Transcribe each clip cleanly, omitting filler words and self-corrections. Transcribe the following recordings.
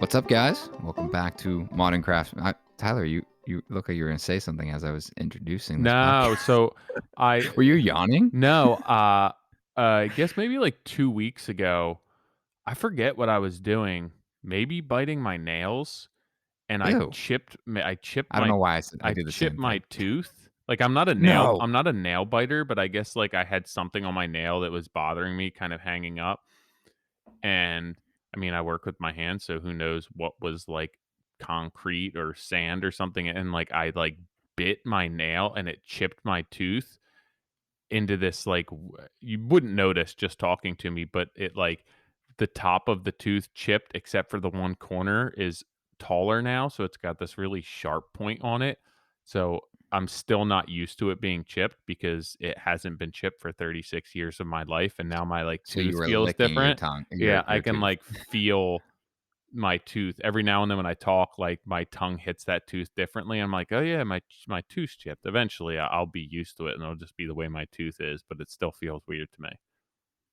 What's up, guys? Welcome back to Modern Craftsman. Tyler, you look like you were going to say something as I was introducing this No, podcast. so I Were you yawning? no, I guess maybe like 2 weeks ago, I forget what I was doing, maybe biting my nails, and Ew. I don't know why I I do the chipped same my thing. tooth. Like, No. I'm not a nail biter, but I guess, like, I had something on my nail that was bothering me kind of hanging up, and, I mean, I work with my hands, so who knows what was, like, concrete or sand or something, and, like, I, like, bit my nail and it chipped my tooth into this you wouldn't notice just talking to me, but it like the top of the tooth chipped except for the one corner is taller now, so it's got this really sharp point on it. So I'm still not used to it being chipped because it hasn't been chipped for 36 years of my life, and now my like So you tooth were feels licking your different. tongue, Yeah, I your can tooth. like feel my tooth every now and then when I talk, like my tongue hits that tooth differently. I'm like, oh yeah, my tooth's chipped. Eventually, I'll be used to it, and it'll just be the way my tooth is. But it still feels weird to me.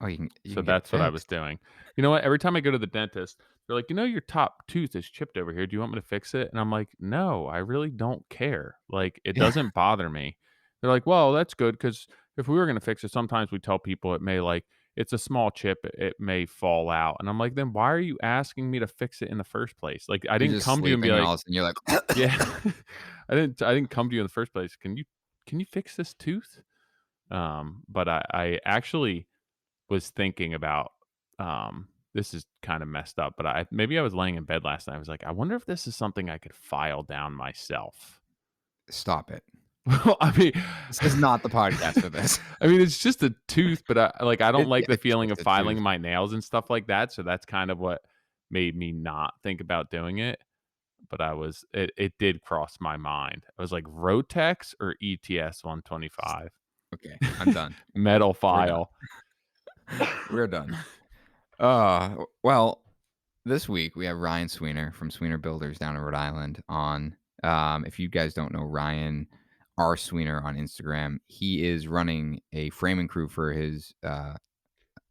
Oh, you So can get it that's what I was fixed. doing. You know what? Every time I go to the dentist, they're like, your top tooth is chipped over here. Do you want me to fix it? And I'm like, no, I really don't care. Like, it Yeah. doesn't bother me. They're like, well, that's good because if we were going to fix it, sometimes we tell people it may like, it's a small chip, it may fall out. And I'm like, then why are you asking me to fix it in the first place? Like, I You're didn't just come to you and be sleeping, and all like, of a sudden you're like, yeah, I didn't come to you in the first place. Can you fix this tooth? But I actually was thinking about, this is kind of messed up, but maybe I was laying in bed last night. I was like, I wonder if this is something I could file down myself. stop it. Well, I mean, This is not the podcast for this. I mean, it's just a tooth, but I don't like the It's feeling just of a filing tooth. my nails and stuff like that. So that's kind of what made me not think about doing it. But it did cross my mind. I was like, Rotex or ETS 125 Okay, I'm done. metal We're done. file. We're done. Well, this week we have Ryan Sweenor from Sweenor Builders down in Rhode Island on. If you guys don't know Ryan R. Sweenor on Instagram, he is running a framing crew for his. I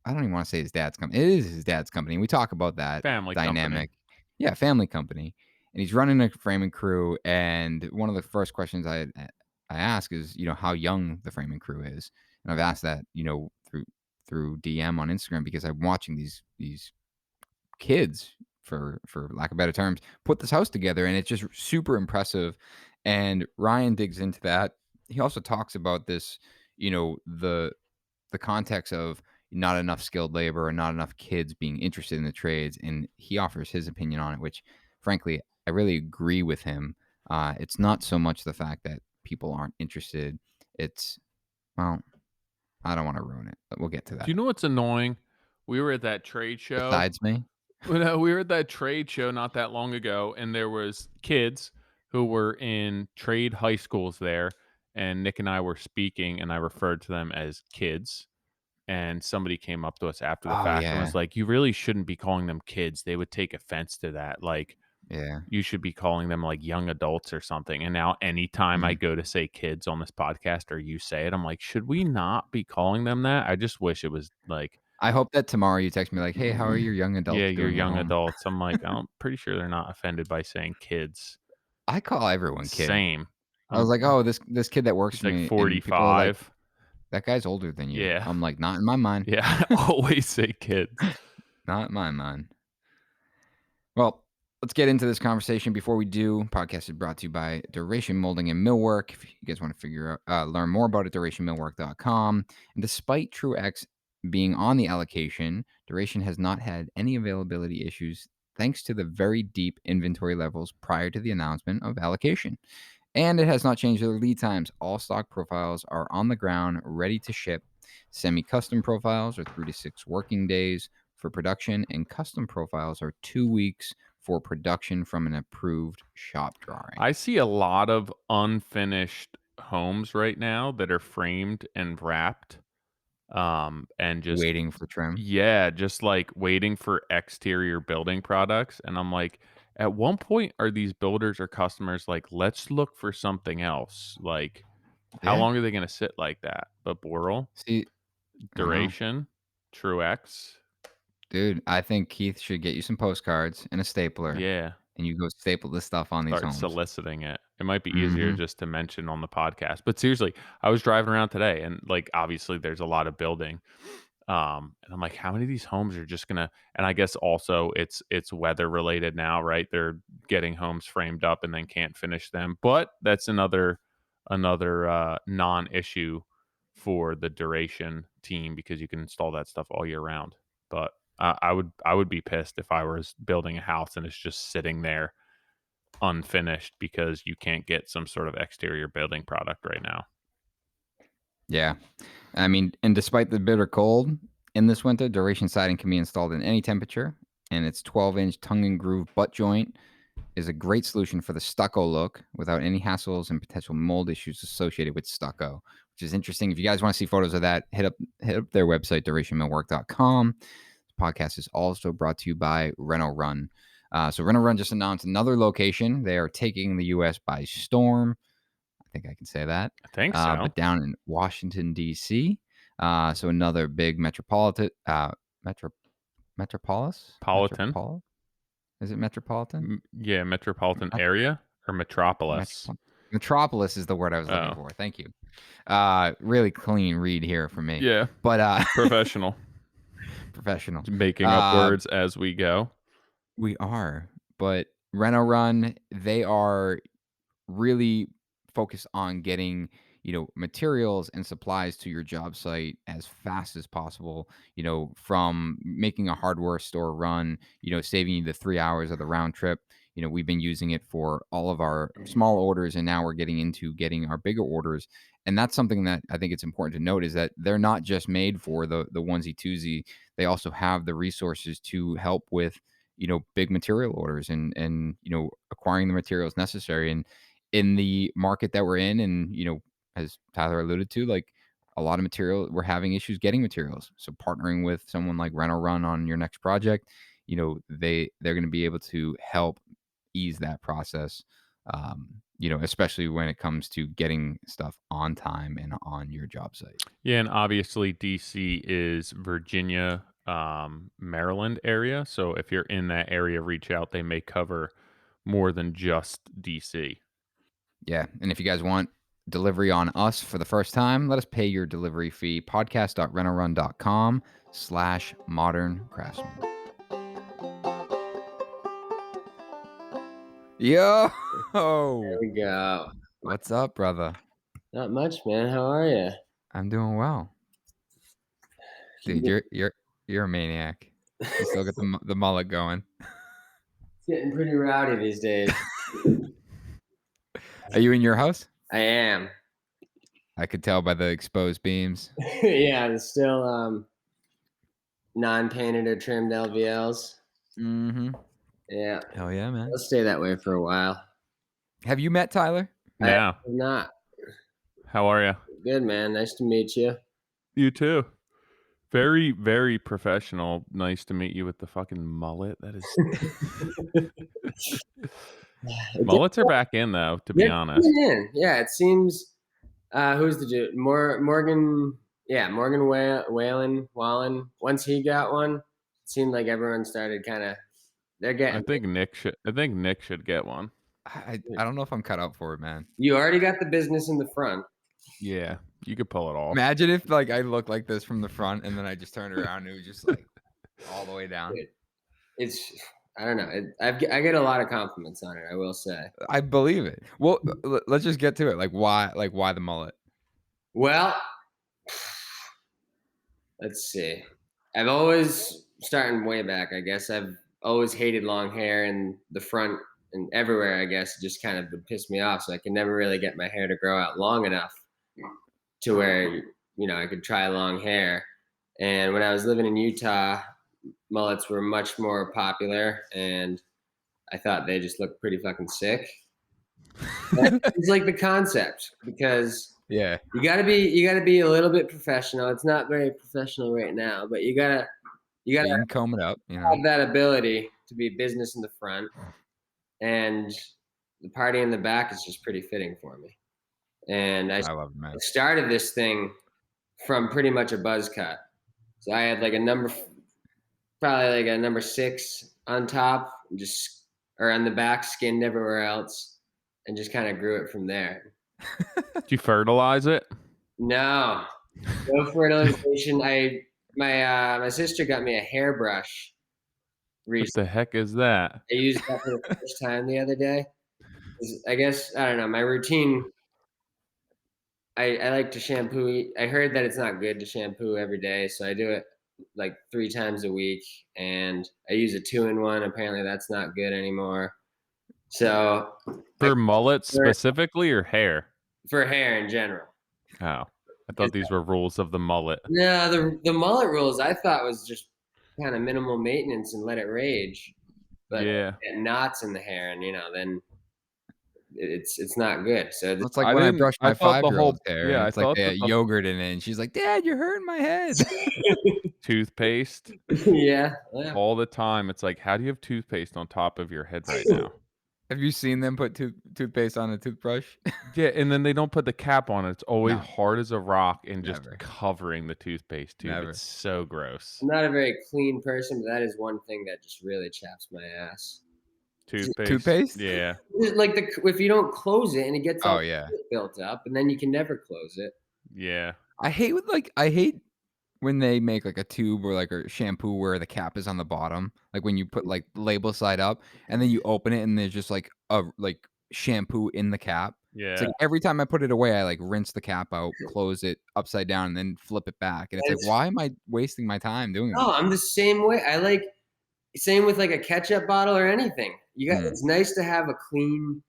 don't even want to say his dad's company. It is his dad's company. We talk about that Family company. dynamic. Yeah, family company, and he's running a framing crew. And one of the first questions I ask is, how young the framing crew is, and I've asked that, through DM on Instagram because I'm watching these kids, for lack of better terms, put this house together, and it's just super impressive. And Ryan digs into that. He also talks about this, the context of not enough skilled labor and not enough kids being interested in the trades, and he offers his opinion on it, which frankly I really agree with him. It's not so much the fact that people aren't interested. It's, well, I don't want to ruin it, but we'll get to Do you that. know what's annoying? We were at that trade show. Besides me. No, we were at that trade show not that long ago, and there was kids who were in trade high schools there, and Nick and I were speaking, and I referred to them as kids. And somebody came up to us after the Oh fact and yeah. was like, "You really shouldn't be calling them kids. They would take offense to that. Like, Yeah. you should be calling them like young adults or something." And now, anytime I Mhm. go to say kids on this podcast or you say it, I'm like, should we not be calling them that? I just wish it was like, I hope that tomorrow you text me like, "Hey, how are your young yeah, adults you're doing at young home?" adults. I'm like, I'm pretty sure they're not offended by saying kids. I call everyone kid. Same. I was like, "Oh, this kid that works He's for like me," and people are like, 45. "That guy's older than you." Yeah. I'm like, "Not in my mind. Yeah. I always say kids. Not in my mind." Well, let's get into this conversation. Before we do, podcast is brought to you by Duration Molding and Millwork. If you guys want to learn more about it, durationmillwork.com. And despite TrueX being on the allocation, Duration has not had any availability issues thanks to the very deep inventory levels prior to the announcement of allocation. And it has not changed their lead times. All stock profiles are on the ground, ready to ship. Semi-custom profiles are 3 to 6 working days for production, and custom profiles are 2 weeks for production from an approved shop drawing. I see a lot of unfinished homes right now that are framed and wrapped, and just Waiting for trim. yeah, just like waiting for exterior building products. And I'm like, at one point, are these builders or customers like, let's look for something else? Like, how Yeah. long are they going to sit like that? But Boral, See, I know. Duration, Truex. Dude, I think Keith should get you some postcards and a stapler, Yeah. and you go staple this stuff on these Start homes. soliciting it. It might be easier Mhm. just to mention on the podcast. But seriously, I was driving around today and like obviously there's a lot of building. And I'm like, how many of these homes are just gonna and I guess also it's weather related now, right? They're getting homes framed up and then can't finish them. But that's another non-issue for the duration team because you can install that stuff all year round. But I would be pissed if I was building a house and it's just sitting there unfinished because you can't get some sort of exterior building product right now. Yeah. I mean, and despite the bitter cold in this winter, duration siding can be installed in any temperature, and its 12-inch tongue and groove butt joint is a great solution for the stucco look without any hassles and potential mold issues associated with stucco, which is interesting. If you guys want to see photos of that, hit up their website, durationmillwork.com. This podcast is also brought to you by Reno Run. So Reno Run just announced another location. They are taking the U.S. by storm. I think I can say that. I think so. But down in Washington, D.C. So another big metro, metropolis? Politan. Is it metropolitan? Yeah, metropolitan area or metropolis. Metropolis is the word I was looking Oh, for. Thank you. Really clean read here for me. yeah, But professional. professional. Making up words as we go. We are. But Reno Run, they are really focus on getting materials and supplies to your job site as fast as possible, from making a hardware store run, saving you the 3 hours of the round trip. We've been using it for all of our small orders, and now we're getting into getting our bigger orders. And that's something that I think it's important to note, is that they're not just made for the onesie twosie. They also have the resources to help with big material orders, and acquiring the materials necessary. And in the market that we're in, and as Tyler alluded to, like, a lot of material, we're having issues getting materials. So partnering with someone like Reno Run on your next project, they're going to be able to help ease that process. Especially when it comes to getting stuff on time and on your job site. Yeah, and obviously DC is Virginia, Maryland area. So if you're in that area, reach out. They may cover more than just DC. Yeah. And if you guys want delivery on us for the first time, let us pay your delivery fee. podcast.renorun.com/modern craftsman. Yo. There we go. What's up, brother? Not much, man. How are you? I'm doing well. Dude, you're a maniac. You still got the mullet going. It's getting pretty rowdy these days. Are you in your house? I am. I could tell by the exposed beams. Yeah, it's still non-painted or trimmed LVLs. Mm-hmm. Yeah, Hell yeah, man. I'll stay that way for a while. Have you met Tyler? I Yeah. have not. How are you? Good, man. Nice to meet you. You too. Very, very professional. Nice to meet you with the fucking mullet. That is mullets are back in though, to be honest. Yeah, it seems. Who's the dude? Morgan. Yeah, Morgan Wallen. Once he got one, it seemed like everyone started kind of. They're getting. I think Nick should get one. I don't know if I'm cut out for it, man. You already got the business in the front. Yeah, you could pull it off. Imagine if like I look like this from the front and then I just turned around and it was just like all the way down. It's I don't know. I get a lot of compliments on it, I will say. I believe it. Well, let's just get to it. Like why the mullet? Well, let's see. I've always, starting way back, I guess, I've always hated long hair in the front and everywhere, I guess. It just kind of would piss me off. So I could never really get my hair to grow out long enough to where, I could try long hair. And when I was living in Utah, mullets were much more popular, and I thought they just looked pretty fucking sick. It's like the concept, because Yeah. you gotta be a little bit professional. It's not very professional right now, but you gotta You can comb it up, have that ability to be business in the front, and the party in the back is just pretty fitting for me. And I love it, man. started this thing from pretty much a buzz cut. So I had like a probably like a number 6 on top, just or on the back, skinned everywhere else, and just kind of grew it from there. Did you fertilize it? No, no fertilization. My sister got me a hairbrush What recently. the heck is that? I used that for the first time the other day. 'Cause I guess I don't know my routine. I like to shampoo. I heard that it's not good to shampoo every day, so I do it like 3 times a week, and I use a 2-in-1. Apparently, that's not good anymore. So I For mullets for specifically or hair? for hair in general. Oh, I Is thought these were rules of the mullet. No, the mullet rules I thought was just kind of minimal maintenance and let it rage, but Yeah. get knots in the hair, and then it's not good. So It's like I when I didn't brush I my thought the whole 5-year-old's hair, and yeah, I it's like thought they that had the yogurt in it, and she's like, "Dad, you're hurting my head." toothpaste yeah, yeah. all the time. It's like, how do you have toothpaste on top of your head right now? Have you seen them put toothpaste on a toothbrush? Yeah, and then they don't put the cap on it. It's always No, hard as a rock and just never, covering the toothpaste tube. It's never. so gross. I'm not a very clean person, but that is one thing that just really chaps my ass. Toothpaste? Toothpaste? Yeah. Like if you don't close it and it gets Oh, all yeah. built up, and then you can never close it. Yeah. I hate when they make, like, a tube or, like, a shampoo where the cap is on the bottom, like, when you put, like, label side up, and then you open it and there's just, like, shampoo in the cap. It's Yeah. like every time I put it away, I, like, rinse the cap out, close it upside down, and then flip it back, and it's like, It's "Why am I wasting my time doing No, this?" I'm the same way. Same with like a ketchup bottle or anything. Mm. It's nice to have a clean.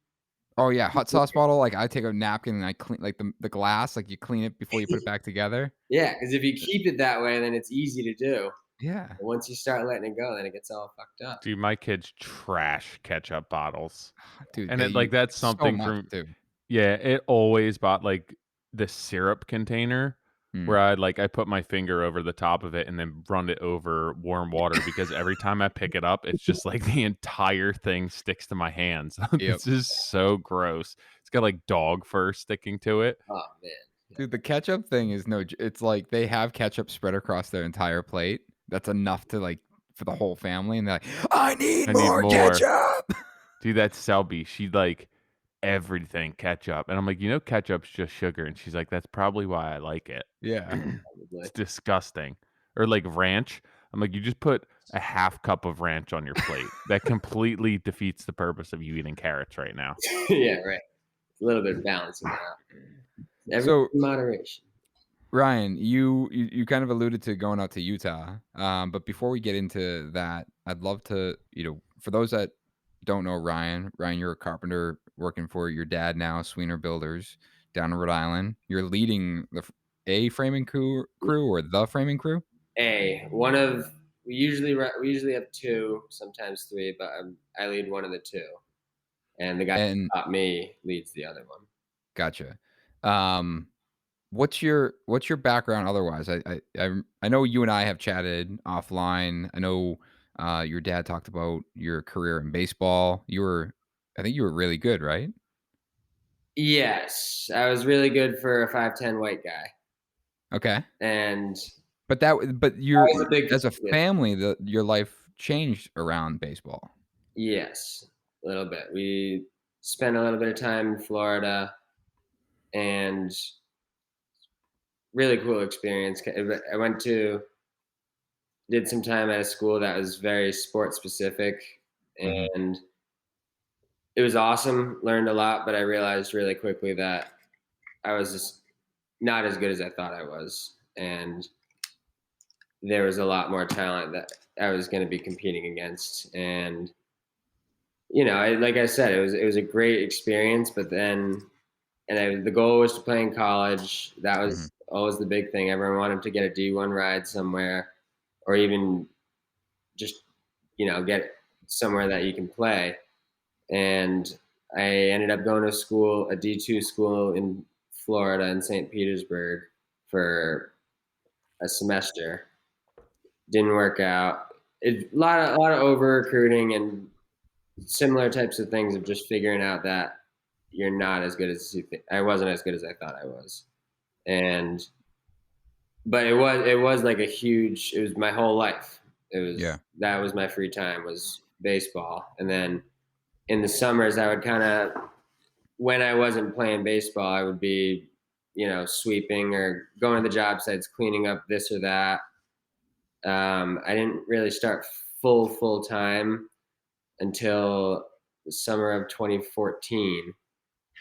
Oh, yeah, hot sauce bottle, like, I take a napkin and I clean, like, the glass, like, you clean it before you put it back together. Yeah, because if you keep it that way, then it's easy to do. Yeah. But once you start letting it go, then it gets all fucked up. Dude, my kids trash ketchup bottles. Dude, And they it like use that's so something much from too. yeah, it always bought like the syrup container where Mm. I put my finger over the top of it and then run it over warm water because every time I pick it up, it's just like the entire thing sticks to my hands. Yep. This is so gross. It's got like dog fur sticking to it. Oh man. Dude, the ketchup thing is it's like they have ketchup spread across their entire plate. That's enough to, like, for the whole family, and they're like, "I need I need more more. ketchup!" Dude, that's Selby. She like everything ketchup. And I'm like, ketchup's just sugar. And she's like, that's probably why I like it. Yeah. Probably. It's disgusting. Or like ranch. I'm like, you just put a half cup of ranch on your plate. That completely defeats the purpose of you eating carrots right now. Yeah, right. A little bit of balancing it out. Everything So, in moderation. Ryan, you kind of alluded to going out to Utah, but before we get into that, I'd love to, for those that don't know Ryan, you're a carpenter working for your dad now, Sweenor Builders, down in Rhode Island. You're leading a framing crew or the framing crew. We usually have 2, sometimes 3, but I lead one of the 2, and the guy And who taught me leads the other one. gotcha. Um, what's your background otherwise? I know you and I have chatted offline. I know your dad talked about your career in baseball. I think you were really good, right? Yes, I was really good for a 5'10" white guy, Okay. and But I you're was a big as a kid. family, your life changed around baseball. Yes, a little bit. We spent a little bit of time in Florida, and really cool experience. I did some time at a school that was very sports specific, Mhm. and it was awesome. Learned a lot, but I realized really quickly that I was just not as good as I thought I was, and there was a lot more talent that I was going to be competing against. And like I said, it was a great experience. But then, the goal was to play in college. That Mhm. was always the big thing. Everyone wanted to get a D1 ride somewhere, or even just get somewhere that you can play. And I ended up going to school, a D2 school in Florida in St. Petersburg for a semester. Didn't work out. A lot of over recruiting and similar types of things of just figuring out that you're not as good as you think. I wasn't as good as I thought I was, and but it was like it was my whole life. Yeah. That was my free time, was baseball. And then in the summers, I would kind of, when I wasn't playing baseball, I would be, sweeping or going to the job sites, cleaning up this or that. I didn't really start full time until the summer of 2014,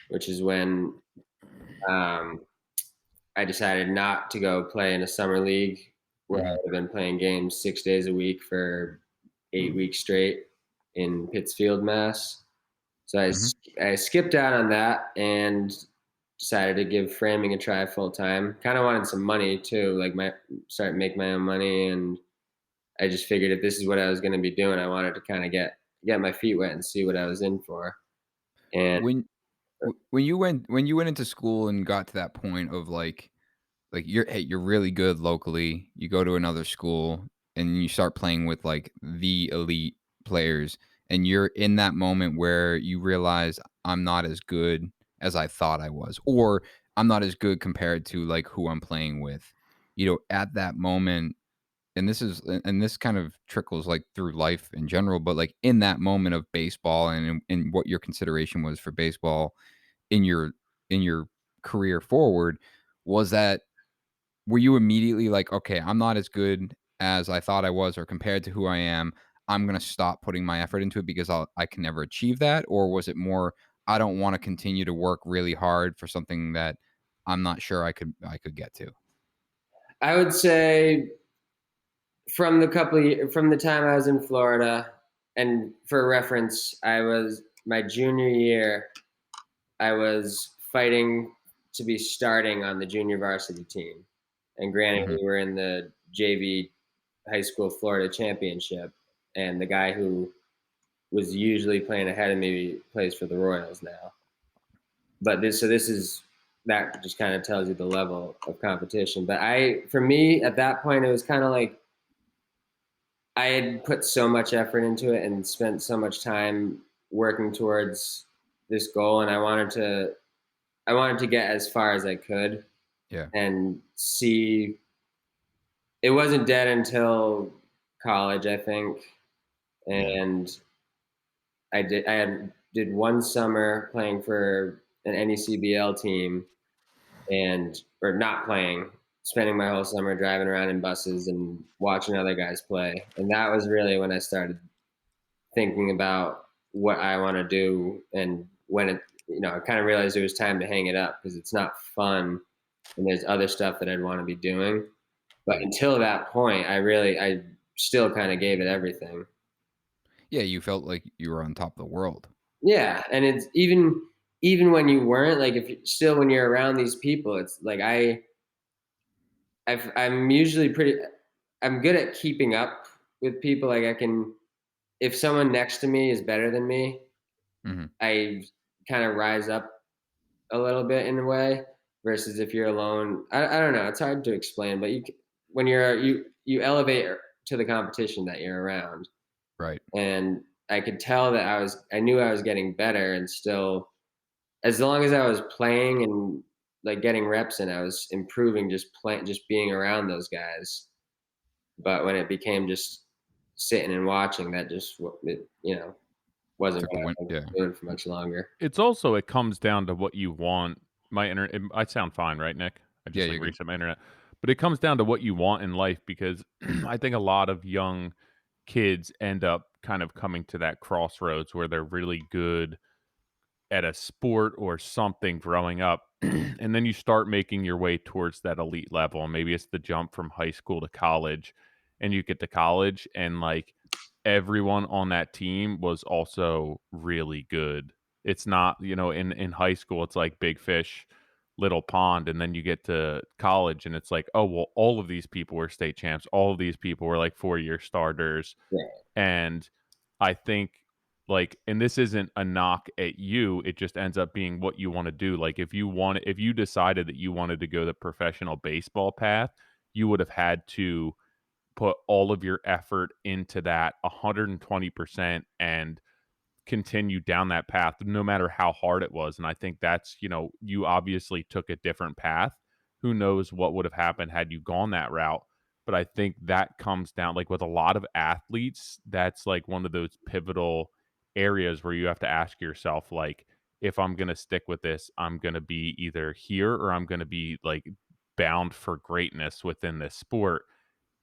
which is when um, I decided not to go play in a summer league where I Hmm. would have been playing games 6 days a week for 8 weeks straight in Pittsfield, Mass. So Hmm. I skipped out on that and decided to give framing a try full time. Kind of wanted some money too, like start make my own money, and I just figured if this is what I was going to be doing, I wanted to kind of get my feet wet and see what I was in for. And When when you went into school and got to that point of like you're really good locally, you go to another school and you start playing with like the elite players, and you're in that moment where you realize I'm not as good as I thought I was, or I'm not as good compared to like who I'm playing with. At that moment, and this kind of trickles like through life in general, but like in that moment of baseball and what your consideration was for baseball in your career forward, was that were you immediately like, okay, I'm not as good as I thought I was, or compared to who I am, I'm gonna stop putting my effort into it because I can never achieve that? Or was it more, I don't want to continue to work really hard for something that I'm not sure I could get to? I would say from the time I was in Florida, and for reference, I was my junior year. I was fighting to be starting on the junior varsity team, and granted, Hmm. we were in the JV high school Florida championship, and the guy who was usually playing ahead of me plays for the Royals now. But this is that just kind of tells you the level of competition. But for me, at that point, it was kind of like I had put so much effort into it and spent so much time working towards this goal, and I wanted to get as far as I could Yeah. and see. It wasn't dead until college, I think, Yeah. and I did one summer playing for an NECBL team, and or not playing, spending my whole summer driving around in buses and watching other guys play, and that was really when I started thinking about what I want to do, and when I kind of realized it was time to hang it up because it's not fun, and there's other stuff that I'd want to be doing. But Yeah. until that point, I still kind of gave it everything. Yeah, you felt like you were on top of the world. Yeah, and it's even when you weren't, like, still when you're around these people, it's like I'm usually I'm good at keeping up with people. Like, I can, if someone next to me is better than me, Hmm. I kind of rise up a little bit in a way. Versus if you're alone, I don't know. It's hard to explain, but when you elevate to the competition that you're around, Right. and I could tell that I knew I was getting better, and still, as long as I was playing and like getting reps and I was improving, just being around those guys. But when it became just sitting and watching, that just wasn't Took the what I win. was Yeah. doing for much longer. It's also it comes down to what you want. My internet I sound fine, right, Nick? I Yeah, just, like, you're good. reset my internet. But it comes down to what you want in life because I think a lot of young kids end up kind of coming to that crossroads where they're really good at a sport or something growing up, and then you start making your way towards that elite level, and maybe it's the jump from high school to college, and you get to college and, like, everyone on that team was also really good. It's not, in high school, it's like big fish, little pond, and then you get to college and it's like, "Oh, well, all of these people were state champs. All of these people were, like, four-year starters." Yeah. And I think, like, and this isn't a knock at you, it just ends up being what you wanna do. Like, if you decided that you wanted to go the professional baseball path, you would have had to put all of your effort into that 120% and continue down that path no matter how hard it was. And I think that's, you obviously took a different path. Who knows what would have happened had you gone that route? but I think that comes down like with a lot of athletes, that's like one of those pivotal areas where you have to ask yourself, like, if I'm going to stick with this, I'm going to be either here or I'm going to be like bound for greatness within this sport.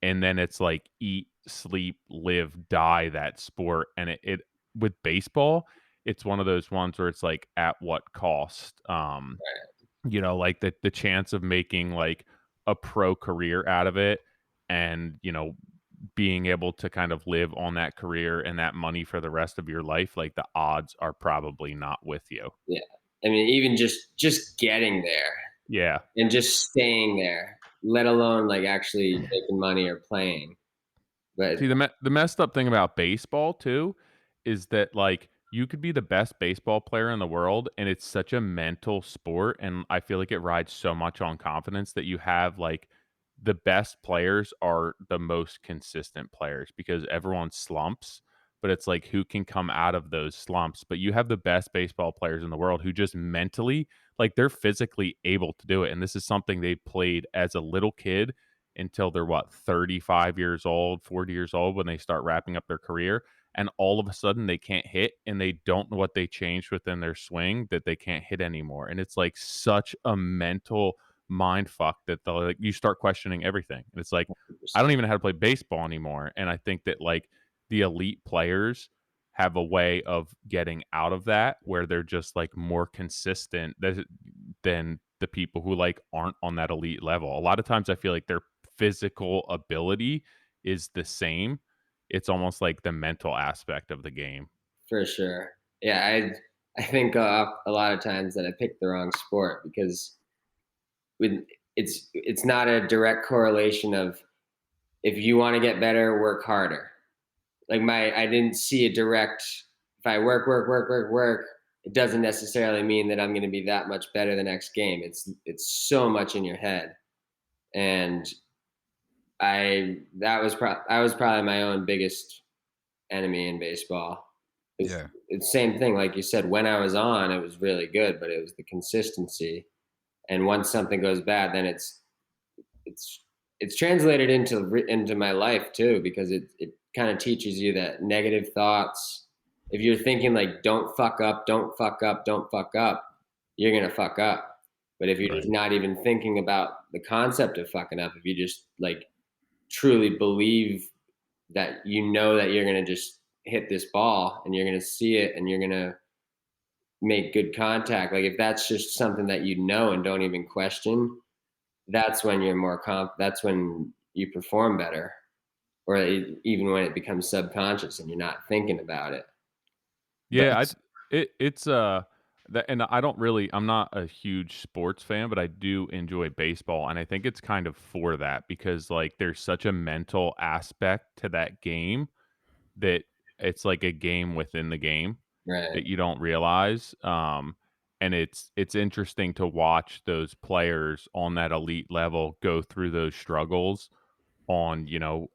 And then it's like eat, sleep, live, die that sport. And it with baseball, it's one of those ones where it's like at what cost? Like the chance of making like a pro career out of it and, being able to kind of live on that career and that money for the rest of your life, like the odds are probably not with you. Yeah. I mean, even just getting there Yeah. and just staying there, let alone like actually making money or playing. But See, the messed up thing about baseball too is that like you could be the best baseball player in the world and it's such a mental sport and I feel like it rides so much on confidence that you have like the best players are the most consistent players because everyone slumps, but it's like who can come out of those slumps. But you have the best baseball players in the world who just mentally, like they're physically able to do it. And this is something they played as a little kid until they're what 35 years old, 40 years old when they start wrapping up their career and all of a sudden they can't hit and they don't know what they changed within their swing that they can't hit anymore. And it's like such a mental mind fuck that like you start questioning everything. And it's like I don't even know how to play baseball anymore. And I think that like the elite players have a way of getting out of that where they're just like more consistent than the people who like aren't on that elite level. A lot of times I feel like their physical ability is the same. It's almost like the mental aspect of the game. for sure. Yeah, I think a lot of times that I picked the wrong sport because with it's not a direct correlation of if you want to get better, work harder. Like I didn't see a direct. If I work, it doesn't necessarily mean that I'm going to be that much better the next game. It's so much in your head, and I was probably my own biggest enemy in baseball. Yeah. It's the same thing, like you said. When I was on, it was really good, but it was the consistency. And once something goes bad, then it's it's translated into my life too, because it kind of teaches you that negative thoughts. If you're thinking like don't fuck up, don't fuck up, don't fuck up, you're gonna fuck up. But if you're just Right. not even thinking about the concept of fucking up, if you just like truly believe that you know that you're gonna just hit this ball and you're gonna see it and you're gonna make good contact. Like if that's just something that you know and don't even question, that's when you're more that's when you perform better, or even when it becomes subconscious and you're not thinking about it. Yeah, That's it's that and I don't really I'm not a huge sports fan, but I do enjoy baseball and I think it's kind of for that because like there's such a mental aspect to that game that it's like a game within the game Right. that you don't realize. And it's interesting to watch those players on that elite level go through those struggles on,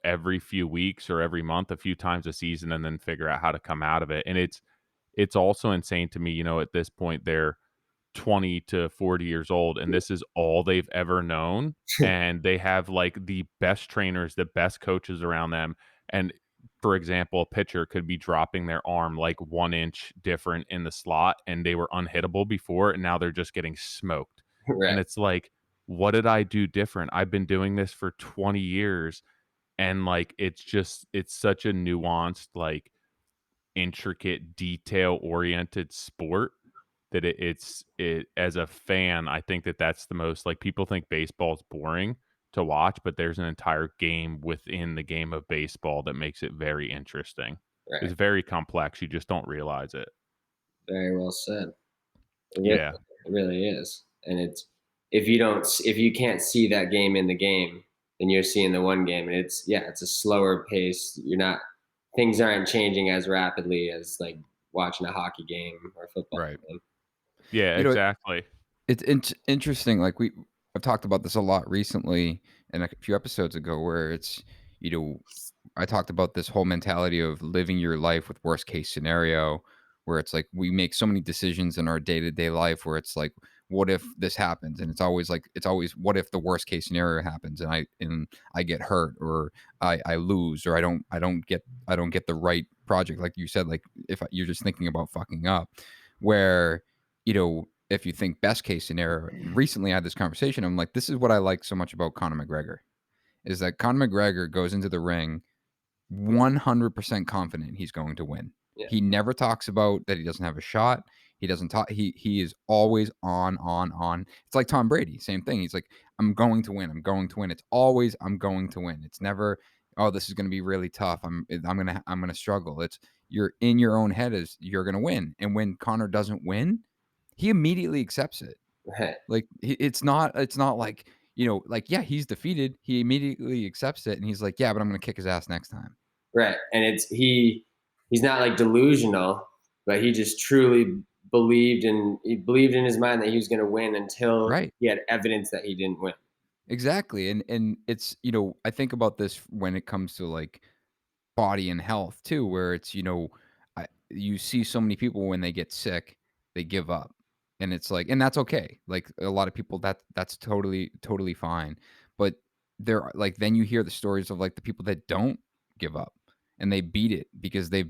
every few weeks or every month, a few times a season, and then figure out how to come out of it. And it's also insane to me, at this point they're 20 to 40 years old and this is all they've ever known and they have like the best trainers, the best coaches around them and for example, a pitcher could be dropping their arm like 1 inch different in the slot and they were unhittable before and now they're just getting smoked. Right. And it's like, what did I do different? I've been doing this for 20 years and like it's such a nuanced, like intricate, detail oriented sport that it as a fan, I think that that's the most like people think baseball's boring to watch, but there's an entire game within the game of baseball that makes it very interesting. It's Right. very complex. You just don't realize it. Very well said. It really, Yeah. it really is. And it's if you can't see that game in the game, then you're seeing the one game, and it's a slower pace. You're not things aren't changing as rapidly as like watching a hockey game or a football right. game. Yeah, You know, exactly. it's interesting. Like I've talked about this a lot recently, and a few episodes ago, where it's you know, I talked about this whole mentality of living your life with worst case scenario, where it's like we make so many decisions in our day to day life, where it's like what if this happens? And it's always like, it's always, what if the worst case scenario happens and I get hurt, or I lose, or I don't get the right project. Like you said, like if you're just thinking about fucking up, where, if you think best case scenario, and recently I had this conversation, I'm like, this is what I like so much about Conor McGregor, is that Conor McGregor goes into the ring 100% confident he's going to win. Yeah. He never talks about that he doesn't have a shot. He doesn't talk. He is always on. It's like Tom Brady, same thing. He's like, I'm going to win. I'm going to win. It's always, I'm going to win. It's never, oh, this is going to be really tough. I'm gonna struggle. It's, you're in your own head as you're gonna win. And when Connor doesn't win, he immediately accepts it. Right. Like it's not like, like, yeah, he's defeated. He immediately accepts it, and he's like, yeah, but I'm gonna kick his ass next time. Right. And he's not like delusional, but he just truly believed in his mind that he was going to win until Right. he had evidence that he didn't win. Exactly. And it's, I think about this when it comes to like body and health too, where it's, you see so many people when they get sick, they give up. And it's like, and that's okay. Like a lot of people, that's totally fine. But there are like, then you hear the stories of like the people that don't give up and they beat it because they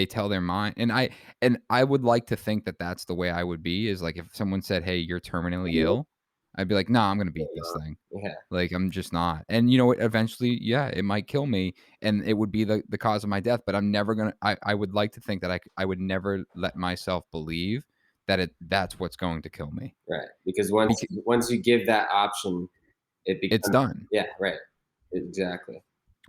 tell their mind. And I would like to think that that's the way I would be, is like, if someone said, hey, you're terminally ill, I'd be like, nah, I'm going to beat this thing. Yeah. Like, I'm just not. And you know what? Eventually, yeah, it might kill me and it would be the cause of my death, but I'm never going to, I would like to think that I would never let myself believe that that's what's going to kill me. Right. Because once you give that option, It's done. Yeah. Right. Exactly.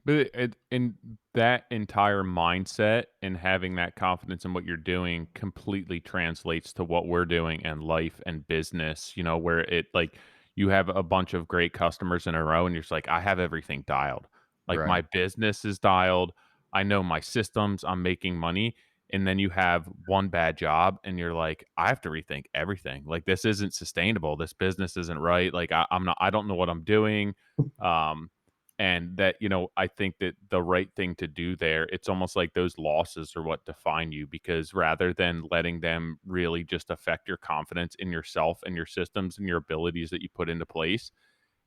But in that entire mindset and having that confidence in what you're doing completely translates to what we're doing in life and business, where it like you have a bunch of great customers in a row and you're just like, I have everything dialed. Like my Right. business is dialed. I know my systems, I'm making money. And then you have one bad job and you're like, I have to rethink everything. Like this isn't sustainable. This business isn't right. Like I don't know what I'm doing. Um, and that, I think that the right thing to do there, it's almost like those losses are what define you, because rather than letting them really just affect your confidence in yourself and your systems and your abilities that you put into place,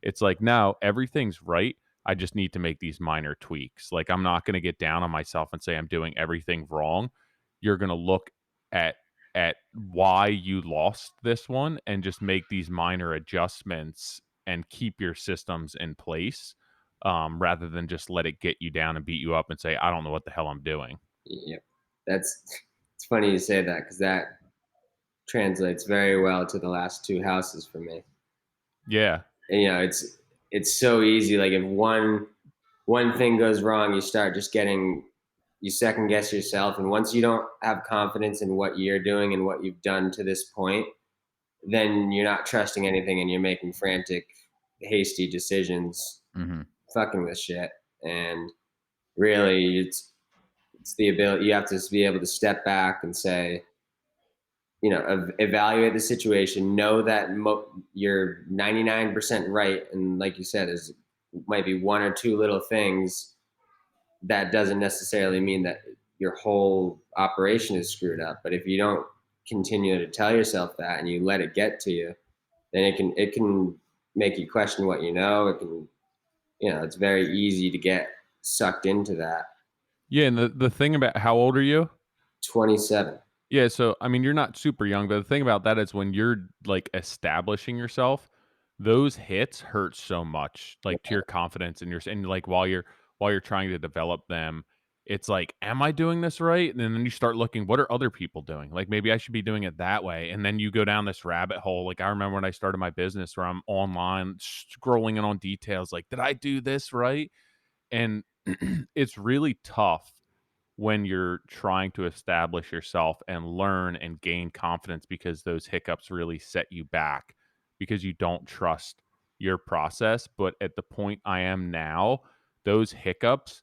it's like, no, everything's right. I just need to make these minor tweaks. Like I'm not going to get down on myself and say I'm doing everything wrong. You're going to look at why you lost this one and just make these minor adjustments and keep your systems in place, rather than just let it get you down and beat you up and say, I don't know what the hell I'm doing. Yeah. It's funny you say that, because that translates very well to the last two houses for me. Yeah. And it's so easy. Like if one thing goes wrong, you start just you second guess yourself. And once you don't have confidence in what you're doing and what you've done to this point, then you're not trusting anything and you're making frantic, hasty decisions, fucking with shit. And really it's the ability, you have to be able to step back and say, evaluate the situation, know that you're 99% right. And like you said, there's might be one or two little things. That doesn't necessarily mean that your whole operation is screwed up. But if you don't continue to tell yourself that and you let it get to you, then it can make you question what you know. It can, it's very easy to get sucked into that. Yeah. And the thing about, how old are you? 27. Yeah, so I mean, you're not super young, but the thing about that is when you're like establishing yourself, those hits hurt so much, like to your confidence and like while you're trying to develop them, it's like, am I doing this right? And then you start looking, what are other people doing? Like maybe I should be doing it that way. And then you go down this rabbit hole. Like I remember when I started my business where I'm online scrolling in on details, like, did I do this right? And it's really tough when you're trying to establish yourself and learn and gain confidence, because those hiccups really set you back because you don't trust your process. But at the point I am now, those hiccups,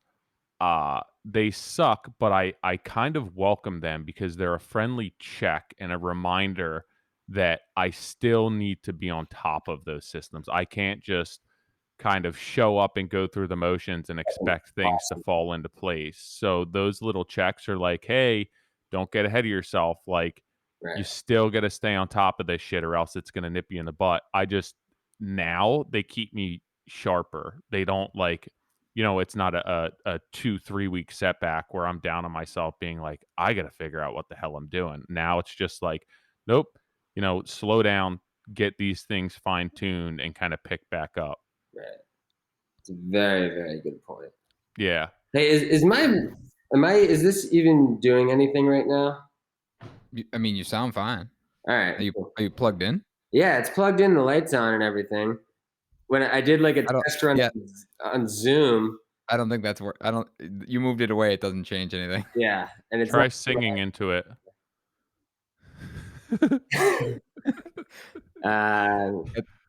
they suck, but I kind of welcome them because they're a friendly check and a reminder that I still need to be on top of those systems. I can't just kind of show up and go through the motions and expect things to fall into place. So those little checks are like, hey, don't get ahead of yourself. Like Right. You still got to stay on top of this shit, or else it's going to nip you in the butt. Now they keep me sharper. They don't like, it's not a 2-3 week setback where I'm down on myself being like, I got to figure out what the hell I'm doing. Now it's just like, nope, slow down, get these things fine tuned, and kind of pick back up. Right. It's a very, very good point. Yeah. Hey, is this even doing anything right now? I mean, you sound fine. All right. Are you plugged in? Yeah, it's plugged in, the lights on and everything. When I did like a test run on Zoom. I don't think that's where you moved it away. It doesn't change anything. Yeah. And it's try singing into it.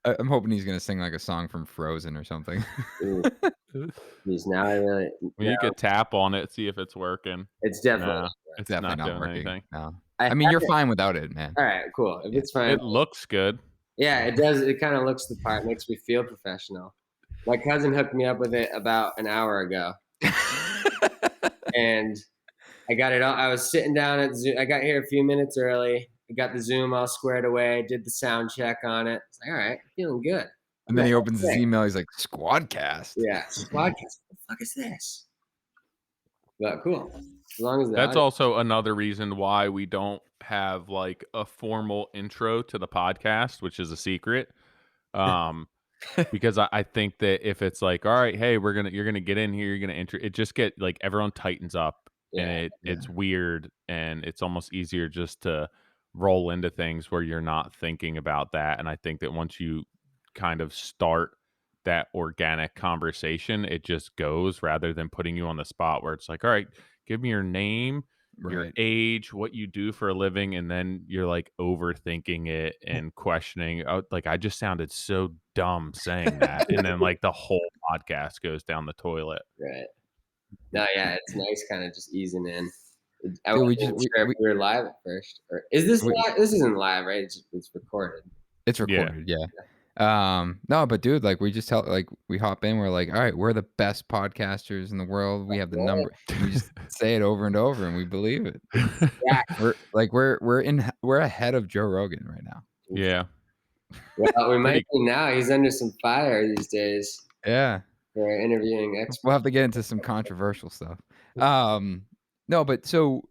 I'm hoping he's gonna sing like a song from Frozen or something. Now I really. You could tap on it, see if it's working. It's definitely. It's definitely not not doing working. anything. No. I mean, you're fine without it, man. All right, cool. If it's fine, it looks good. Yeah, it does. It kind of looks the part. Makes me feel professional. My cousin hooked me up with it about an hour ago, and I got it all. I was sitting down at Zoom. I got here a few minutes early. I got the Zoom all squared away. Did the sound check on it. It's like, all right, feeling good. And then he opens his email. He's like, Squadcast. Yeah, Squadcast. What the fuck is this? But cool. As long as that's also another reason why we don't have like a formal intro to the podcast, which is a secret. Because I think that if it's like, all right, hey, you're gonna get in here, you're gonna enter, it just get like everyone tightens up, and it's weird, and it's almost easier just to roll into things where you're not thinking about that. And I think that once you kind of start that organic conversation, it just goes, rather than putting you on the spot where it's like, all right, give me your name, your age, what you do for a living, and then you're like overthinking it and questioning, like, I just sounded so dumb saying that, and then like the whole podcast goes down the toilet. Right. No, yeah, it's nice kind of just easing in. I wasn't sure if we were live at first. Or is this live? This isn't live, right? It's recorded. It's recorded, yeah. No, but dude, like we hop in, we're like, all right, we're the best podcasters in the world. We have the number. We just say it over and over, and we believe it. Yeah, we're ahead of Joe Rogan right now. Yeah. Well, we might be now. He's under some fire these days. Yeah. For interviewing experts. We'll have to get into some controversial stuff. No, but so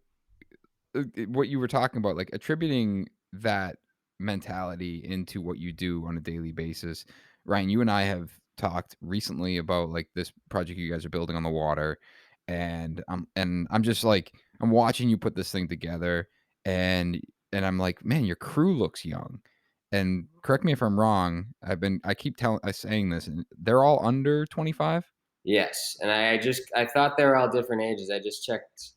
what you were talking about, like attributing that mentality into what you do on a daily basis. Ryan, you and I have talked recently about like this project you guys are building on the water, and I'm just like, I'm watching you put this thing together, and I'm like, man, your crew looks young. And correct me if I'm wrong. I keep saying this, and they're all under 25. Yes, and I thought they were all different ages. I just checked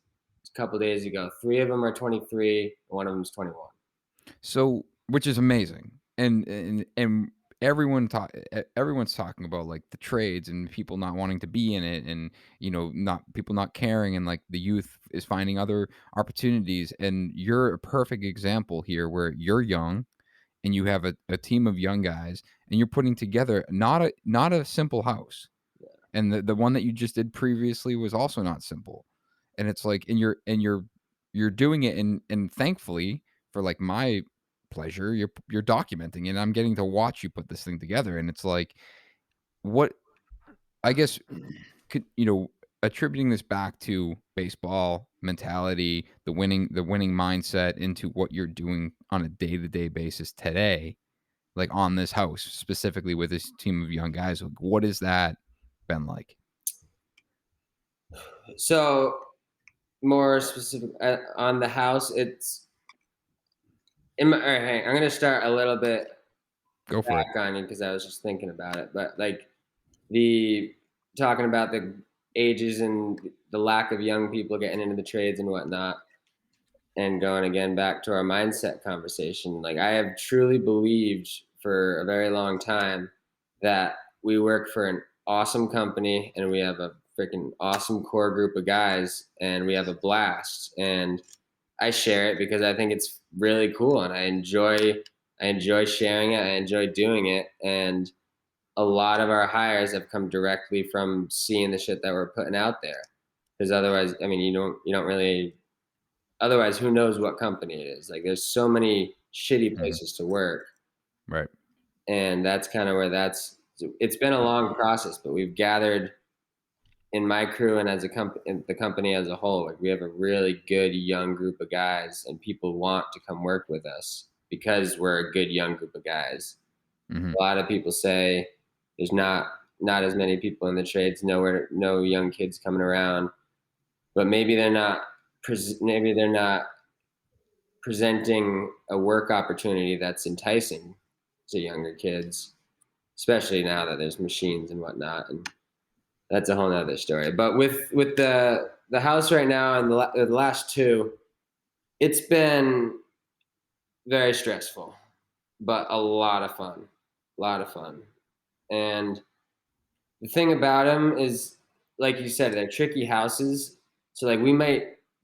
a couple days ago. 3 of them are 23. One of them is 21. So, which is amazing, and everyone's talking about like the trades and people not wanting to be in it, and people not caring, and like the youth is finding other opportunities. And you're a perfect example here, where you're young, and you have a team of young guys, and you're putting together not a simple house. Yeah. And the one that you just did previously was also not simple. And it's like, and you're doing it, and thankfully, for like my pleasure, you're documenting it, and I'm getting to watch you put this thing together. And it's like, what I guess attributing this back to baseball mentality, the winning mindset, into what you're doing on a day-to-day basis today, like on this house specifically with this team of young guys, like, what has that been like? So more specific on the house, it's all right, I'm going to start a little bit back on you, because I was just thinking about it. But like talking about the ages and the lack of young people getting into the trades and whatnot, and going again back to our mindset conversation, like I have truly believed for a very long time that we work for an awesome company, and we have a freaking awesome core group of guys, and we have a blast. And I share it because I think it's really cool, and I enjoy sharing it. I enjoy doing it. And a lot of our hires have come directly from seeing the shit that we're putting out there. Because otherwise, I mean, you don't really Otherwise, who knows what company it is? Like, there's so many shitty Mhm. places to work, Right. and that's kind of where that's. It's been a long process, but we've gathered in my crew and as a company, the company as a whole. Like, we have a really good young group of guys, and people want to come work with us because we're a good young group of guys. Mhm. A lot of people say there's not as many people in the trades, no young kids coming around, but maybe they're not presenting a work opportunity that's enticing to younger kids, especially now that there's machines and whatnot. And that's a whole nother story. But with the house right now and the last two, it's been very stressful, but a lot of fun, a lot of fun. And the thing about them is, like you said, they're tricky houses. So like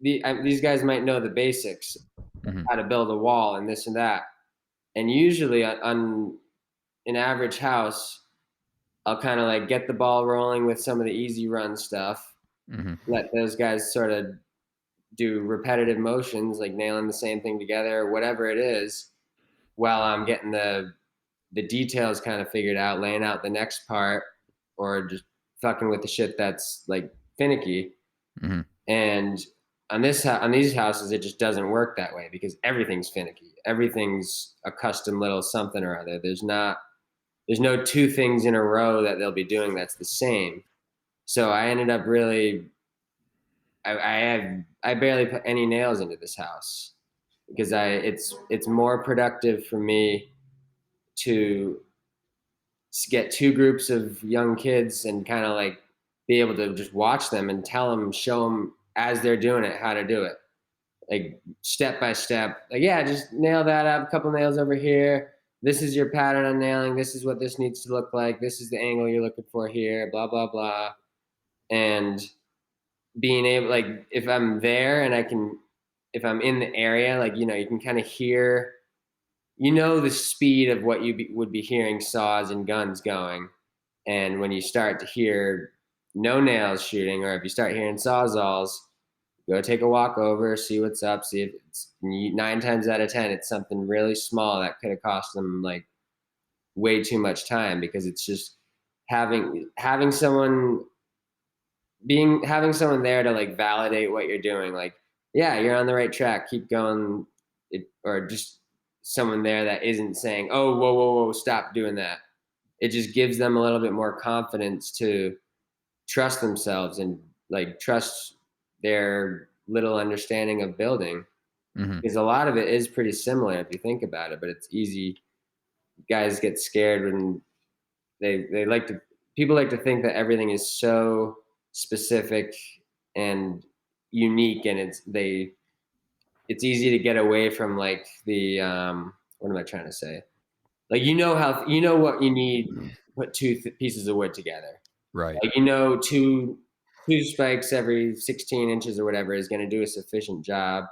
these guys might know the basics, Mhm. how to build a wall and this and that. And usually on an average house, I'll kind of like get the ball rolling with some of the easy run stuff. Mhm. Let those guys sort of do repetitive motions, like nailing the same thing together, or whatever it is, while I'm getting the details kind of figured out, laying out the next part, or just fucking with the shit that's like finicky. Mhm. And on these houses, it just doesn't work that way because everything's finicky. Everything's a custom little something or other. There's no two things in a row that they'll be doing that's the same. So I ended up really I barely put any nails into this house because it's more productive for me to get two groups of young kids and kind of like be able to just watch them and show them as they're doing it how to do it, like step by step. Like, yeah, just nail that up, a couple nails over here. This is your pattern on nailing. This is what this needs to look like. This is the angle you're looking for here. Blah blah blah. And being able, like, if I'm there and if I'm in the area, like, you can kind of hear, the speed of what would be hearing saws and guns going. And when you start to hear no nails shooting, or if you start hearing sawzalls, go take a walk over, see what's up, see if it's 9 times out of 10, it's something really small that could have cost them like way too much time because it's just having someone having someone there to like validate what you're doing. Like, yeah, you're on the right track, keep going. Or just someone there that isn't saying, oh, whoa, whoa, whoa, stop doing that. It just gives them a little bit more confidence to trust themselves and like trust their little understanding of building, Mhm. because a lot of it is pretty similar if you think about it, but it's easy. Guys get scared when they like to people like to think that everything is so specific and unique, and it's easy to get away from like the what am I trying to say, like, what you need to put two pieces of wood together. Right. Like, two spikes every 16 inches or whatever is going to do a sufficient job.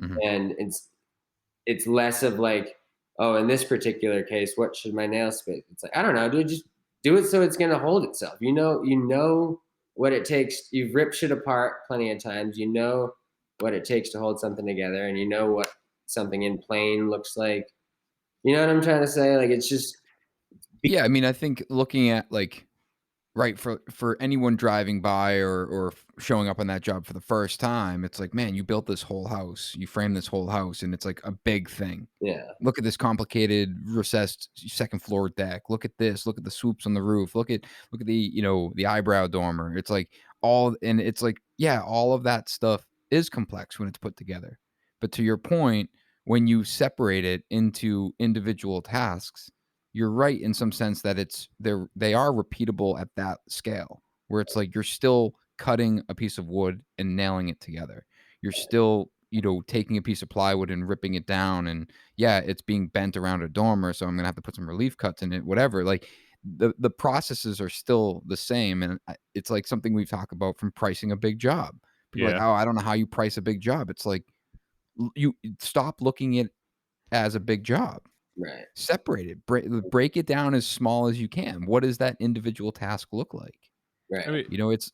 Mhm. And it's less of like, oh, in this particular case, what should my nails fit? It's like, I don't know, dude, just do it so it's going to hold itself. You know what it takes. You've ripped shit apart plenty of times. You know what it takes to hold something together, and you know what something in plane looks like. You know what I'm trying to say? Like, it's just Yeah, I mean, I think looking at, like, right, for anyone driving by or showing up on that job for the first time, it's like, "Man, you built this whole house. You framed this whole house, and it's, like, a big thing. yeah, Look at this complicated recessed second floor deck. Look at this. Look at the swoops on the roof. Look at the eyebrow dormer." It's like it's like, yeah, all of that stuff is complex when it's put together. But to your point, when you separate it into individual tasks, you're right in some sense that they are repeatable at that scale, where it's like you're still cutting a piece of wood and nailing it together. You're still, taking a piece of plywood and ripping it down, and yeah, it's being bent around a dormer, so I'm gonna have to put some relief cuts in it, whatever. Like the processes are still the same, and it's like something we've talked about from pricing a big job. People are like, Yeah. oh, I don't know how you price a big job. It's like you stop looking it as a big job. right, Separate it. Break it down as small as you can. What does that individual task look like? I right, mean, It's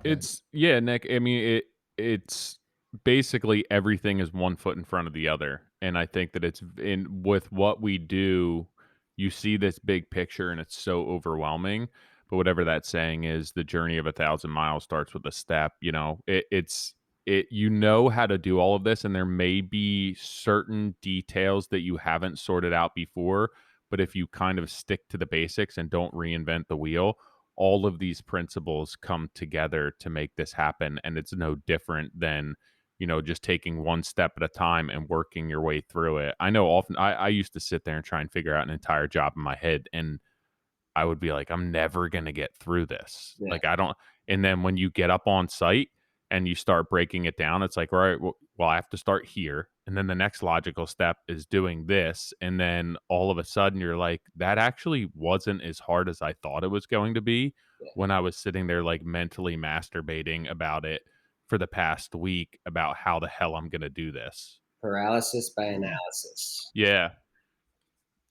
go ahead. yeah, Nick. I mean, it's basically everything is one foot in front of the other. And I think that it's in with what we do, you see this big picture and it's so overwhelming. But whatever that saying is, the journey of 1,000 miles starts with a step. You know how to do all of this, and there may be certain details that you haven't sorted out before. But if you kind of stick to the basics and don't reinvent the wheel, all of these principles come together to make this happen. And it's no different than just taking one step at a time and working your way through it. I know often I used to sit there and try and figure out an entire job in my head, and I would be like, I'm never going to get through this. Yeah. Like, I don't. And then when you get up on site and you start breaking it down, it's like, all right, well, I have to start here. And then the next logical step is doing this. And then all of a sudden you're like, that actually wasn't as hard as I thought it was going to be when I was sitting there like mentally masturbating about it for the past week about how the hell I'm going to do this. Paralysis by analysis. Yeah.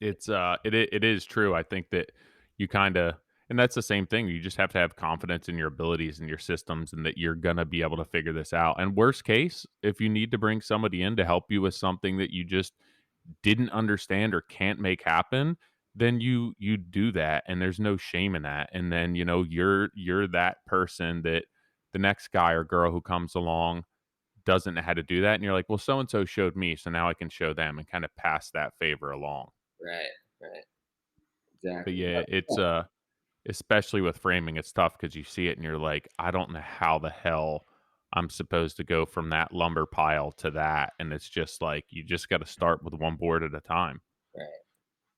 It is true. I think that you kind of, and that's the same thing. You just have to have confidence in your abilities and your systems, and that you're gonna be able to figure this out. And worst case, if you need to bring somebody in to help you with something that you just didn't understand or can't make happen, then you do that, and there's no shame in that. And then you're that person that the next guy or girl who comes along doesn't know how to do that, and you're like, well, so and so showed me, so now I can show them, and kind of pass that favor along. Right. Right. But Exactly. yeah, it's especially with framing, it's tough because you see it and you're like, I don't know how the hell I'm supposed to go from that lumber pile to that. And it's just like you just got to start with one board at a time. Right.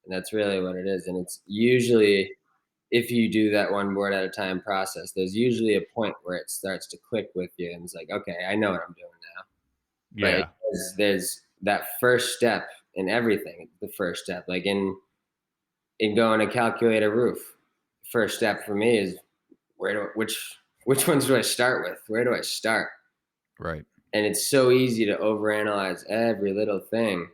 And that's really what it is. And it's usually, if you do that one board at a time process, there's usually a point where it starts to click with you, and it's like, okay, I know what I'm doing now. But Yeah. there's that first step in everything. The first step, like in going to calculate a roof, first step for me is which ones do I start with? Where do I start? Right. And it's so easy to overanalyze every little thing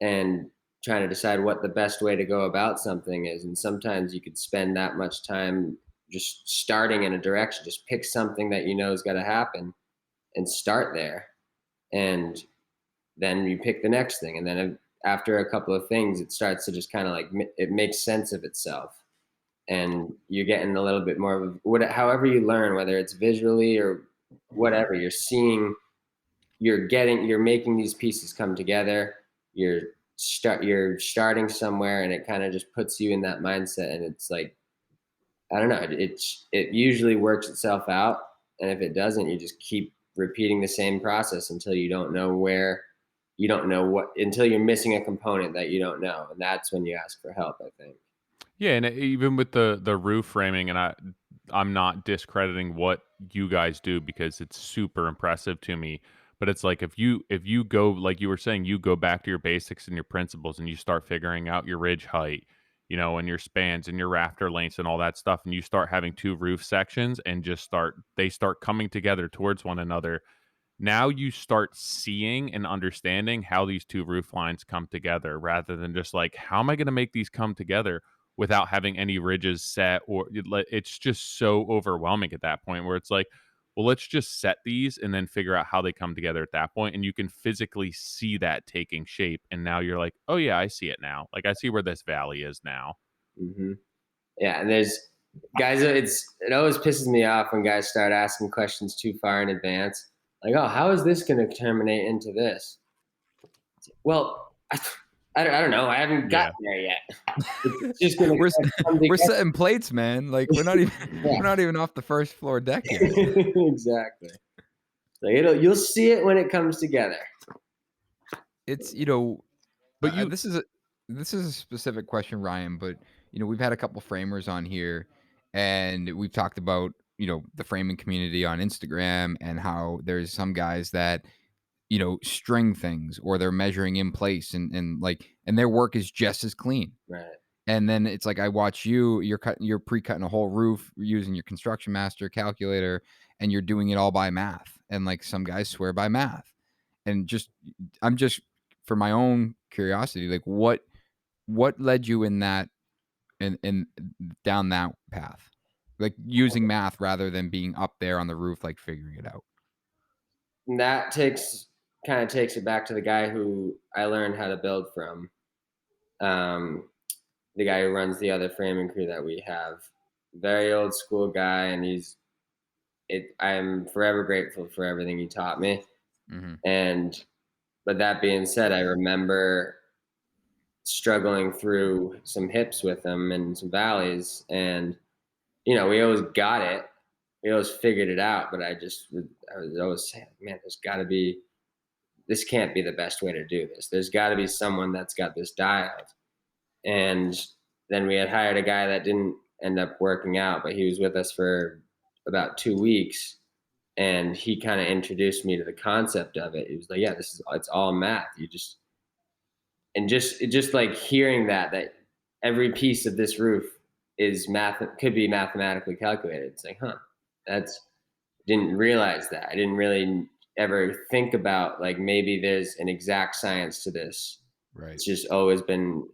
and trying to decide what the best way to go about something is. And sometimes you could spend that much time just starting in a direction, just pick something that you know is going to happen and start there. And then you pick the next thing. And then after a couple of things, it starts to just kind of like, it makes sense of itself. And you're getting a little bit more of however you learn, whether it's visually or whatever, you're making these pieces come together. You're starting somewhere, and it kind of just puts you in that mindset. And it's like, I don't know, it usually works itself out. And if it doesn't, you just keep repeating the same process until you don't know what, until you're missing a component that you don't know. And that's when you ask for help, I think. Yeah. And even with the roof framing, and I'm not discrediting what you guys do because it's super impressive to me. But it's like if you go, like you were saying, you go back to your basics and your principles and you start figuring out your ridge height, and your spans and your rafter lengths and all that stuff, and you start having two roof sections and they start coming together towards one another. Now you start seeing and understanding how these two roof lines come together, rather than just like, how am I going to make these come together without having any ridges set? Or it's just so overwhelming at that point where it's like, well, let's just set these and then figure out how they come together at that point. And you can physically see that taking shape. And now you're like, oh yeah, I see it now. Like, I see where this valley is now. Mm-hmm. Yeah, and there's guys. It always pisses me off when guys start asking questions too far in advance. Like, oh, how is this going to terminate into this? Well, I don't know. I haven't gotten there yet. It's just going to we're setting plates, man. Like we're not even we're not even off the first floor deck yet. Exactly. So you'll see it when it comes together. It's but this is a specific question, Ryan. But we've had a couple framers on here, and we've talked about the framing community on Instagram and how there's some guys that string things, or they're measuring in place, and their work is just as clean. Right. And then it's like, I watch you're pre-cutting a whole roof using your construction master calculator, and you're doing it all by math. And like, some guys swear by math. And I'm just, for my own curiosity, like what led you in that, in down that path, like using math rather than being up there on the roof, like figuring it out? that kind of takes it back to the guy who I learned how to build from. Um, the guy who runs the other framing crew that we have, very old school guy, and I'm forever grateful for everything he taught me. Mm-hmm. And but that being said, I remember struggling through some hips with him and some valleys, and we always got it. We always figured it out, but I was always saying, man, this can't be the best way to do this. There's got to be someone that's got this dialed. And then we had hired a guy that didn't end up working out, but he was with us for about 2 weeks, and he kind of introduced me to the concept of it. He was like, yeah, it's all math. Just like hearing that every piece of this roof could be mathematically calculated. It's like, didn't realize that. I didn't really ever think about like maybe there's an exact science to this. Right. It's just always been,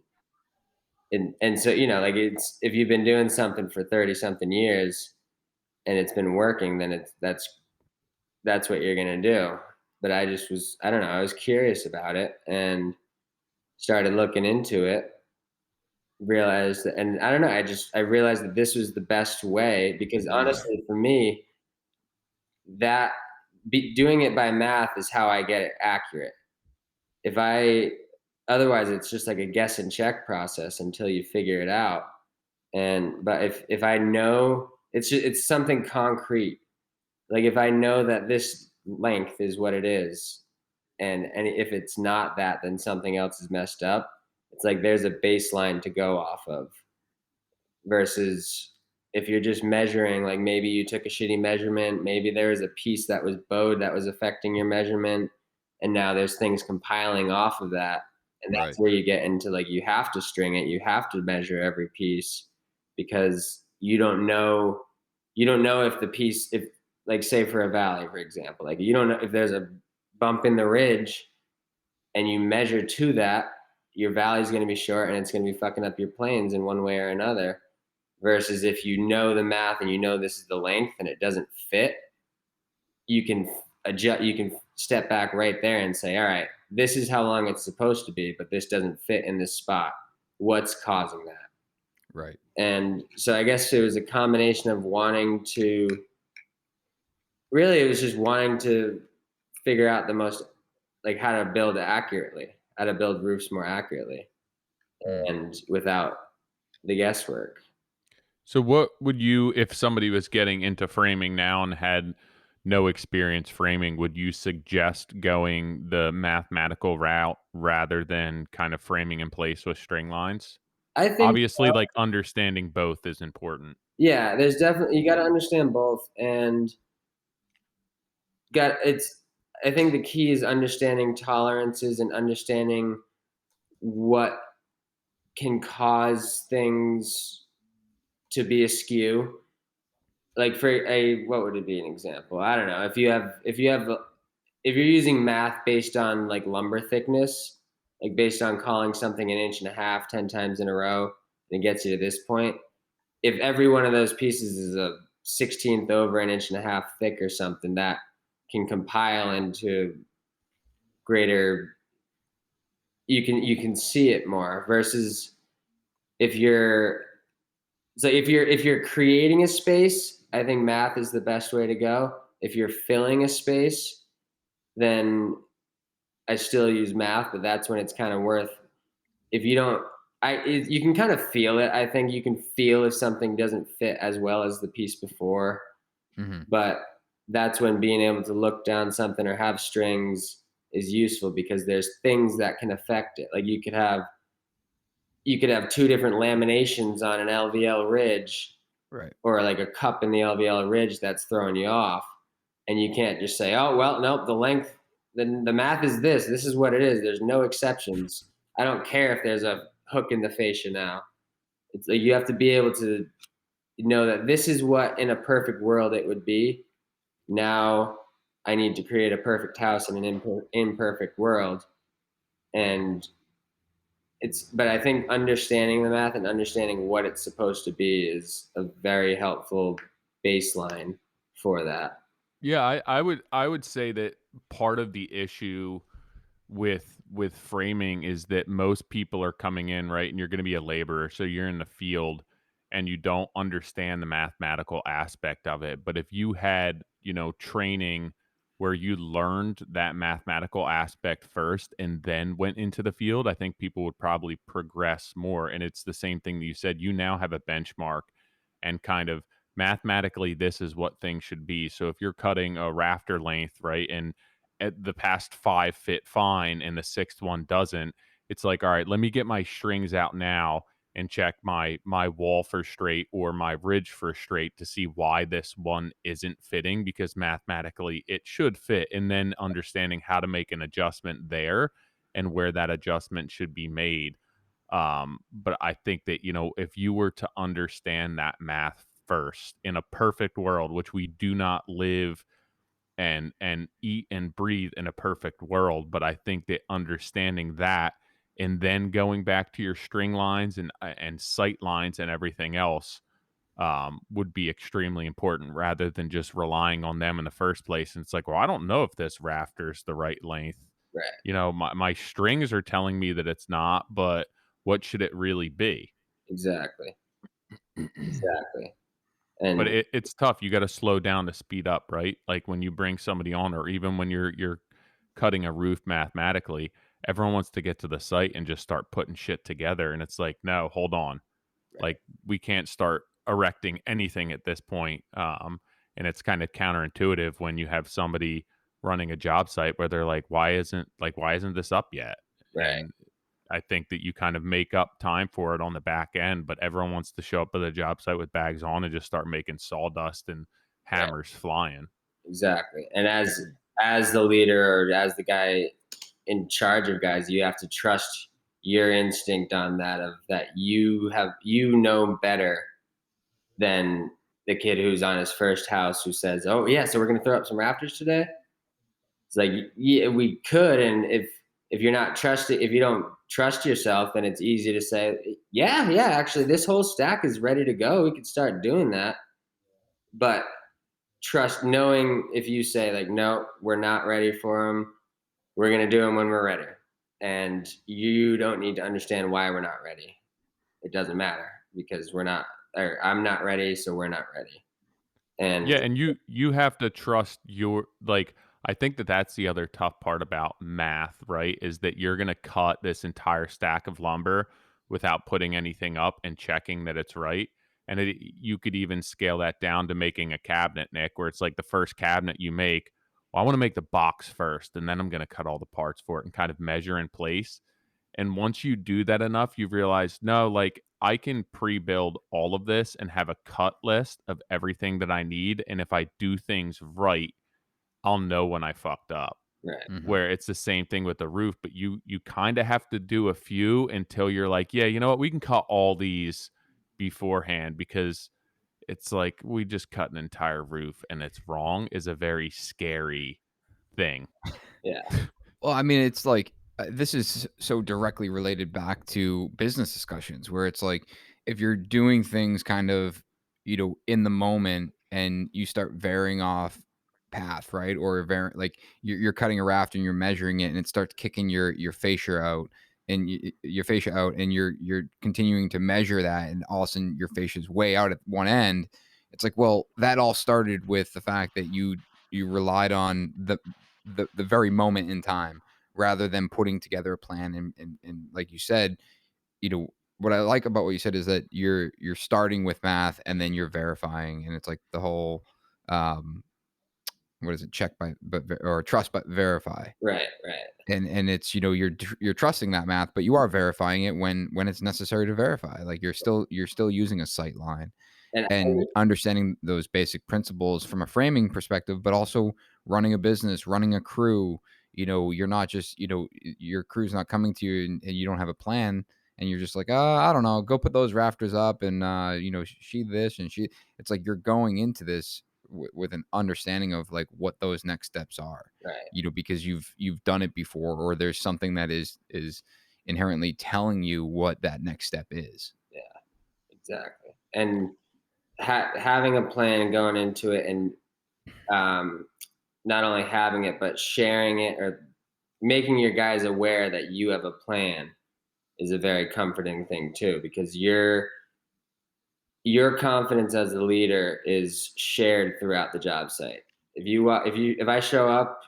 and so like if you've been doing something for 30 something years and it's been working, then that's what you're gonna do. But I don't know, I was curious about it and started looking into it. Realized that, and I don't know, I realized that this was the best way, because honestly for me, that doing it by math is how I get it accurate. Otherwise it's just like a guess and check process until you figure it out. But if I know it's something concrete, like if I know that this length is what it is, and if it's not that, then something else is messed up. It's like there's a baseline to go off of, versus if you're just measuring, like maybe you took a shitty measurement, maybe there was a piece that was bowed that was affecting your measurement, and now there's things compiling off of that. And that's where you get into like, you have to string it, you have to measure every piece, because you don't know if the piece, if like say for a valley, for example, like you don't know if there's a bump in the ridge and you measure to that, your valley is going to be short and it's going to be fucking up your planes in one way or another. Versus if you know the math and you know this is the length and it doesn't fit, you can adjust, you can step back right there and say, all right, this is how long it's supposed to be, but this doesn't fit in this spot. What's causing that? Right. And so I guess it was a combination of wanting to figure out the most, like how to build accurately, how to build roofs more accurately and without the guesswork. So what would you, if somebody was getting into framing now and had no experience framing, would you suggest going the mathematical route rather than kind of framing in place with string lines? I think Obviously, like understanding both is important. Yeah, there's definitely, you got to understand both, and I think the key is understanding tolerances and understanding what can cause things to be askew. Like what would it be an example? I don't know. If you're using math based on like lumber thickness, like based on calling something 1.5 inches 10 times in a row, and it gets you to this point. If every one of those pieces is a 16th over 1.5 inches thick or something, that can compile into greater, you can see it more, versus if you're creating a space, I think math is the best way to go. If you're filling a space, then I still use math, but that's when it's kind of worth, if you don't, you can kind of feel it. I think you can feel if something doesn't fit as well as the piece before, but that's when being able to look down something or have strings is useful, because there's things that can affect it. Like you could have 2 different laminations on an LVL ridge, right, or like a cup in the LVL ridge that's throwing you off, and you can't just say, oh well, nope, the length, then the math is this is what it is, there's no exceptions. I don't care if there's a hook in the fascia now. It's like you have to be able to know that this is what in a perfect world it would be. Now I need to create a perfect house in an imperfect world. And but I think understanding the math and understanding what it's supposed to be is a very helpful baseline for that. Yeah, I would say that part of the issue with framing is that most people are coming in, right? And you're going to be a laborer, so you're in the field and you don't understand the mathematical aspect of it. But if you had, training where you learned that mathematical aspect first and then went into the field, I think people would probably progress more. And it's the same thing that you said. You now have a benchmark and kind of mathematically this is what things should be. So if you're cutting a rafter length, right, and at the past 5 fit fine and the sixth one doesn't, it's like, all right, let me get my strings out now and check my wall for straight or my ridge for straight to see why this one isn't fitting, because mathematically it should fit, and then understanding how to make an adjustment there and where that adjustment should be made. But I think that, if you were to understand that math first in a perfect world, which we do not live and eat and breathe in a perfect world, but I think that understanding that and then going back to your string lines and sight lines and everything else, would be extremely important rather than just relying on them in the first place. And it's like, well, I don't know if this rafter's the right length. Right. My strings are telling me that it's not, but what should it really be? Exactly. Exactly. But And it's tough. You gotta slow down to speed up, right? Like, when you bring somebody on, or even when you're cutting a roof mathematically, everyone wants to get to the site and just start putting shit together, and it's like, "No, hold on. right. Like, we can't start erecting anything at this point." And it's kinda counterintuitive when you have somebody running a job site where they're like, why isn't this up yet?" Right. And I think that you kind of make up time for it on the back end, but everyone wants to show up at the job site with bags on and just start making sawdust and Right. hammers flying. Exactly. And as the leader or as the guy in charge of guys, you have to trust your instinct on that, of that you know better than the kid who's on his first house who says, "Oh yeah, so we're gonna throw up some rafters today." It's like, yeah, we could, and if you're not trusted, if you don't trust yourself, then it's easy to say, "Yeah, yeah, actually, this whole stack is ready to go. We could start doing that." But trust, knowing if you say like, "No, we're not ready for them. We're gonna do them when we're ready," and you don't need to understand why we're not ready. It doesn't matter because we're not, or I'm not ready, so we're not ready. And Yeah, and you have to trust your, like, I think that that's the other tough part about math, right? Is that you're going to cut this entire stack of lumber without putting anything up and checking that it's right. And you could even scale that down to making a cabinet, Nick, where it's like the first cabinet you make, well, I want to make the box first, and then I'm going to cut all the parts for it and kind of measure in place. And once you do that enough, you realize, no, like, I can pre-build all of this and have a cut list of everything that I need. And if I do things right, I'll know when I fucked up. right, Mhm. Where it's the same thing with the roof, but you kind of have to do a few until you're like, yeah, you know what, we can cut all these beforehand, because it's like, we just cut an entire roof and it's wrong is a very scary thing. yeah, Well, I mean, it's like this is so directly related back to business discussions where it's like if you're doing things kind of, in the moment and you start varying off path, right? Or like you're cutting a raft and you're measuring it and it starts kicking your fascia out and your fascia out and you're continuing to measure that and all of a sudden your fascia is way out at one end. It's like, well, that all started with the fact that you relied on the very moment in time rather than putting together a plan and like you said, what I like about what you said is that you're starting with math and then you're verifying and it's like the whole um what is it, check by or trust but verify, right, right. and it's you're trusting that math but you are verifying it when it's necessary to verify, like you're still using a sight line And and understanding those basic principles from a framing perspective, but also running a business, running a crew. You're not just, your crew's not coming to you and you don't have a plan and you're just like, I don't know, go put those rafters up and, sheathe this and she, it's like you're going into this with an understanding of like what those next steps are, right, because you've done it before or there's something that is inherently telling you what that next step is. yeah, exactly. And having a plan going into it, and not only having it but sharing it or making your guys aware that you have a plan is a very comforting thing too, because your confidence as a leader is shared throughout the job site. If I show up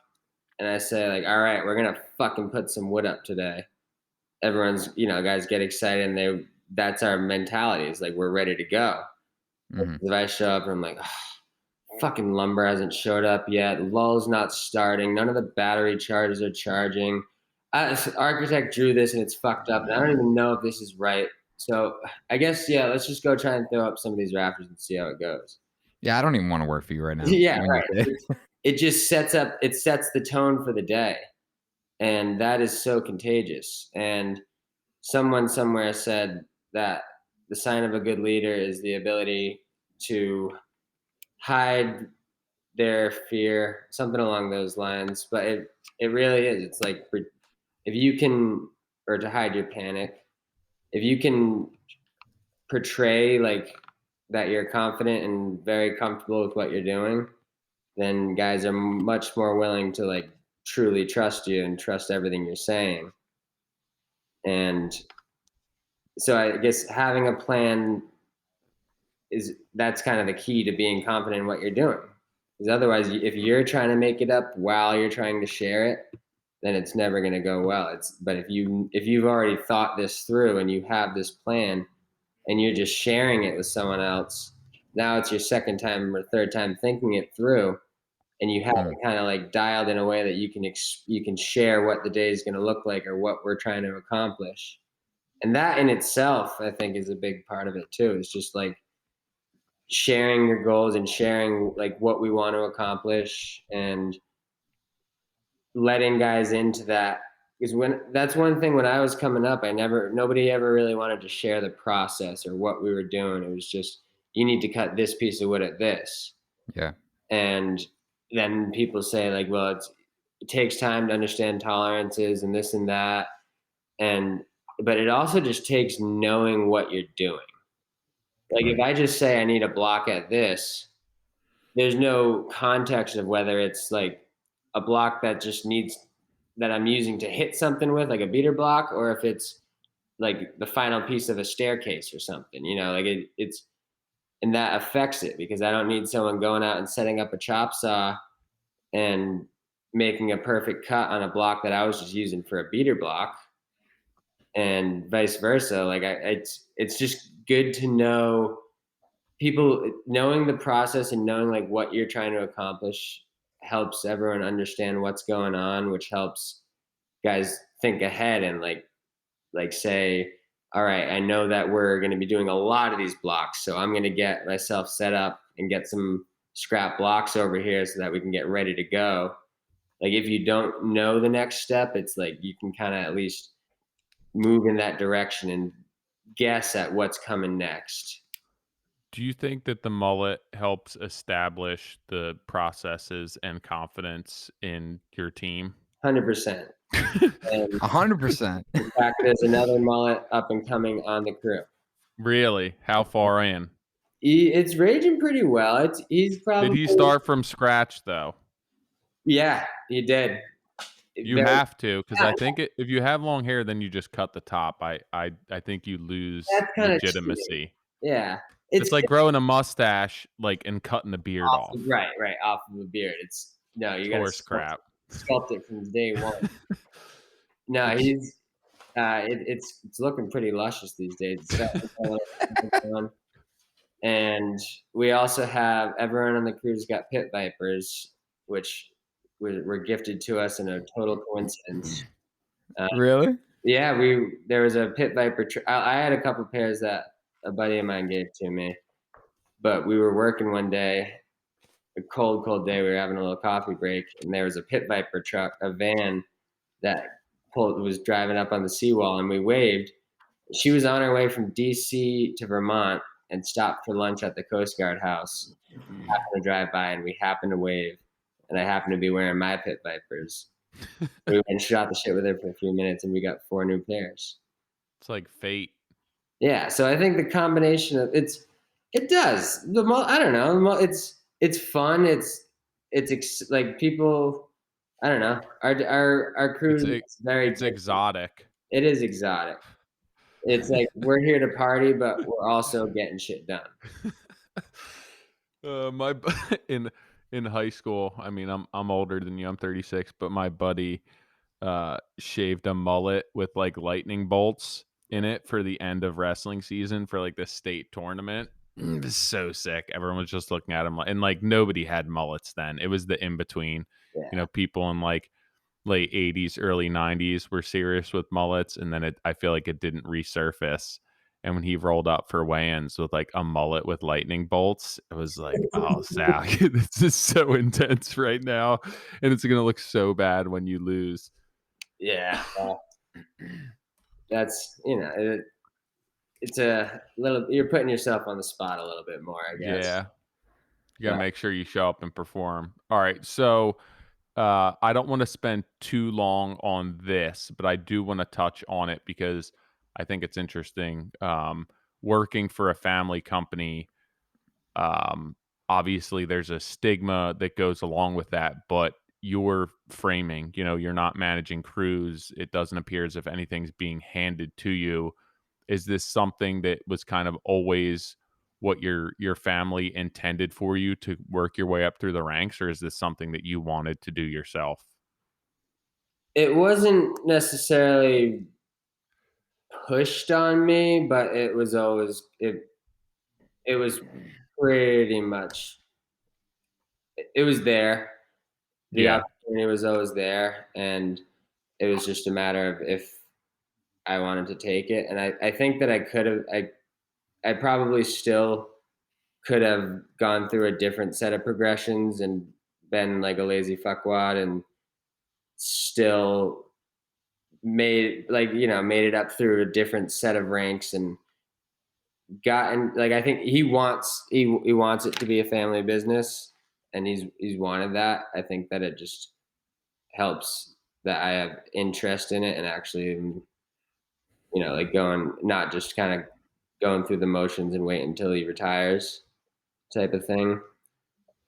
and I say like, all right, we're gonna fucking put some wood up today, everyone's, guys get excited and that's our mentality. It's like we're ready to go. Mhm. If I show up and I'm like, fucking lumber hasn't showed up yet, lull's not starting, none of the battery chargers are charging. Architect drew this and it's fucked up, and I don't even know if this is right. So I guess let's just go try and throw up some of these rafters and see how it goes. Yeah, I don't even wanna work for you right now. Yeah, Have a good right. day. It just sets the tone for the day, and that is so contagious. And someone somewhere said that the sign of a good leader is the ability to hide their fear, something along those lines. But it really is. It's like if you can, or to hide your panic, if you can portray like that you're confident and very comfortable with what you're doing, then guys are much more willing to like truly trust you and trust everything you're saying. And so I guess having a plan that's kind of the key to being confident in what you're doing. Because otherwise, if you're trying to make it up while you're trying to share it, then it's never going to go well. But if you've already thought this through and you have this plan and you're just sharing it with someone else, now it's your second time or third time thinking it through, and you have it kind of like dialed in a way that you can share what the day is going to look like or what we're trying to accomplish. And that in itself, I think, is a big part of it too. It's just like sharing your goals and sharing like what we want to accomplish and letting guys into that. Because that's one thing when I was coming up, nobody ever really wanted to share the process or what we were doing. It was just, you need to cut this piece of wood at this. Yeah. And then people say like, well, it takes time to understand tolerances and this and that. But it also just takes knowing what you're doing. Like if I just say I need a block at this, there's no context of whether it's like a block that I'm using to hit something with, like a beater block, or if it's like the final piece of a staircase or something, like it's, and that affects it because I don't need someone going out and setting up a chop saw and making a perfect cut on a block that I was just using for a beater block, and vice versa. Like it's just good to know people knowing the process and knowing like what you're trying to accomplish helps everyone understand what's going on, which helps guys think ahead and like say, all right, I know that we're going to be doing a lot of these blocks, so I'm going to get myself set up and get some scrap blocks over here so that we can get ready to go. Like if you don't know the next step, it's like you can kind of at least move in that direction and guess at what's coming next. Do you think that the mullet helps establish the processes and confidence in your team? 100%. And 100%. in fact, there's another mullet up and coming on the crew. Really? How far in? It's raging pretty well. He's probably. Did he start from scratch though? Yeah, he did. You have to, because I think if you have long hair, then you just cut the top. I think you lose That's kind of legitimacy. Yeah, It's like growing a mustache, like, and cutting the beard off. Right, off of the beard. You got Horse crap. Sculpt it from day one. No, he's it's looking pretty luscious these days. And we also have everyone on the crew's got pit vipers, which were gifted to us in a total coincidence. Really? Yeah, there was a pit viper. I had a couple pairs that a buddy of mine gave to me, but we were working one day, a cold day. We were having a little coffee break, and there was a pit viper truck, a van that was driving up on the seawall, and we waved. She was on her way from DC to Vermont and stopped for lunch at the Coast Guard house. Happened to drive by, and we happened to wave, and I happened to be wearing my pit vipers. We went and shot the shit with her for a few minutes, and we got 4 new pairs. It's like fate. Yeah, so I think the combination of it does. I don't know. It's fun. like people. I don't know. Our crew It's is e very it's different. exotic. It is exotic. It's like we're here to party, but we're also getting shit done. My bu in high school, I mean, I'm older than you, I'm 36, but my buddy, shaved a mullet with, like, lightning bolts in it for the end of wrestling season for, like, the state tournament. It was so sick. Everyone was just looking at him, and, like, nobody had mullets then. It was the in between. Yeah. People in, like, late '80s, early '90s were serious with mullets, and then I feel like it didn't resurface. And when he rolled up for weigh-ins with like a mullet with lightning bolts, it was like, oh, Zach, this is so intense right now, and it's gonna look so bad when you lose. Yeah. Well, that's it's a little. You're putting yourself on the spot a little bit more, I guess. Yeah, you gotta But make sure you show up and perform. All right, so I don't want to spend too long on this, but I do want to touch on it because I think it's interesting. Working for a family company, um, obviously there's a stigma that goes along with that, but you're framing, you're not managing crews. It doesn't appear as if anything's being handed to you. Is this something that was kind of always what your family intended for you to work your way up through the ranks, or is this something that you wanted to do yourself? it wasn't necessarily pushed on me, but it was pretty much it was there. The Yeah. opportunity was always there, and it was just a matter of if I wanted to take it. And I think that I probably still could have gone through a different set of progressions and been like a lazy fuckwad and still made it up through a different set of ranks and gotten like I think he wants it to be a family business and he's wanted that. I think that it just helps that I have interest in it and actually like going not just kind of going through the motions and wait until he retires type of thing.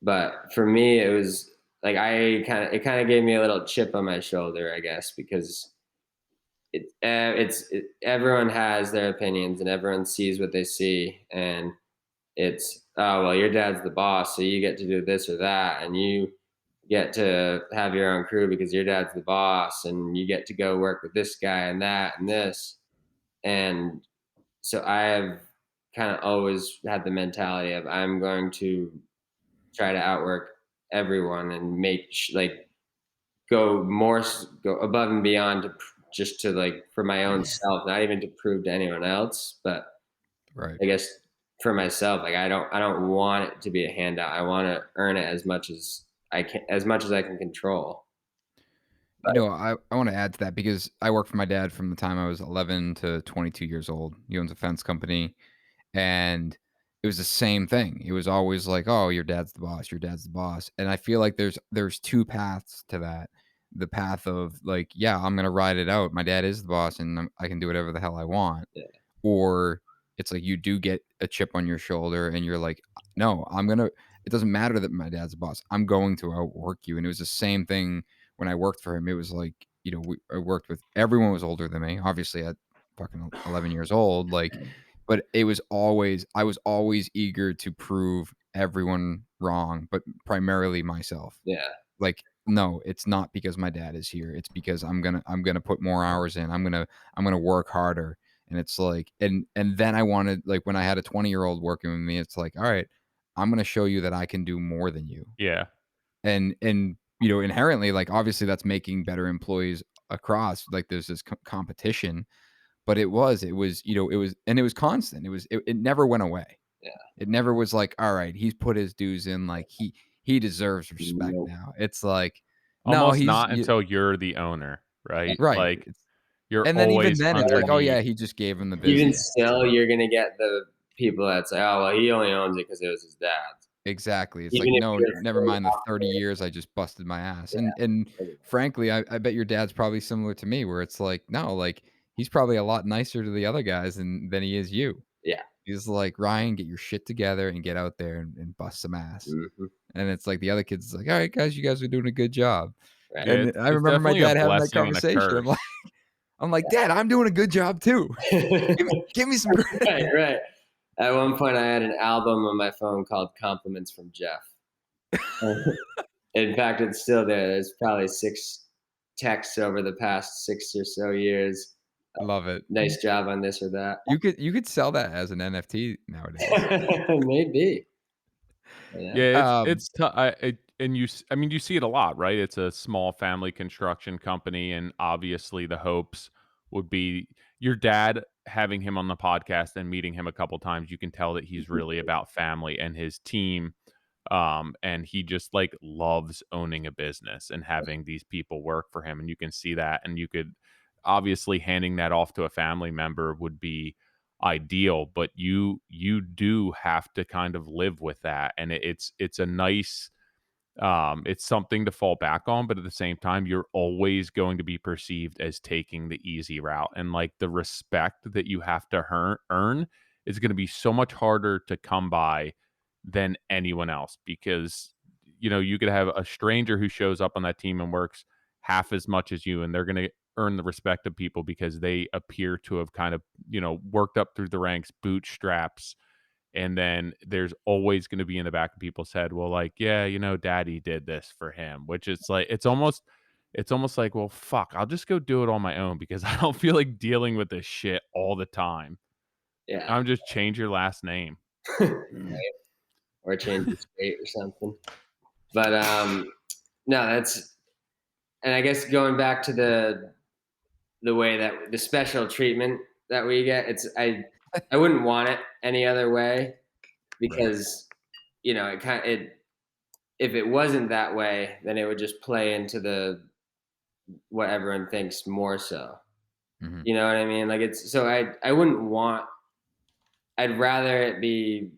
But for me, it was like it kind of gave me a little chip on my shoulder, I guess, because everyone has their opinions and everyone sees what they see, and it's oh well, your dad's the boss, so you get to do this or that, and you get to have your own crew because your dad's the boss, and you get to go work with this guy and that and this, and so I have kind of always had the mentality of I'm going to try to outwork everyone and go above and beyond just to like for my own self, not even to prove to anyone else, but Right. I guess for myself, like I don't want it to be a handout. I want to earn it as much as I can control. But I want to add to that because I worked for my dad from the time I was 11 to 22 years old. He owns a fence company. And it was the same thing. It was always like, "Oh, your dad's the boss. Your dad's the boss." And I feel like there's two paths to that. The path of like, "Yeah, I'm gonna ride it out. My dad is the boss, and I can do whatever the hell I want." yeah, Or it's like you do get a chip on your shoulder, and you're like, "No, I'm gonna. It doesn't matter that my dad's the boss. I'm going to outwork you." And it was the same thing when I worked for him. It was like, I worked with everyone was older than me. Obviously, at fucking 11 years old, like but it was always I was always eager to prove everyone wrong, but primarily myself. yeah, Like, no, it's not because my dad is here. It's because I'm gonna put more hours in. I'm gonna work harder. And it's like and then I wanted like when I had a 20-year-old working with me, it's like, all right, I'm gonna show you that I can do more than you. Yeah. And inherently, like obviously that's making better employees across. Like there's this competition, but it was constant. It never went away. yeah. It never was like, all right, he's put his dues in, like he deserves respect Nope. now. It's like, no, Almost not until you're the owner, right? right. Like, you're And then even always then it's like, oh underneath. yeah, he just gave him the Even business. It's still, like, you're gonna get the people that say, "Oh, well, he only owns it because it was his dad's." exactly. It's like, Even if no, you're never fully mind the 30 operating, years I just busted my ass. And yeah, frankly, I bet your dad's probably similar to me where it's like, no, like he's probably a lot nicer to the other guys than he is you. yeah, He's like, "Ryan, get your shit together and get out there and bust some ass." Mhm. And it's like the other kids is like, "All right, guys, you guys are doing a good job." Right. Yeah, And I it's remember my definitely a dad having that blessing and a conversation. curse. I'm like, "Dad, I'm doing a good job too. Give me some Right, credit." right. At one point, I had an album on my phone called "Compliments from Jeff." In fact, it's still there. There's probably 6 texts over the past 6 or so years. Love it. Nice job on this or that. You could sell that as an NFT nowadays. Maybe. Yeah. Yeah, Um, it's tou and I mean, you see it a lot, right? It's a small family construction company, and obviously the hopes would be your dad having him on the podcast and meeting him a couple times, you can tell that he's really about family and his team, and he just, like, loves owning a business and having these people work for him, and you can see that, and you could obviously handing that off to a family member would be ideal, but you do have to kind of live with that, and it's a nice it's something to fall back on, but at the same time you're always going to be perceived as taking the easy route, and like the respect that you have to earn is going to be so much harder to come by than anyone else, because you could have a stranger who shows up on that team and works half as much as you, and they're going to earn the respect of people because they appear to have kind of worked up through the ranks, bootstraps. And then there's always going to be in the back of people's head, well, like, yeah, daddy did this for him, which it's like it's almost like, well, fuck, I'll just go do it on my own because I don't feel like dealing with this shit all the time. Yeah. I'm just change your last name. Or change the state or something. But, no, that's and I guess going back to the way that the special treatment that we get, I wouldn't want it any other way right. because, it if it wasn't that way, then it would just play into the what everyone thinks more so. Mhm. You know what I mean? Like it's so I wouldn't want. I'd rather it be.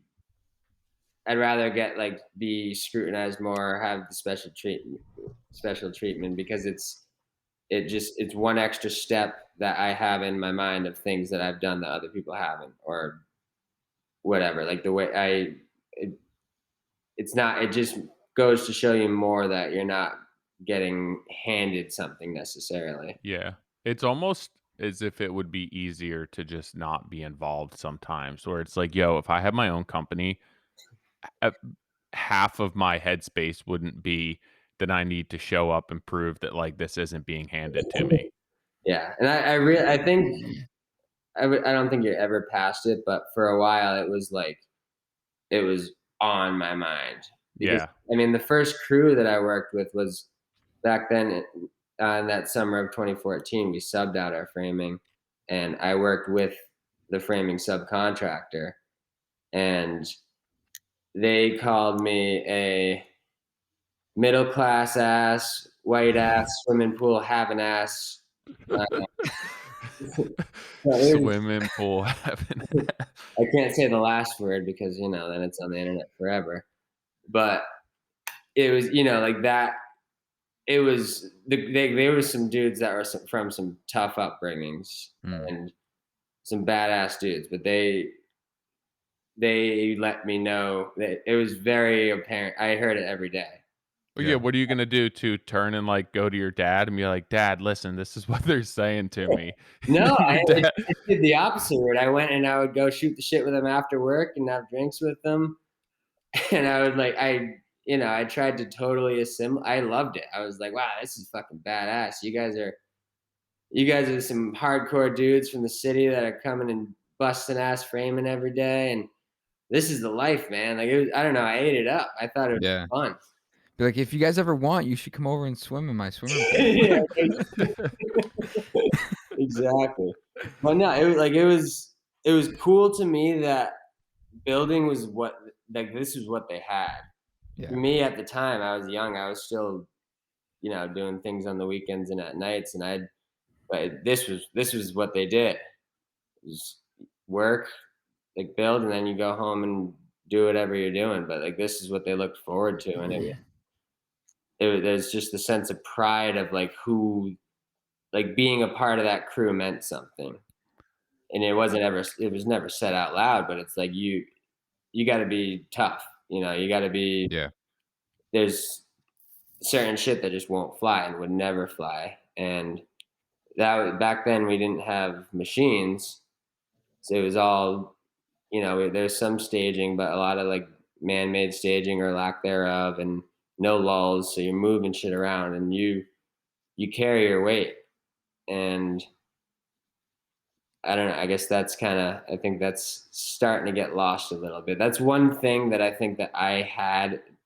I'd rather get like be scrutinized more, have the special treatment because it's one extra step that I have in my mind of things that I've done that other people haven't or whatever. Like the way it, it's not. It just goes to show you more that you're not getting handed something necessarily. Yeah. It's almost as if it would be easier to just not be involved sometimes, where it's like, yo, if I had my own company, uh, half of my headspace wouldn't be that I need to show up and prove that like this isn't being handed to me. Yeah, and I think I don't think you're ever past it, but for a while it was like it was on my mind because Yeah. I mean the first crew that I worked with was back then in that summer of 2014 we subbed out our framing and I worked with the framing subcontractor and they called me a middle class ass white ass swimming pool having ass. Uh, Swimming pool heaven. I can't say the last word because then it's on the internet forever. But it was like that. It was there were some dudes that were from some tough upbringings Mm. and some badass dudes, but they let me know that it was very apparent. I heard it every day. Well, yeah, Yeah. what are you gonna do to turn and like go to your dad and be like, Dad, listen, this is what they're saying to me. No, Your dad. I did the opposite route. I went and I would go shoot the shit with them after work and have drinks with them. And I would like I tried to totally assimilate. I loved it. I was like, wow, this is fucking badass. You guys are some hardcore dudes from the city that are coming and busting ass framing every day, and this is the life, man. Like I don't know, I ate it up. I thought it Yeah. was fun. Be like, "If you guys ever want, you should come over and swim in my swimming pool." Yeah, exactly. But no, it was cool to me that building was what like this is what they had. For Yeah. me at the time, I was young. I was still, doing things on the weekends and at nights, and but this was what they did. Just work, like build, and then you go home and do whatever you're doing. But like this is what they looked forward to, and there's just the sense of pride of like who, like being a part of that crew meant something. and it was never said out loud, but it's like you got to be tough. You got to be. Yeah. There's certain shit that just won't fly and would never fly, and back then we didn't have machines, so it was all there's some staging, but a lot of like man-made staging or lack thereof, and no lulls. So you're moving shit around, and you carry your weight, and I don't know. I guess I think that's starting to get lost a little bit. That's one thing that I think that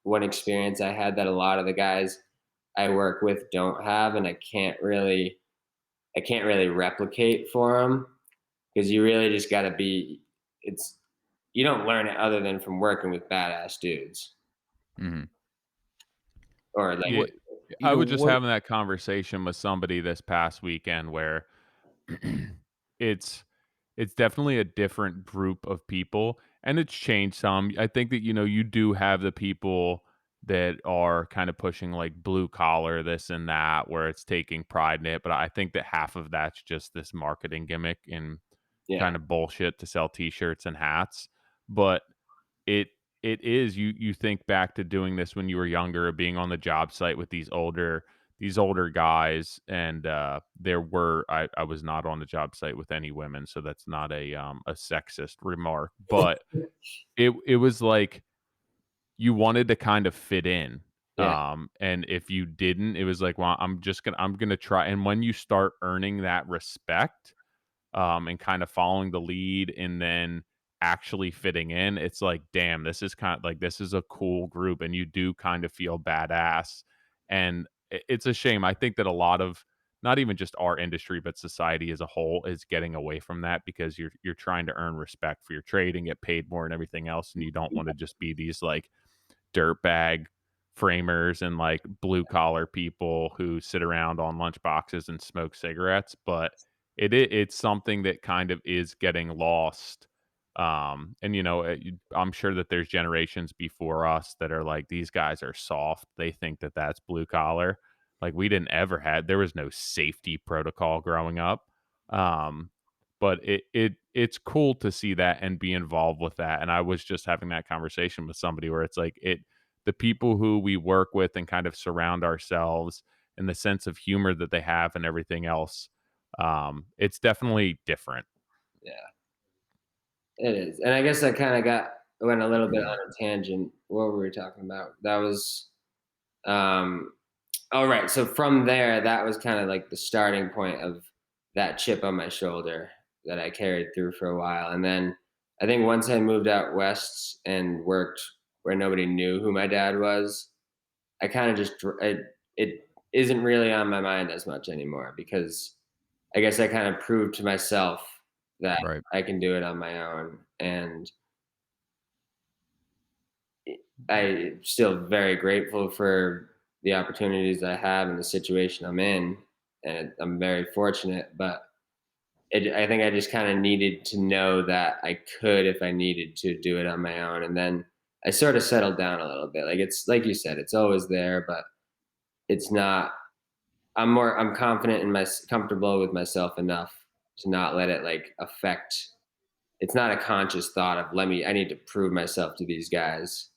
one experience I had that a lot of the guys I work with don't have, and I can't really replicate for them because you really just got to you don't learn it other than from working with badass dudes Mhm. or like, Yeah, I You know was just what? having that conversation with somebody this past weekend where it's it's definitely a different group of people, and it's changed some. I think that, you do have the people that are kind of pushing, like, blue collar, this and that, where it's taking pride in it, but I think that half of that's just this marketing gimmick and yeah, kind of bullshit to sell T-shirts and hats, but it it is you think back to doing this when you were younger, being on the job site with these older guys, and I was not on the job site with any women, so that's not a sexist remark, but it was like you wanted to kind of fit in, yeah, and if you didn't, it was like, well, I'm gonna try, and when you start earning that respect, and kind of following the lead and then actually fitting in, it's like, damn, this is kind of like this is a cool group, and you do kind of feel badass. And it's a shame. I think that a lot of not even just our industry, but society as a whole is getting away from that because you're trying to earn respect for your trade and get paid more and everything else, and you don't want to just be these like dirtbag framers and like blue collar people who sit around on lunch boxes and smoke cigarettes, but it's something that kind of is getting lost. And I'm sure that there's generations before us that are like, these guys are soft. They think that that's blue collar. Like, we didn't ever had there was no safety protocol growing up. Um, but it's cool to see that and be involved with that. And I was just having that conversation with somebody where it's like the people who we work with and kind of surround ourselves and the sense of humor that they have and everything else, it's definitely different. yeah. It is, and I guess I kind of went a little bit on a tangent. What were we talking about? That was, um, oh right. So from there, that was kind of like the starting point of that chip on my shoulder that I carried through for a while, and then I think once I moved out west and worked where nobody knew who my dad was, I kind of it isn't really on my mind as much anymore because I guess I kind of proved to myself that Right. I can do it on my own, and I'm still very grateful for the opportunities I have and the situation I'm in, and I'm very fortunate. But I think I just kind of needed to know that I could, if I needed to, do it on my own, and then I sort of settled down a little bit. Like it's like you said, it's always there, but it's not. I'm confident in comfortable with myself enough to not let it like affect. It's not a conscious thought of I need to prove myself to these guys.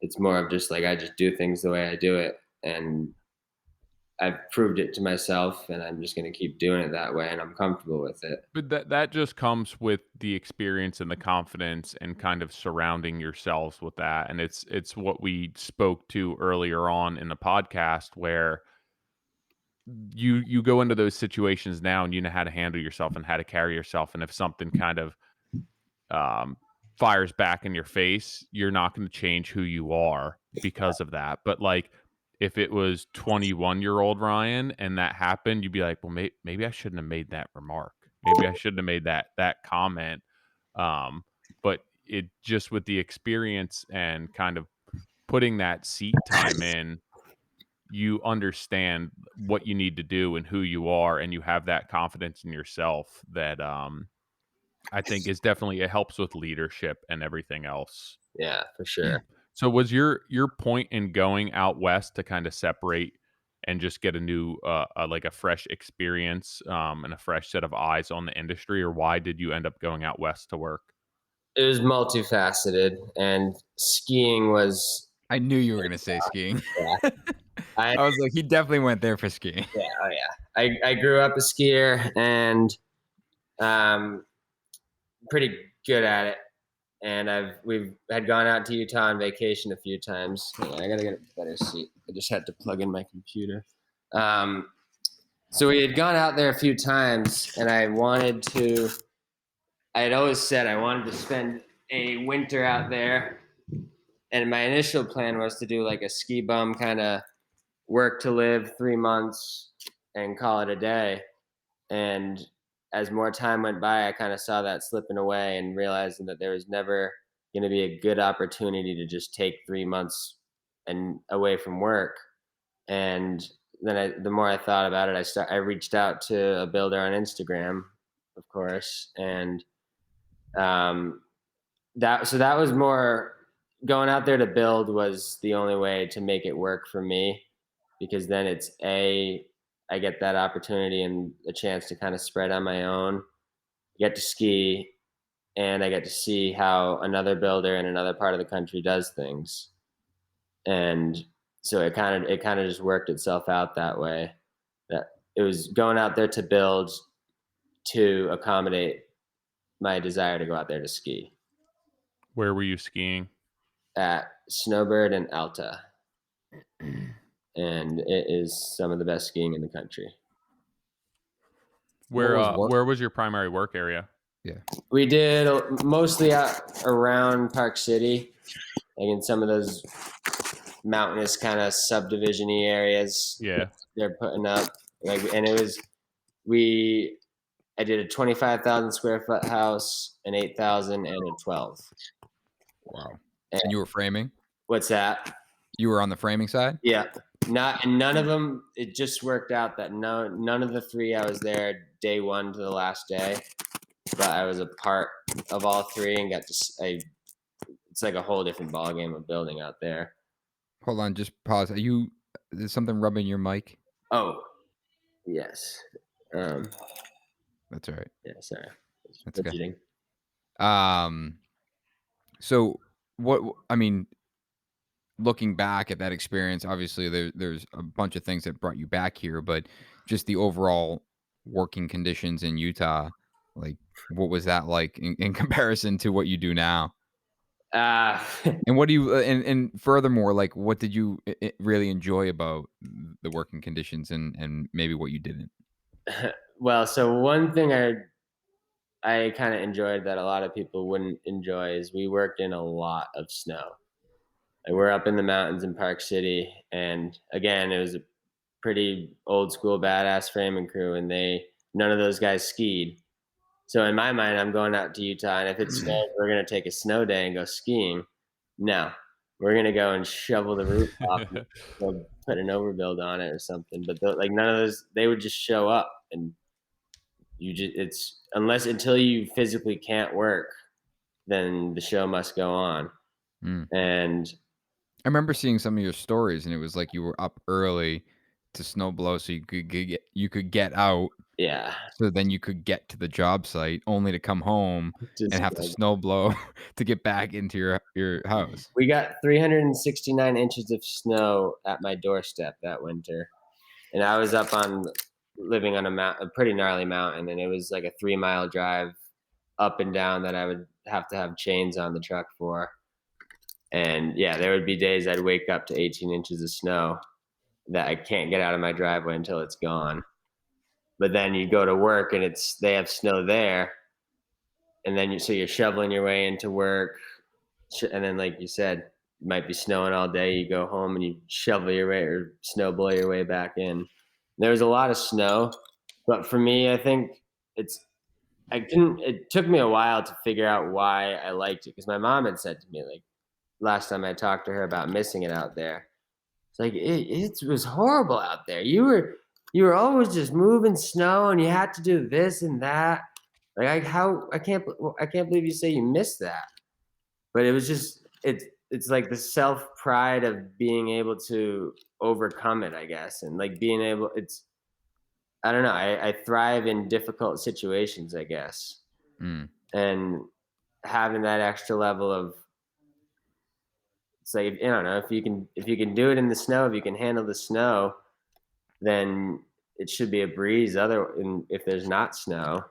It's more of just like I just do things the way I do it, and I've proved it to myself, and I'm just going to keep doing it that way, and I'm comfortable with it. But that just comes with the experience and the confidence and kind of surrounding yourselves with that. And it's what we spoke to earlier on in the podcast where you go into those situations now and you know how to handle yourself and how to carry yourself. And if something kind of um, fires back in your face, you're not going to change who you are because of that. But like, if it was 21-year-old Ryan and that happened, you'd be like, well, maybe I shouldn't have made that remark. Maybe I shouldn't have made that comment. Um, but it just with the experience and kind of putting that seat time in, you understand what you need to do and who you are, and you have that confidence in yourself that I think is definitely it helps with leadership and everything else. Yeah, for sure. So was your point in going out west to kind of separate and just get a new like a fresh experience and a fresh set of eyes on the industry, or why did you end up going out west to work? It was multifaceted, and skiing was I knew you were gonna say skiing. yeah. I I was like, he definitely went there for skiing. Yeah, oh yeah. I grew up a skier and um, pretty good at it. And we've had gone out to Utah on vacation a few times. Hang on, I gotta get a better seat. I just had to plug in my computer. So we had gone out there a few times, and I had always said I wanted to spend a winter out there. And my initial plan was to do like a ski bum kind of work to live 3 months and call it a day. And as more time went by, I kind of saw that slipping away and realizing that there was never going to be a good opportunity to just take 3 months and away from work. And then the more I thought about it, I reached out to a builder on Instagram, of course, and that was more going out there to build was the only way to make it work for me, because then I get that opportunity and a chance to kind of spread on my own, get to ski, and I get to see how another builder in another part of the country does things. And so it kind of just worked itself out that way. That it was going out there to build to accommodate my desire to go out there to ski Where were you skiing? at Snowbird and Alta. And it is some of the best skiing in the country. Where was your primary work area? Yeah. We did mostly out around Park City, like in some of those mountainous kind of subdivision-y areas. Yeah. They're putting up like, and I did a 25,000 square foot house, an 8,000, and a 12. Wow. And you were framing? What's that? You were on the framing side? Yeah. None of them. It just worked out that none of the three I was there day one to the last day, but I was a part of all three and it's like a whole different ballgame of building out there. Hold on, just pause. Is something rubbing your mic? Oh, yes. That's all right. Yeah, sorry. That's okay. Fidgeting. So I mean, looking back at that experience, obviously there's a bunch of things that brought you back here, but just the overall working conditions in Utah, like what was that like in comparison to what you do now? And what do you and furthermore, like what did you really enjoy about the working conditions and maybe what you didn't? Well, so one thing I kind of enjoyed that a lot of people wouldn't enjoy is we worked in a lot of snow. Like we're up in the mountains in Park City, and again, it was a pretty old school badass framing crew, and none of those guys skied. So in my mind, I'm going out to Utah, and if it snows, we're gonna take a snow day and go skiing. No, we're gonna go and shovel the roof off, and put an overbuild on it or something. But like none of those, they would just show up, and it's until you physically can't work, then the show must go on. And I remember seeing some of your stories, and it was like you were up early to snow blow so you could get out. yeah, So then you could get to the job site only to come home and have to snow blow to get back into your house. We got 369 inches of snow at my doorstep that winter, and I was living on a pretty gnarly mountain, and it was like a 3-mile drive up and down that I would have to have chains on the truck for. And yeah, there would be days I'd wake up to 18 inches of snow that I can't get out of my driveway until it's gone. But then you go to work and they have snow there, and then so you're shoveling your way into work, and then like you said, it might be snowing all day. You go home and you shovel your way or snow blow your way back in. There was a lot of snow, but for me, I think it took me a while to figure out why I liked it, because my mom had said to me, like, last time I talked to her about missing it out there, it's like it was horrible out there. You were always just moving snow, and you had to do this and that. Like I can't believe you say you missed that. But it was just it's like the self pride of being able to overcome it, I guess, and like being able. It's I don't know. I thrive in difficult situations, I guess, Mm. and having that extra level of it's like I don't know if you can do it in the snow, if you can handle the snow, then it should be a breeze. If there's not snow,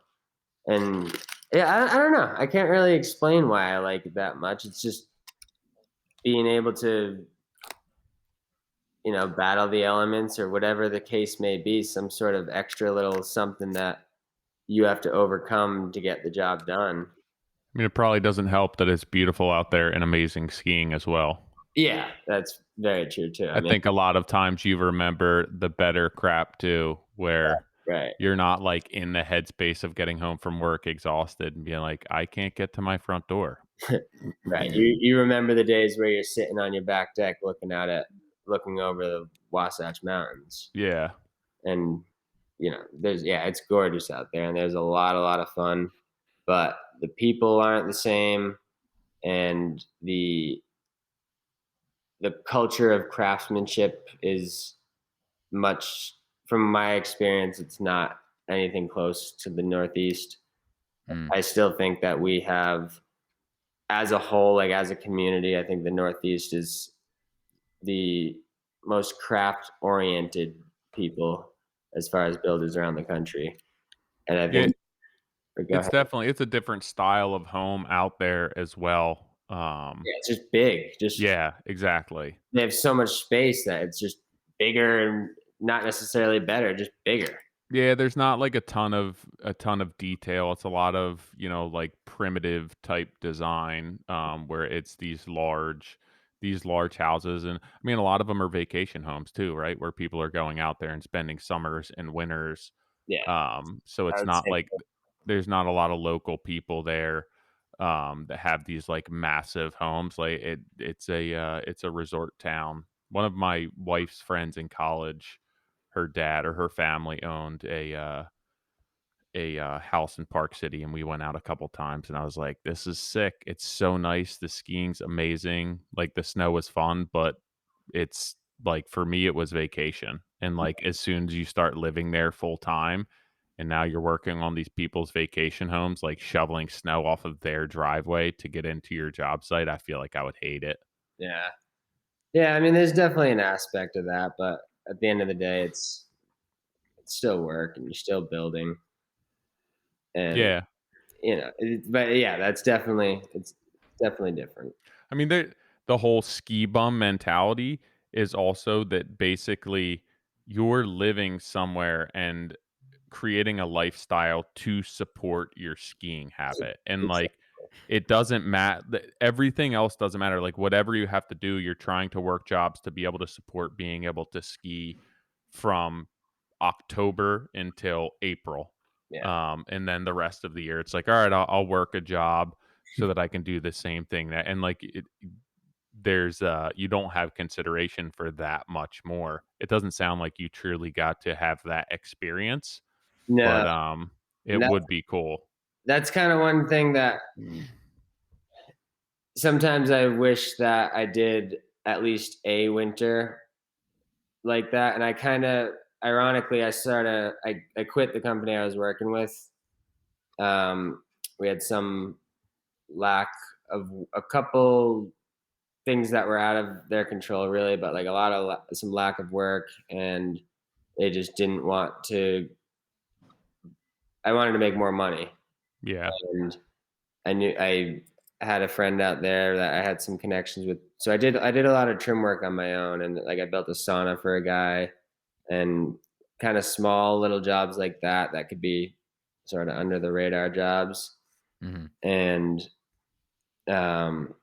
and yeah, I don't know. I can't really explain why I like it that much. It's just being able to battle the elements or whatever the case may be. Some sort of extra little something that you have to overcome to get the job done. I mean, it probably doesn't help that it's beautiful out there and amazing skiing as well. Yeah, that's very true too. I I mean, think a lot of times you remember the better crap too, where right, you're not like in the headspace of getting home from work exhausted and being like, I can't get to my front door. right. Yeah. You remember the days where you're sitting on your back deck looking over the Wasatch Mountains, Yeah. and it's gorgeous out there, and there's a lot of fun, but the people aren't the same, and the culture of craftsmanship is much from my experience, it's not anything close to the Northeast. Mm. I still think that we have, as a whole, like as a community, I think the Northeast is the most craft oriented people as far as builders around the country. And I Yeah. think, go It's ahead. definitely it's a different style of home out there as well. Yeah, it's just big. Just Yeah, exactly. they have so much space that it's just bigger and not necessarily better, just bigger. Yeah, there's not like a ton of detail. It's a lot of, like primitive type design, where it's these large houses. And I mean a lot of them are vacation homes too, right? Where people are going out there and spending summers and winters. Yeah, So I it's would not say like there's not a lot of local people there that have these like massive homes. Like it's a resort town. One of my wife's friends in college, her dad or her family owned a house in Park City, and we went out a couple times, and I was like, "This is sick. It's so nice. The skiing's amazing. Like the snow was fun, but it's like for me, it was vacation. And like as soon as you start living there full time, and now you're working on these people's vacation homes, like shoveling snow off of their driveway to get into your job site, I feel like I would hate it. yeah. Yeah, I mean, there's definitely an aspect of that, but at the end of the day, it's still work and you're still building, and Yeah. but yeah, it's definitely different. I mean, the whole ski bum mentality is also that basically you're living somewhere and creating a lifestyle to support your skiing habit. And It's like it doesn't matter, everything else doesn't matter. Like whatever you have to do, you're trying to work jobs to be able to support being able to ski from October until April. yeah, And then the rest of the year, it's like, all right, I'll work a job so that I can do the same thing. And like, you don't have consideration for that much more. It doesn't sound like you truly got to have that experience, no, but it and would be cool. that's kind of one thing that sometimes I wish that I did at least a winter like that, and I kind of ironically I quit the company I was working with. We had some lack of a couple things that were out of their control really, but like some lack of work, and they just didn't want to. I wanted to make more money, Yeah. and I had a friend out there that I had some connections with. So I did a lot of trim work on my own, and like I built a sauna for a guy, and kind of small little jobs like that could be sort of under the radar jobs, Mhm. and um,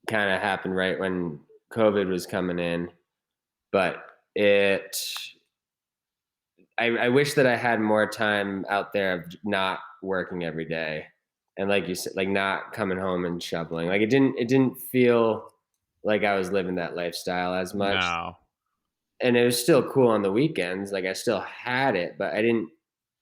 kind of happened right when COVID was coming in, but I wish that I had more time out there of not working every day, and like you said, like not coming home and shoveling. Like it didn't feel like I was living that lifestyle as much, No. and it was still cool on the weekends. Like I still had it, but I didn't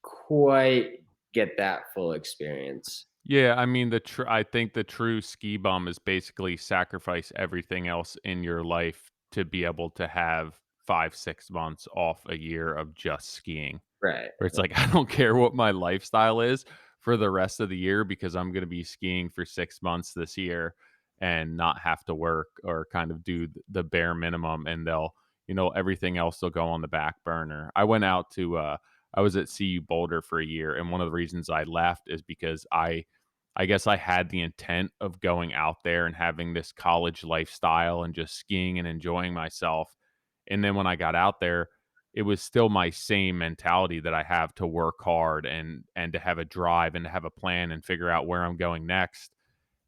quite get that full experience. Yeah, I mean I think the true ski bum is basically sacrifice everything else in your life to be able to have 5-6 months off a year of just skiing. Right. Where it's like, I don't care what my lifestyle is for the rest of the year because I'm gonna be skiing for 6 months this year and not have to work or kind of do the bare minimum, and they'll everything else will go on the back burner. I went out to, I was at CU Boulder for a year, and one of the reasons I left is because I guess I had the intent of going out there and having this college lifestyle and just skiing and enjoying myself, and then when I got out there, it was still my same mentality that I have to work hard and to have a drive and to have a plan and figure out where I'm going next.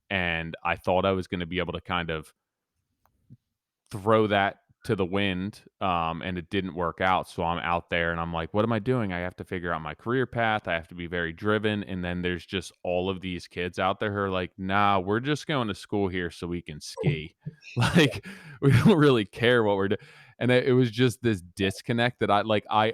And I thought I was going to be able to kind of throw that to the wind, and it didn't work out. So I'm out there and I'm like, what am I doing? I have to figure out my career path. I have to be very driven. And then there's just all of these kids out there who are like, nah, we're just going to school here so we can ski. Like, we don't really care what we're doing. And it was just this disconnect that I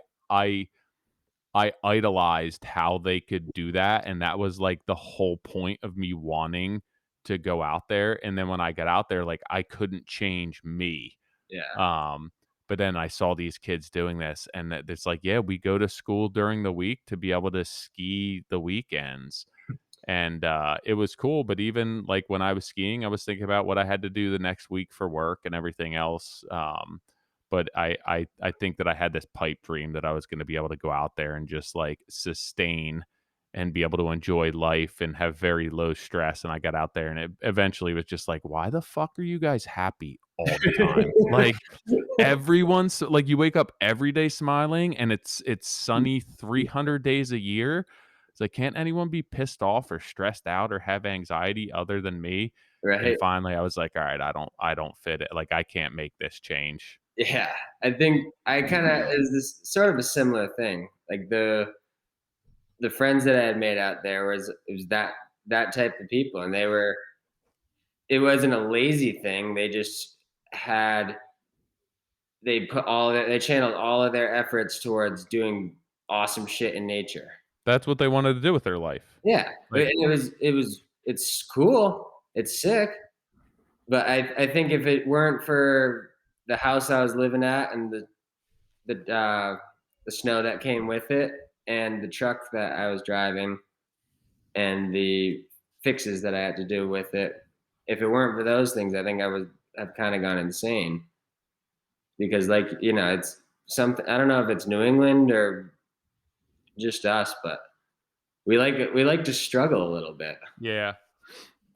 I idolized how they could do that, and that was, like, the whole point of me wanting to go out there, and then when I got out there, like, I couldn't change me, Yeah. um, but then I saw these kids doing this, and that it's like, yeah, we go to school during the week to be able to ski the weekends, and, it was cool, but even, like, when I was skiing, I was thinking about what I had to do the next week for work and everything else, but I think that I had this pipe dream that I was gonna be able to go out there and just, like, sustain and be able to enjoy life and have very low stress, and I got out there, and it eventually was just like, "Why the fuck are you guys happy all the time?" Like, everyone's like, you wake up every day smiling, and it's sunny 300 days a year. It's like, can't anyone be pissed off or stressed out or have anxiety other than me? And Right. finally, I was like, "All right, I don't fit it. Like, I can't make this change." Yeah. I think I kind of is this sort of a similar thing. Like the friends that I had made out there was that type of people, and it wasn't a lazy thing. They just had they channeled all of their efforts towards doing awesome shit in nature. That's what they wanted to do with their life. Yeah, Like, and it's cool. It's sick. But I think if it weren't for the house I was living at and the snow that came with it and the truck that I was driving and the fixes that I had to do with it, if it weren't for those things, I think I would have kind of gone insane because, like, it's something. I don't know if it's New England or just us, but we like to struggle a little bit. yeah.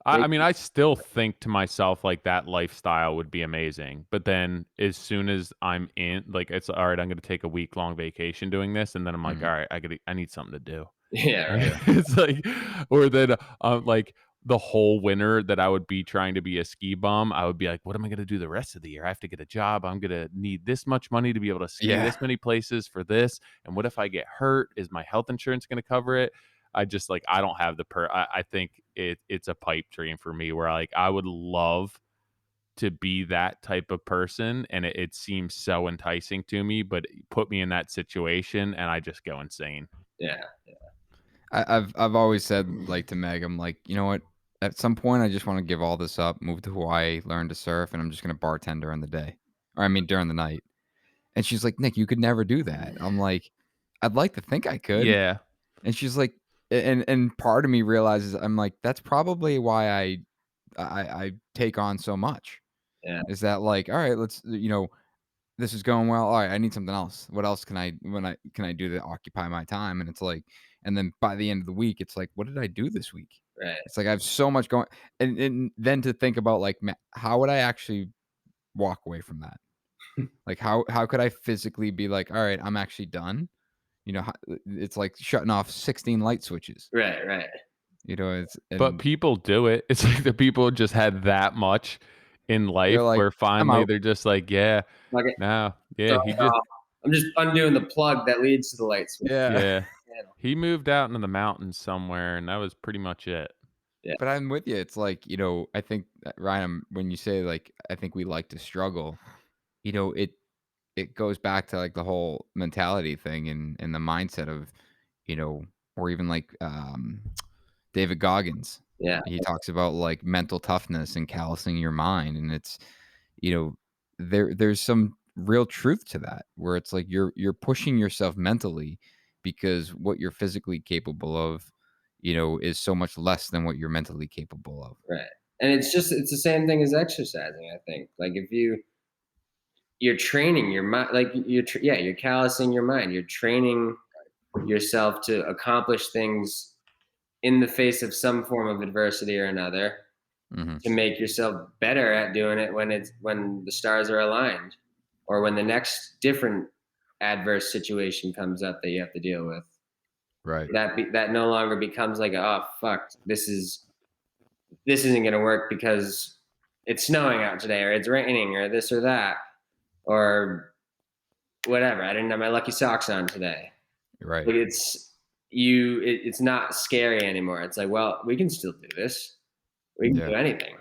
Like, I mean, I still think to myself, like, that lifestyle would be amazing, but then as soon as I'm in like, it's, "All right, I'm gonna take a week-long vacation doing this," and then I'm like, Mhm. "Alright, I need something to do." yeah, Like, right. it's like or then, like, the whole winter that I would be trying to be a ski bum, I would be like, "What am I gonna do the rest of the year? I have to get a job. I'm gonna need this much money to be able to ski Yeah. this many places for this, and what if I get hurt? Is my health insurance gonna cover it?" I just, like, I don't have the I think it's a pipe dream for me where, like, I would love to be that type of person, and it seems so enticing to me, but put me in that situation, and I just go insane. Yeah, I've always said, like, to Meg, I'm like, "You know what? At some point, I just wanna give all this up, move to Hawaii, learn to surf, and I'm just gonna bartend during the day." Or I mean, during the night. And she's like, "Nick, you could never do that." I'm like, "I'd like to think I could." Yeah. And she's like and part of me realizes I'm like, "That's probably why I take on so much." yeah, Is that like, "All right, this is going well. All right, I need something else. What else can I do to occupy my time?" And it's like, and then by the end of the week, it's like, what did I do this week? right. It's like I have so much going, and then to think about like, how would I actually walk away from that? Like, how could I physically be like, all right, I'm actually done. It's like shutting off 16 light switches. Right, right. It's But and people do it. It's like the people just had that much in they're life like, where I'm finally out. they're just like, "Yeah, Plug it, no, yeah, throw he it just off. I'm just undoing the plug that leads to the light switch. Yeah. yeah, Channel. he moved out into the mountains somewhere, and that was pretty much it." Yeah, But I'm with you. It's like, I think that, Ryan, when you say like, I think we like to struggle, you know, it it goes back to like the whole mentality thing and the mindset of, you know, or even like David Goggins. yeah, He talks about like mental toughness and callousing your mind. And it's, there's some real truth to that, where it's like you're pushing yourself mentally because what you're physically capable of, is so much less than what you're mentally capable of. Right. And it's the same thing as exercising, I think. Like if you're training your mind, like you're callousing your mind. You're training yourself to accomplish things in the face of some form of adversity or another, Hmm. to make yourself better at doing it when the stars are aligned, or when the next different adverse situation comes up that you have to deal with. Right. That no longer becomes like, oh fuck, this isn't going to work because it's snowing out today, or it's raining, or this or that, or whatever. I didn't have my lucky socks on today. Right. Like it's not scary anymore. It's like, well, we can still do this. We can Yeah. do anything.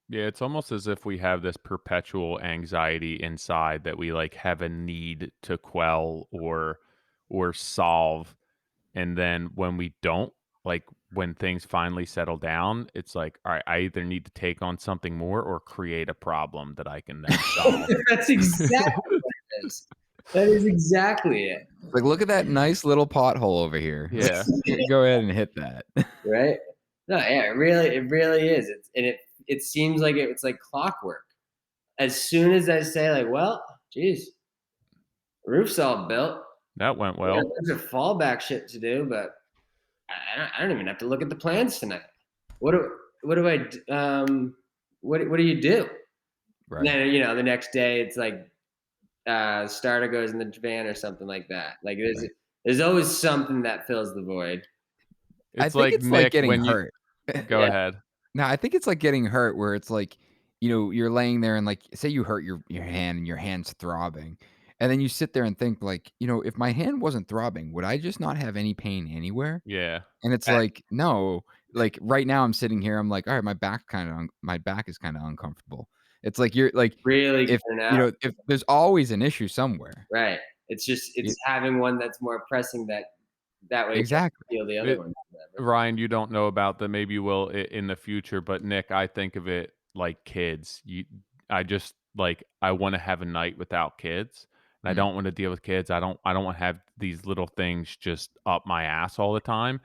Yeah, it's almost as if we have this perpetual anxiety inside that we like have a need to quell or solve. And then when we don't, like when things finally settle down, it's like, all right, I either need to take on something more or create a problem that I can then solve. That's exactly what it is. That is exactly it. Like, look at that nice little pothole over here. Yeah. Go ahead and hit that. Right? No, yeah, it really is. It seems like it's like clockwork. As soon as I say like, well, geez, roof's all built. That went We got well. a bunch of fallback shit to do, but I don't even have to look at the plans tonight. What do I what do you do? And Right. then the next day it's like starter goes in the van or something like that. Like there's always something that fills the void. I It's think like it's like Nick getting when you hurt. go Yeah. ahead. No, I think it's like getting hurt where it's like, you're laying there and like say you hurt your hand and your hand's throbbing. And then you sit there and think like, if my hand wasn't throbbing, would I just not have any pain anywhere? Yeah. And it's Right. like, no, like right now I'm sitting here, I'm like, all right, my back is kind of uncomfortable. It's like you're like Really if getting out. if there's always an issue somewhere. Right. It's having one that's more pressing that way you Exactly. feel the other It one. Ryan, you don't know about that. Maybe you will in the future. But Nick, I think of it like kids. I just like I want to have a night without kids, and I Mm. don't want to deal with kids. I don't want to have these little things just up my ass all the time.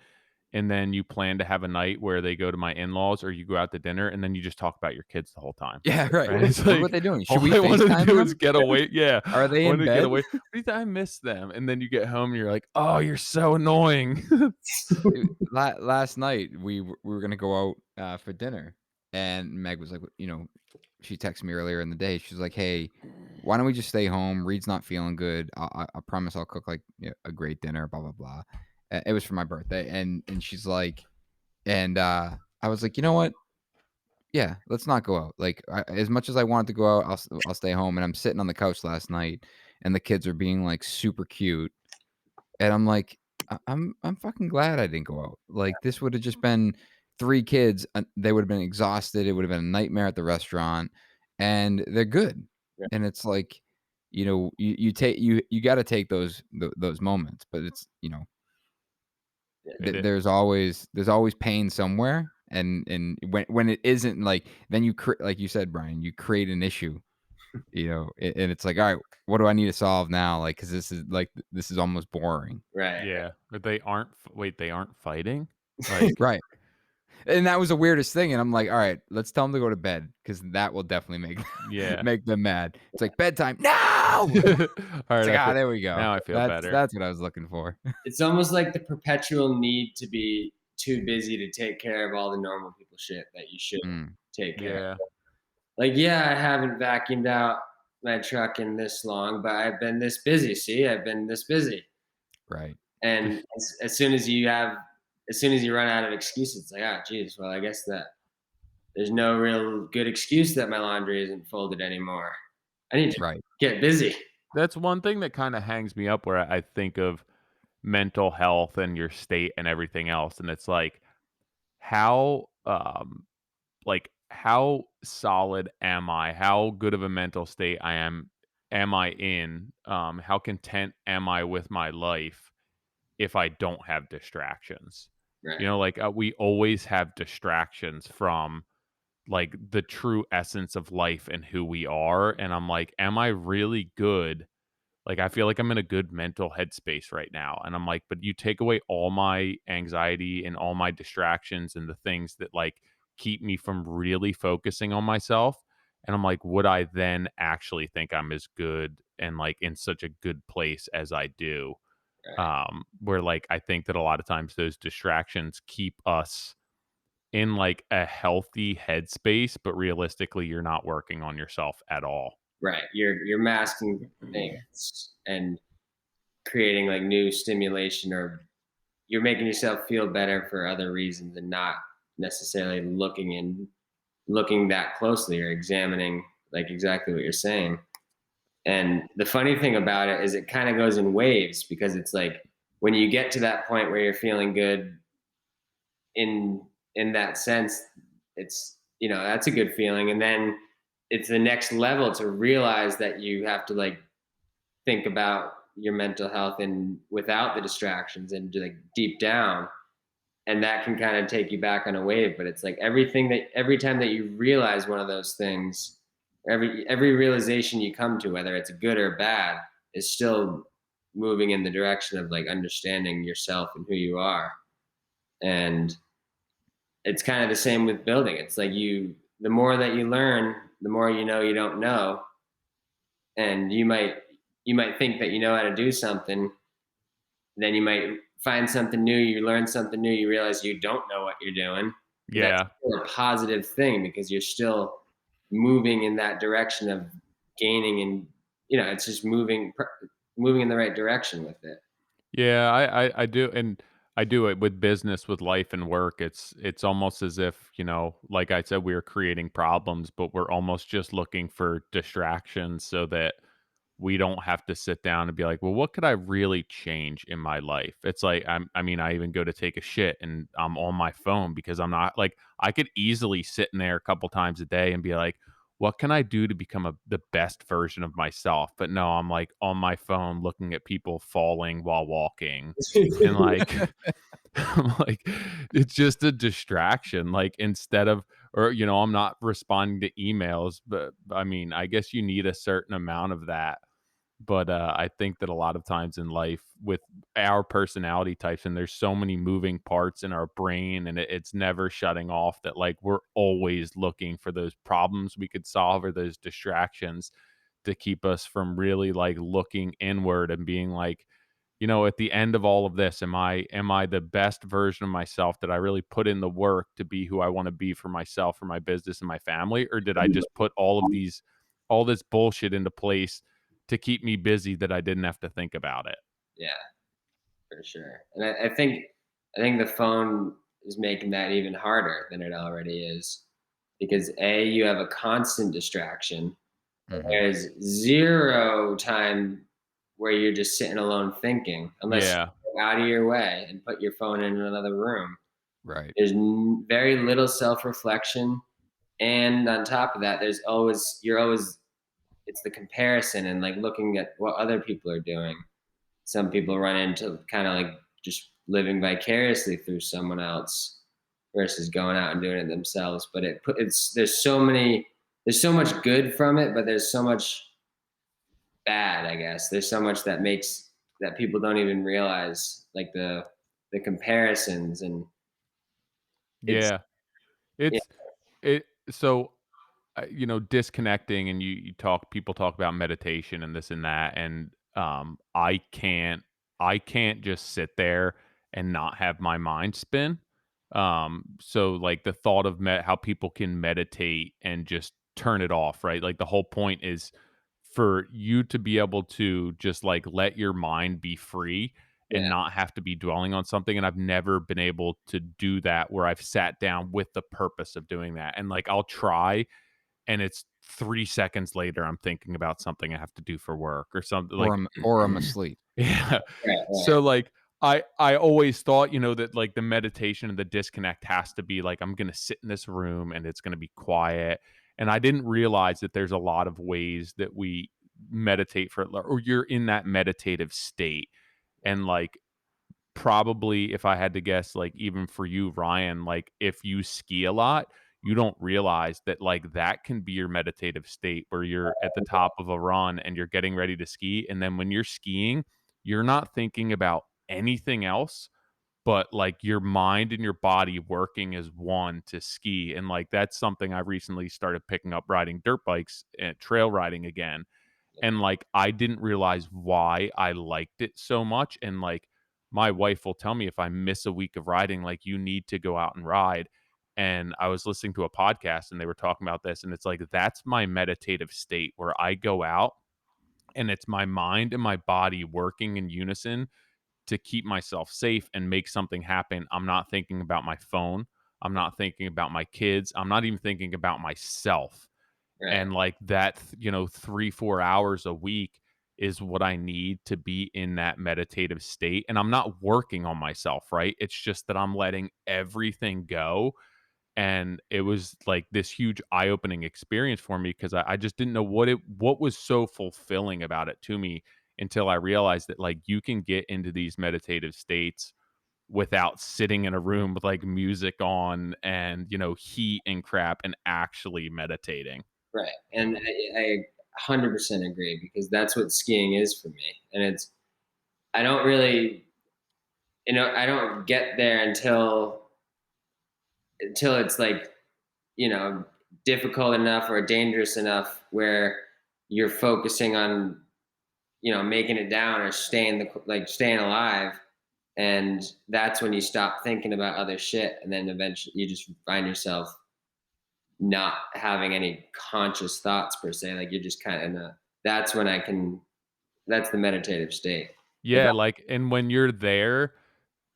And then you plan to have a night where they go to my in-laws or you go out to dinner, and then you just talk about your kids the whole time. Yeah, right. Right? It's What are like they doing? Should all we I wanted to FaceTime do them? is get away. Yeah, Are they I in wanted to get bed? away. I miss them, and then you get home and you're like, oh, you're so annoying. Last night we were gonna go out for dinner, and Meg was like, she texted me earlier in the day. She's like, "Hey, why don't we just stay home? Reed's not feeling good. I promise I'll cook like a great dinner." Blah blah blah. It was for my birthday, and she's like, I was like, you know what? Yeah, let's not go out. Like, as much as I wanted to go out, I'll stay home. And I'm sitting on the couch last night, and the kids are being like super cute, and I'm like, I'm fucking glad I didn't go out. Like, this would have just been 3 kids. They would have been exhausted. It would have been a nightmare at the restaurant, and they're good. Yeah. And it's like, you take you got to take those moments, but it's It, there's always pain somewhere, and when it isn't, like, then like you said, Brian, you create an issue, and it's like, all right, what do I need to solve now? Like, because this is almost boring. Right. yeah, but they aren't. Wait, they aren't fighting. Like, Right. And that was the weirdest thing, and I'm like, all right, let's tell them to go to bed, because that will definitely make yeah. make them mad. It's like bedtime. No. All It's right, like, there we go. now I feel better. That's what I was looking for. It's almost like the perpetual need to be too busy to take care of all the normal people shit that you should Mm, take care Yeah, of. Like, yeah, I haven't vacuumed out my truck in this long, but I've been this busy. See, I've been this busy. right. And as soon as you run out of excuses, it's like, ah, geez, well, I guess that there's no real good excuse that my laundry isn't folded anymore. I need to Right. get busy. that's one thing that kind of hangs me up. Where I think of mental health and your state and everything else, and it's how how solid am I? How good of a mental state am I in? How content am I with my life if I don't have distractions? Right. We always have distractions from like the true essence of life and who we are. And I'm like, am I really good? Like, I feel like I'm in a good mental headspace right now. And I'm like, but you take away all my anxiety and all my distractions and the things that like keep me from really focusing on myself. And I'm like, would I then actually think I'm as good and like in such a good place as I do? Right. Where like I think that a lot of times those distractions keep us in like a healthy headspace, but realistically, you're not working on yourself at all. Right. You're masking things and creating like new stimulation, or you're making yourself feel better for other reasons and not necessarily looking that closely or examining like exactly what you're saying. And the funny thing about it is it kind of goes in waves, because it's like when you get to that point where you're feeling good in that sense, it's, that's a good feeling. And then it's the next level to realize that you have to like think about your mental health and without the distractions and like deep down, and that can kind of take you back on a wave. But it's like every time that you realize one of those things, every realization you come to, whether it's good or bad, is still moving in the direction of like understanding yourself and who you are. And it's kind of the same with building. It's like the more that you learn, the more you know you don't know. And you might think that you know how to do something, then you might find something new, you learn something new, you realize you don't know what you're doing. That's Yeah. still a positive thing, because you're still moving in that direction of gaining, and it's just moving in the right direction with it. Yeah, I do, and I do it with business, with life and work. It's almost as if, like I said, we're creating problems, but we're almost just looking for distractions so that we don't have to sit down and be like, well, what could I really change in my life? It's like I mean, I even go to take a shit and I'm on my phone because I'm not like I could easily sit in there a couple times a day and be like, what can I do to become the best version of myself? But no, I'm like on my phone looking at people falling while walking and like I'm like it's just a distraction. Like instead of or I'm not responding to emails, but I mean, I guess you need a certain amount of that, but I think that a lot of times in life with our personality types, and there's so many moving parts in our brain, and it's never shutting off, that like we're always looking for those problems we could solve or those distractions to keep us from really like looking inward and being like, at the end of all of this, am I the best version of myself? Did I really put in the work to be who I want to be for myself, for my business and my family? Or did I just put all this bullshit into place to keep me busy that I didn't have to think about it? Yeah, for sure. And I think the phone is making that even harder than it already is, because you have a constant distraction. Mhm. There's zero time where you're just sitting alone thinking, unless you Yeah. go out of your way and put your phone in another room. Right. There's very little self-reflection, and on top of that, you're always it's the comparison and like looking at what other people are doing. Some people run into kind of like just living vicariously through someone else versus going out and doing it themselves. But there's so much good from it, but there's so much bad, I guess. There's so much that people don't even realize, like the comparisons, and it's Yeah. yeah, It's it so disconnecting, and people talk about meditation and this and that, and I can't just sit there and not have my mind spin. So like the thought of how people can meditate and just turn it off, right? Like the whole point is for you to be able to just like let your mind be free and yeah, not have to be dwelling on something. And I've never been able to do that where I've sat down with the purpose of doing that. And like I'll try, and it's 3 seconds later, I'm thinking about something I have to do for work or something Or like I'm asleep. yeah. right, right, So, like, I always thought, that, like, the meditation and the disconnect has to be, like, I'm gonna sit in this room and it's gonna be quiet, and I didn't realize that there's a lot of ways that we meditate or you're in that meditative state, and, like, probably if I had to guess, like even for you, Ryan, like if you ski a lot, you don't realize that like that can be your meditative state where you're at the top of a run and you're getting ready to ski. And then when you're skiing, you're not thinking about anything else but like your mind and your body working as one to ski. And like that's something I recently started picking up riding dirt bikes and trail riding again. And like I didn't realize why I liked it so much. And like my wife will tell me if I miss a week of riding, like you need to go out and ride. And I was listening to a podcast and they were talking about this. And it's like that's my meditative state where I go out and it's my mind and my body working in unison to keep myself safe and make something happen. I'm not thinking about my phone. I'm not thinking about my kids. I'm not even thinking about myself. Right. And like that, 3-4 hours a week is what I need to be in that meditative state. And I'm not working on myself, right? It's just that I'm letting everything go. And it was like this huge eye-opening experience for me because I just didn't know what was so fulfilling about it to me until I realized that like you can get into these meditative states without sitting in a room with like music on and heat and crap and actually meditating. Right. And I 100% agree because that's what skiing is for me. And I don't really, I don't get there until it's like, you know, difficult enough or dangerous enough where you're focusing on, making it down or staying alive. And that's when you stop thinking about other shit. And then eventually you just find yourself not having any conscious thoughts per se. Like you're just kind of, that's when that's the meditative state. If Yeah, like and when you're there,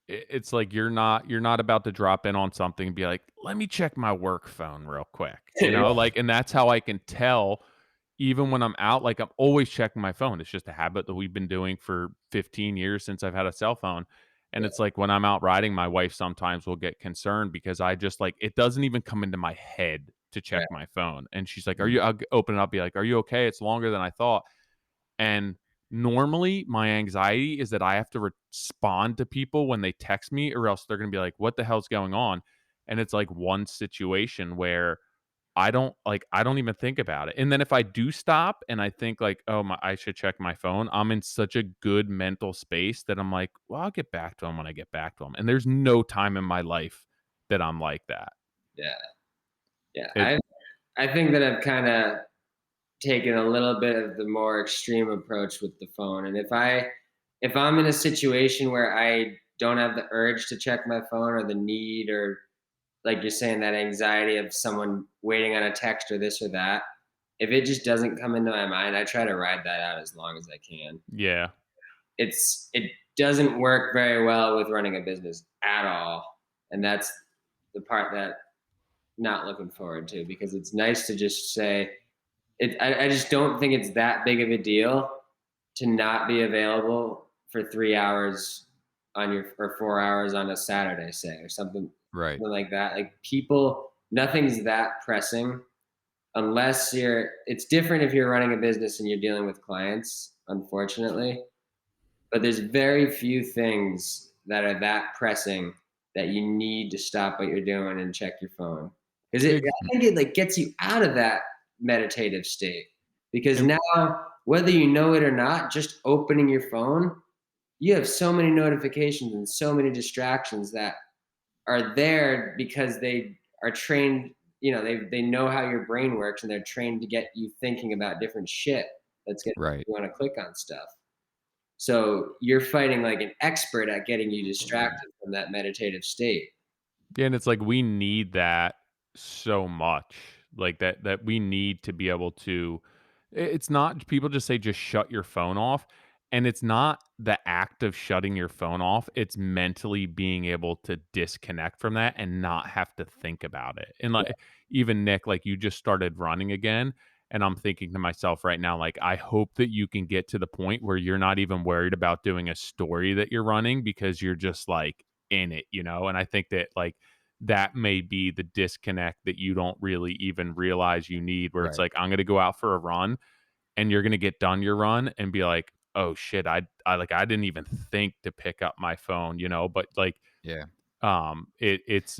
it's like you're not about to drop in on something and be like, "Let me check my work phone real quick." Like and that's how I can tell even when I'm out, like I'm always checking my phone. It's just a habit that we've been doing for 15 years since I've had a cell phone. And Yeah, it's like when I'm out riding, my wife sometimes will get concerned because I just like it doesn't even come into my head to check right. my phone. And she's like, I'll open it up, be like, "Are you okay? It's longer than I thought." And normally my anxiety is that I have to respond to people when they text me or else they're going to be like, "What the hell's going on?" And it's like one situation where I don't even think about it. And then if I do stop and I think like, "Oh, I should check my phone." I'm in such a good mental space that I'm like, "Well, I'll get back to him when I get back to him." And there's no time in my life that I'm like that. Yeah. Yeah. It I think that I've kind of taken a little bit of the more extreme approach with the phone. And if I'm in a situation where I don't have the urge to check my phone or the need or like you're saying, that anxiety of someone waiting on a text or this or that, if it just doesn't come into my mind, I try to ride that out as long as I can. yeah. It doesn't work very well with running a business at all. And that's the part that not looking forward to because it's nice to just say I just don't think it's that big of a deal to not be available for 3 hours on your or 4 hours on a Saturday, say, or Right. something like that. Like people, nothing's that pressing unless it's different if you're running a business and you're dealing with clients, unfortunately. But there's very few things that are that pressing that you need to stop what you're doing and check your phone. Because Ex- I think it like gets you out of that meditative state. Because and now, whether you know it or not, just opening your phone, you have so many notifications and so many distractions that are there because they are trained, they know how your brain works and they're trained to get you thinking about different shit that's gonna Right. you want to click on stuff. So you're fighting like an expert at getting you distracted from that meditative state. Yeah, and it's like we need that so much. Like that we need to be able to it's not people just say just shut your phone off and it's not the act of shutting your phone off, it's mentally being able to disconnect from that and not have to think about it. And Yeah. like even Nick like you just started running again and I'm thinking to myself right now like I hope that you can get to the point where you're not even worried about doing a story that you're running because you're just like in it, and I think that like that may be the disconnect that you don't really even realize you need where it's Right. like I'm going to go out for a run and you're going to get done your run and be like oh shit I didn't even think to pick up my phone but like Yeah. it's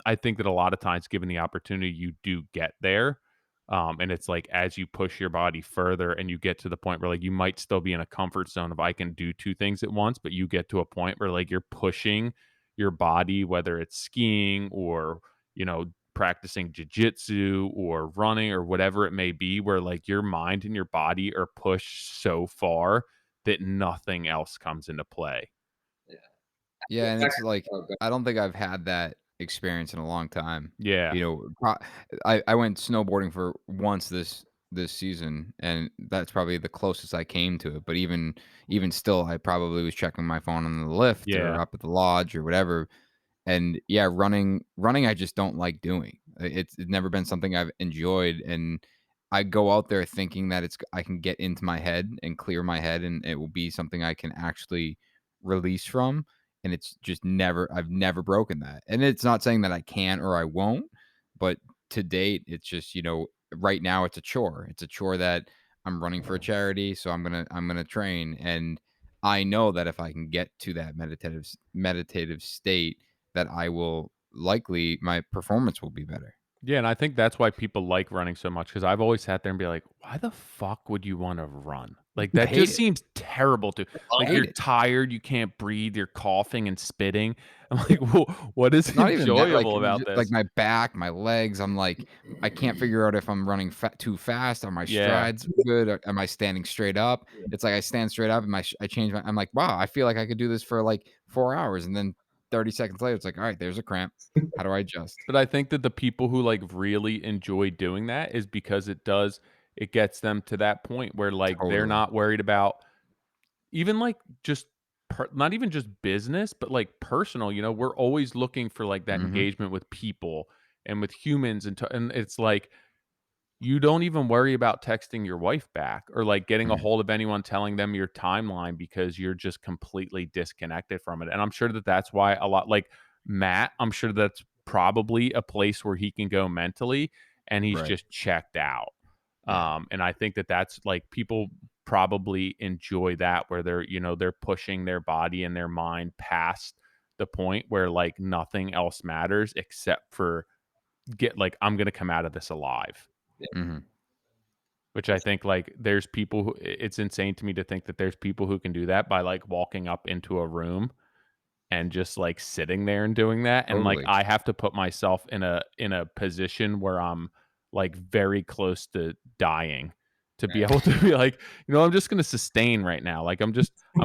I think that a lot of times, given the opportunity, you do get there. And it's like as you push your body further and you get to the point where like you might still be in a comfort zone of I can do two things at once, but you get to a point where like you're pushing your body, whether it's skiing or, practicing jujitsu or running or whatever it may be, where like your mind and your body are pushed so far that nothing else comes into play. Yeah. Yeah, and it's like, Oh, go I don't think I've had that experience in a long time. Yeah. You know, I went snowboarding for once this season, and that's probably the closest I came to it. But even still, I probably was checking my phone on the lift or Yeah. up at the lodge or whatever. And yeah, running I just don't like doing. It's never been something I've enjoyed, and I go out there thinking that I can get into my head and clear my head, and it will be something I can actually release from, and it's just I've never broken that. And it's not saying that I can't or I won't, but to date, it's just, right now it's a chore. It's a chore that I'm running for a charity, so I'm gonna train, and I know that if I can get to that meditative state, that I will likely my performance will be better. Yeah, and I think that's why people like running so much because I've always sat there and be like, "Why the fuck would you wanna run?" Like, I that hate just it. seems terrible to I like, hate you're it. tired, you can't breathe, you're coughing and spitting. I'm like, "Well, what is It's not even that, enjoyable about like this?" my back, my legs, I'm like, I can't figure out if I'm running too fast. Are my Yeah. strides good? Am I standing straight up? It's like I stand straight up and I change I'm like, wow, I feel like I could do this for like 4 hours. And then 30 seconds later, it's like, all right, there's a cramp. How do I adjust? But I think that the people who, like, really enjoy doing that is because it gets them to that point where, like, they're Totally. not worried about even, like, just not even just business, but, like, personal, we're always looking for, like, that Hmm. engagement with people and with humans, and it's like, you don't even worry about texting your wife back or, like, getting a hold of anyone telling them your timeline because you're just completely disconnected from it, and I'm sure that that's why a lot like, Matt, I'm sure that's probably a place where he can go mentally, and he's Right. just checked out. Yeah. And I think that that's, like, people probably enjoy that where they're pushing their body and their mind past the point where, like, nothing else matters except for I'm gonna come out of this alive. Hmm. Which I think, like, there's people who it's insane to me to think that there's people who can do that by, like, walking up into a room and just, like, sitting there and doing that, and, like, Totally. I have to put myself in a position where I'm, like, very close to dying to be able to be like, I'm just gonna sustain right now." Like, I'm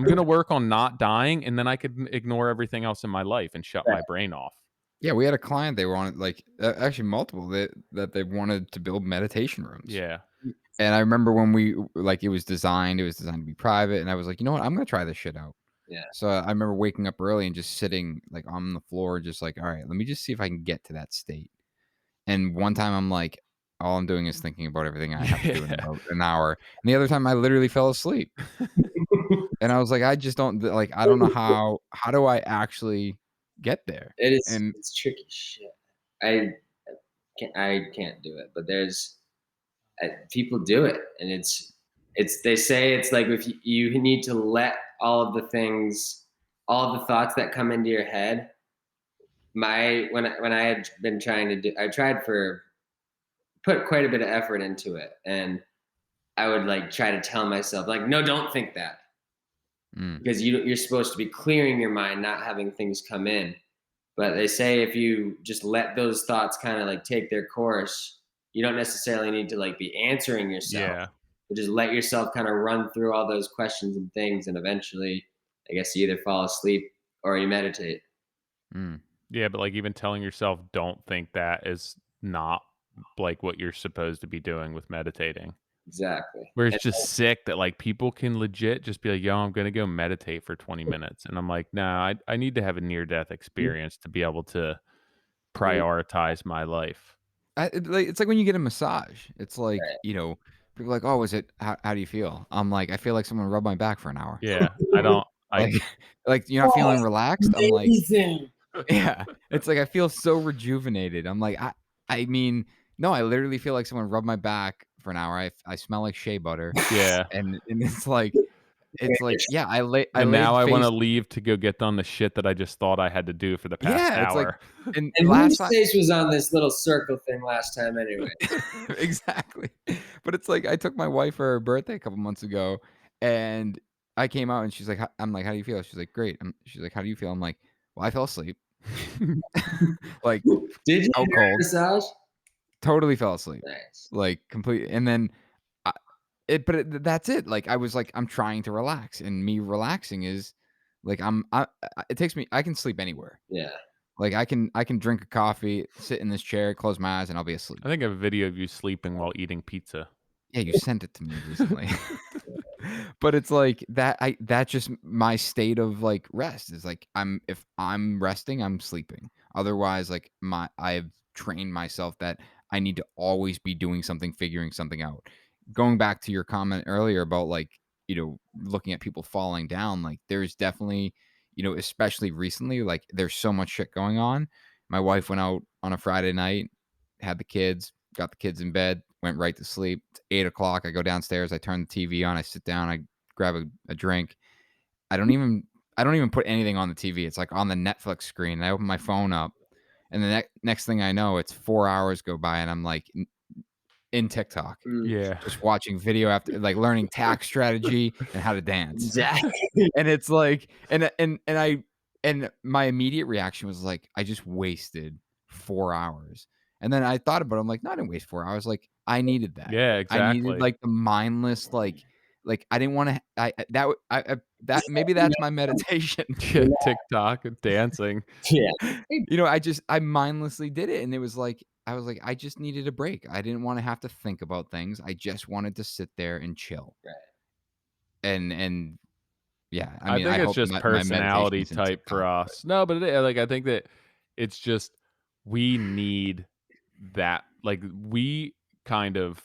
gonna work on not dying, and then I could ignore everything else in my life and shut back. my brain off. Yeah, we had a client, they wanted like actually multiple that they wanted to build meditation rooms. Yeah. And I remember when it was designed to be private, and I was like, "You know what? I'm gonna try this shit out." Yeah. So I remember waking up early and just sitting like on the floor, just like, all right, let me just see if I can get to that state. And one time I'm like, all I'm doing is thinking about everything I have to do in Yeah. about an hour. And the other time I literally fell asleep. And I was like, I just don't like I don't know how do I actually get there? It is. And It's tricky shit. I I can't do it, but there's people do it, and it's. They say it's like if you need to let all of the things, all of the thoughts that come into your head. When I had been trying to do, I tried for put quite a bit of effort into it, and I would like try to tell myself like, no, don't think that, mm, because you're supposed to be clearing your mind, not having things come in. But they say if you just let those thoughts kind of like take their course, you don't necessarily need to like be answering yourself, Yeah. but just let yourself kind of run through all those questions and things, and eventually, I guess you either fall asleep or you meditate. mm. Yeah, but, like, even telling yourself, "Don't think that," is not, like, what you're supposed to be doing with meditating. Exactly. Where it's And just sick that, like, people can legit just be like, "Yo, I'm gonna go meditate for 20 minutes," and I'm like, "No, I need to have a near-death experience to be able to prioritize my life." It's like when you get a massage. It's like, right. people are like, "Oh, is it how do you feel?" I'm like, "I feel like someone rubbed my back for an hour." Yeah, I don't I Like like, "You're not Oh, feeling relaxed?" I'm like, amazing. yeah. It's like I feel so rejuvenated. I'm like, I mean, no, I literally feel like someone rubbed my back for an hour. I smell like shea butter, Yeah. and it's like it's like, yeah, I And now laid I face. wanna leave to go get done the shit that I just thought I had to do for the past Yeah, it's like, hour. and And last whose time. face was on this little circle thing last time anyway? Exactly. But it's like I took my wife for her birthday a couple months ago, and I came out and she's like, I'm like, "How do you feel?" She's like, "Great." She's like, "How do you feel?" I'm like, "Well, I fell asleep." Like, Did you out do a cold. massage? Totally fell asleep. Nice. Like, completely. And then I but that's it. Like, I was like, I'm trying to relax, and me relaxing is like, it takes me I can sleep anywhere. Yeah. Like, I can drink a coffee, sit in this chair, close my eyes, and I'll be asleep. I think I have a video of you sleeping while eating pizza. Yeah, you sent it to me recently. But it's like that's just my state of, like, rest is, like, if I'm resting, I'm sleeping. Otherwise, like, I've trained myself that I need to always be doing something, figuring something out. Going back to your comment earlier about, like, looking at people falling down, like, there's definitely, especially recently, like, there's so much shit going on. My wife went out on a Friday night, had the kids, got the kids in bed, went right to sleep. It's 8 o'clock. I go downstairs. I turn the TV on. I sit down. I grab a drink. I don't even I don't even put anything on the TV. It's like on the Netflix screen. I open my phone up, and the next thing I know, it's 4 hours go by, and I'm like in TikTok, Mm, Yeah. just watching video after, like, learning tax strategy and how to dance. exactly. And it's like, and my immediate reaction was like, I just wasted 4 hours. And then I thought about it. I'm like, no, I didn't waste 4 hours. Like, I needed that. Yeah, I needed, exactly. like, the mindless, like I didn't want to. That that maybe that's my meditation. Yeah, TikTok and dancing. Yeah. Hey, I mindlessly did it, and it was like I was like, I just needed a break. I didn't want to have to think about things. I just wanted to sit there and chill. right. And yeah, I I mean, I think it's hope just my meditation personality isn't type for TikTok, but us. No, but like I think that it's just we need that. Like we kind of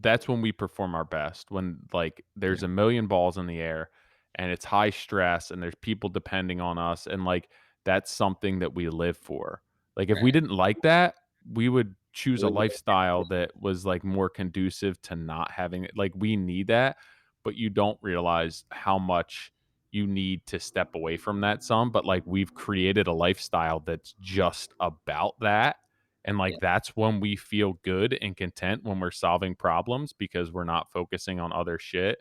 that's when we perform our best. When like there's yeah, a million balls in the air and it's high stress and there's people depending on us and like that's something that we live for. Like if we Right. didn't like that, we would choose a Look at lifestyle that was like more conducive to not having it. Like we need that, but you don't realize how much you need to step away from that some, but like we've created a lifestyle that's just about that, and like yeah. that's when we feel good and content when we're solving problems because we're not focusing on other shit.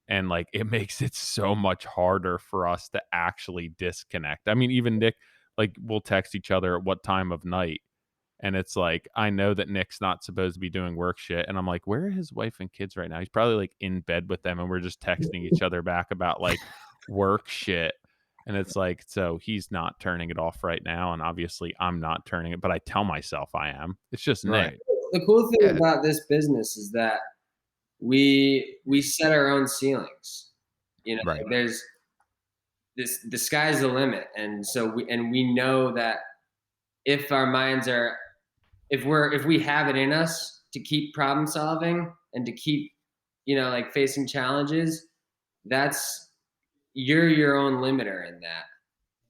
And like it makes it so much harder for us to actually disconnect. I mean, even Nick, like we'll text each other at what time of night. And it's like, I know that Nick's not supposed to be doing work shit. And I'm like, where are his wife and kids right now? He's probably like in bed with them. And we're just texting each other back about like work shit. And it's like, so he's not turning it off right now. And obviously I'm not turning it, but I tell myself I am. It's just Nick. right, The cool thing yeah, about this business is that we set our own ceilings. right, Like there's the sky's the limit, and so we know that if our minds are if we have it in us to keep problem solving and to keep like facing challenges, that's you're your own limiter in that.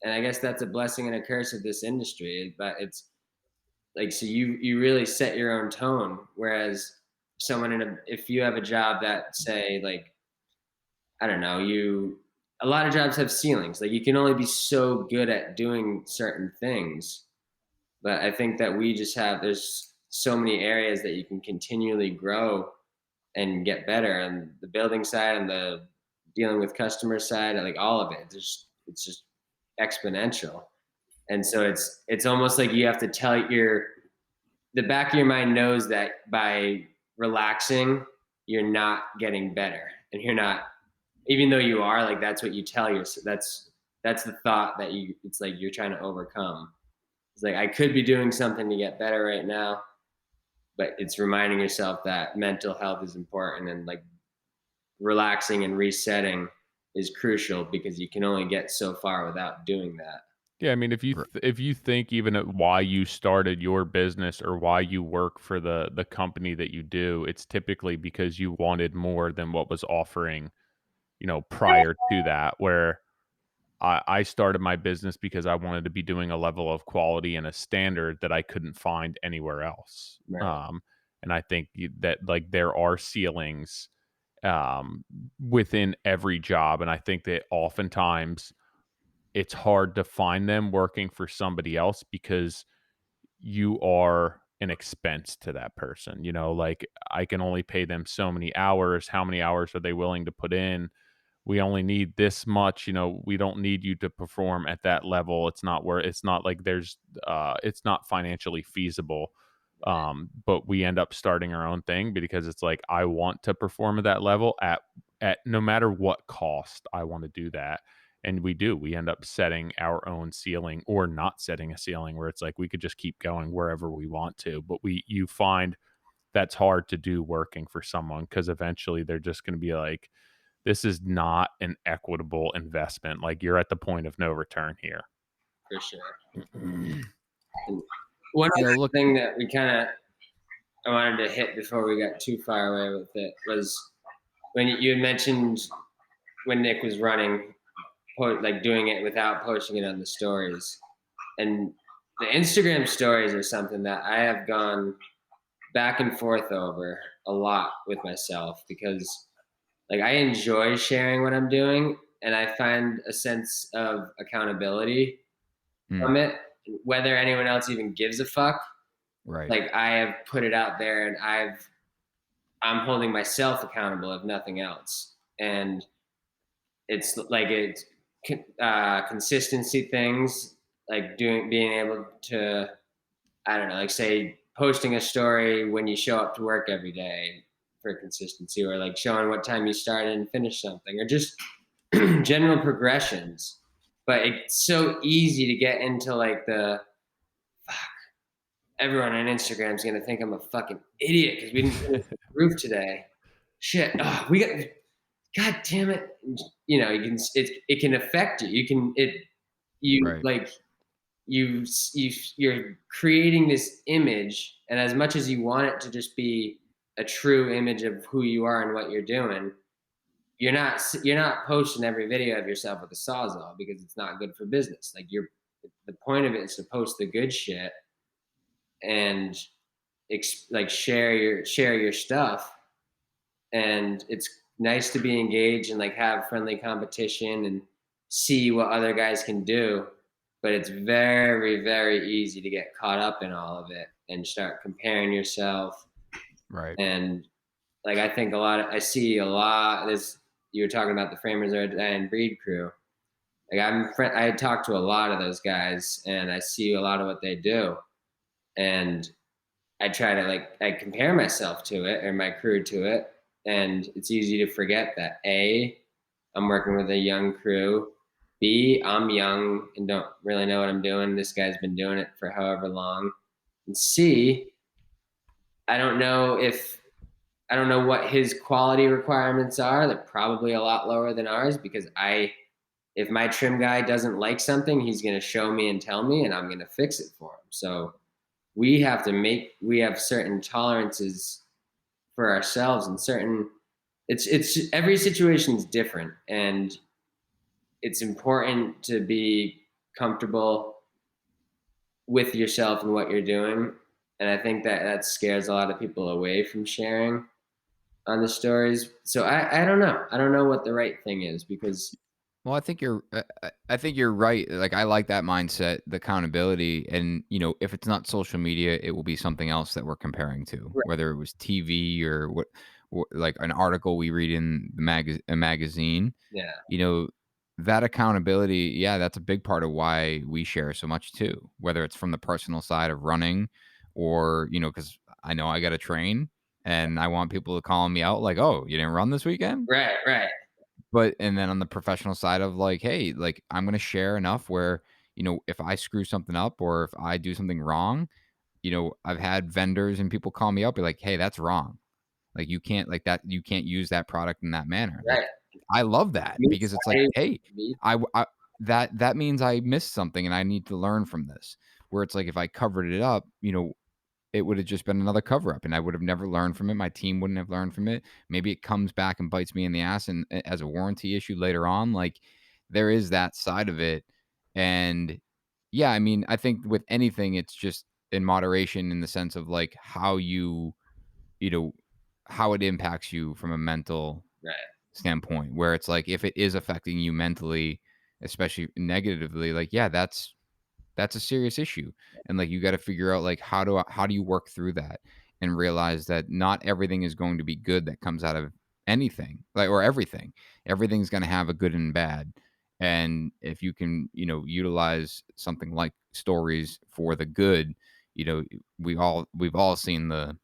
And I guess that's a blessing and a curse of this industry, but it's like, so you really set your own tone, whereas someone if you have a job that, say, like, I don't know, a lot of jobs have ceilings, like you can only be so good at doing certain things. But I think that we just have there's so many areas that you can continually grow and get better, and the building side and the dealing with customer side, like all of it, it's just exponential. And so it's almost like you have to tell the back of your mind knows that by relaxing, you're not getting better, and you're not, even though you are, like, that's what you tell yourself. That's the thought that it's like you're trying to overcome. It's like, I could be doing something to get better right now, but it's reminding yourself that mental health is important, and like relaxing and resetting is crucial because you can only get so far without doing that. Yeah, I mean, r if you think even at why you started your business or why you work for the company that you do, it's typically because you wanted more than what was offering, prior to that. Where I started my business because I wanted to be doing a level of quality and a standard that I couldn't find anywhere else. Right. And I think that like there are ceilings, um, within every job. And I think that oftentimes it's hard to find them working for somebody else because you are an expense to that person. Like I can only pay them so many hours. How many hours are they willing to put in? We only need this much. We don't need you to perform at that level. It's not like it's not financially feasible. But we end up starting our own thing because it's like I want to perform at that level at no matter what cost. I want to do that. And we end up setting our own ceiling or not setting a ceiling where it's like we could just keep going wherever we want to. But you find that's hard to do working for someone because eventually they're just going to be like, this is not an equitable investment. Like you're at the point of no return here. For sure. And one Yeah, other look, thing that I wanted to hit before we got too far away with it was when you had mentioned when Nick was running, like doing it without posting it on the stories. And the Instagram stories are something that I have gone back and forth over a lot with myself because like I enjoy sharing what I'm doing and I find a sense of accountability from it, whether anyone else even gives a fuck. right. Like I have put it out there and I'm holding myself accountable if nothing else. And it's like it's consistency things, like being able to, I don't know, like say posting a story when you show up to work every day for consistency, or like showing what time you started and finished something, or just general progressions. But it's so easy to get into like the fuck. Everyone on Instagram is gonna think I'm a fucking idiot because we didn't finish the roof today. Shit, we got. God damn it! You know, it can affect you. Right. Like you're creating this image, and as much as you want it to just be a true image of who you are and what you're doing, you're not posting every video of yourself with a sawzall because it's not good for business. Like the point of it is to post the good shit and like share your stuff. And it's nice to be engaged and like have friendly competition and see what other guys can do, but it's very, very easy to get caught up in all of it and start comparing yourself. Right. And like I see a lot this, you were talking about the Framers and Breed crew. Like I talked to a lot of those guys and I see a lot of what they do, and I try to I compare myself to it or my crew to it, and it's easy to forget that A, I'm working with a young crew. B, I'm young and don't really know what I'm doing. This guy's been doing it for however long. And C, I don't know what his quality requirements are. They're probably a lot lower than ours because if my trim guy doesn't like something, he's going to show me and tell me, and I'm going to fix it for him. So we have certain tolerances for ourselves, and it's every situation is different, and it's important to be comfortable with yourself and what you're doing. And I think that scares a lot of people away from sharing on the stories. So I don't know. I don't know what the right thing is because Well, I think you're right. Like, I like that mindset, the accountability, and if it's not social media, it will be something else that we're comparing to, right, whether it was TV or like an article we read in a magazine. yeah, You know, that accountability, yeah, that's a big part of why we share so much too. Whether it's from the personal side of running, or because I know I got to train, and I want people to call me out, like, "Oh, you didn't run this weekend." right, But and then on the professional side of like, hey, like I'm gonna share enough where, if I screw something up or if I do something wrong, I've had vendors and people call me up, be like, hey, that's wrong. Like you can't like that, you can't use that product in that manner. right. Like I love that Me, because it's like, hey, me, I that means I missed something and I need to learn from this. Where it's like if I covered it up, it would have just been another cover up and I would have never learned from it. My team wouldn't have learned from it. Maybe it comes back and bites me in the ass and as a warranty issue later on. Like there is that side of it. And yeah, I mean, I think with anything, it's just in moderation in the sense of like how you know, how it impacts you from a mental Right. standpoint, where it's like if it is affecting you mentally, especially negatively, like yeah, that's a serious issue, and like you got to figure out like how do you work through that and realize that not everything is going to be good that comes out of anything, like, or everything's going to have a good and bad. And if you can, utilize something like stories for the good, we've all seen the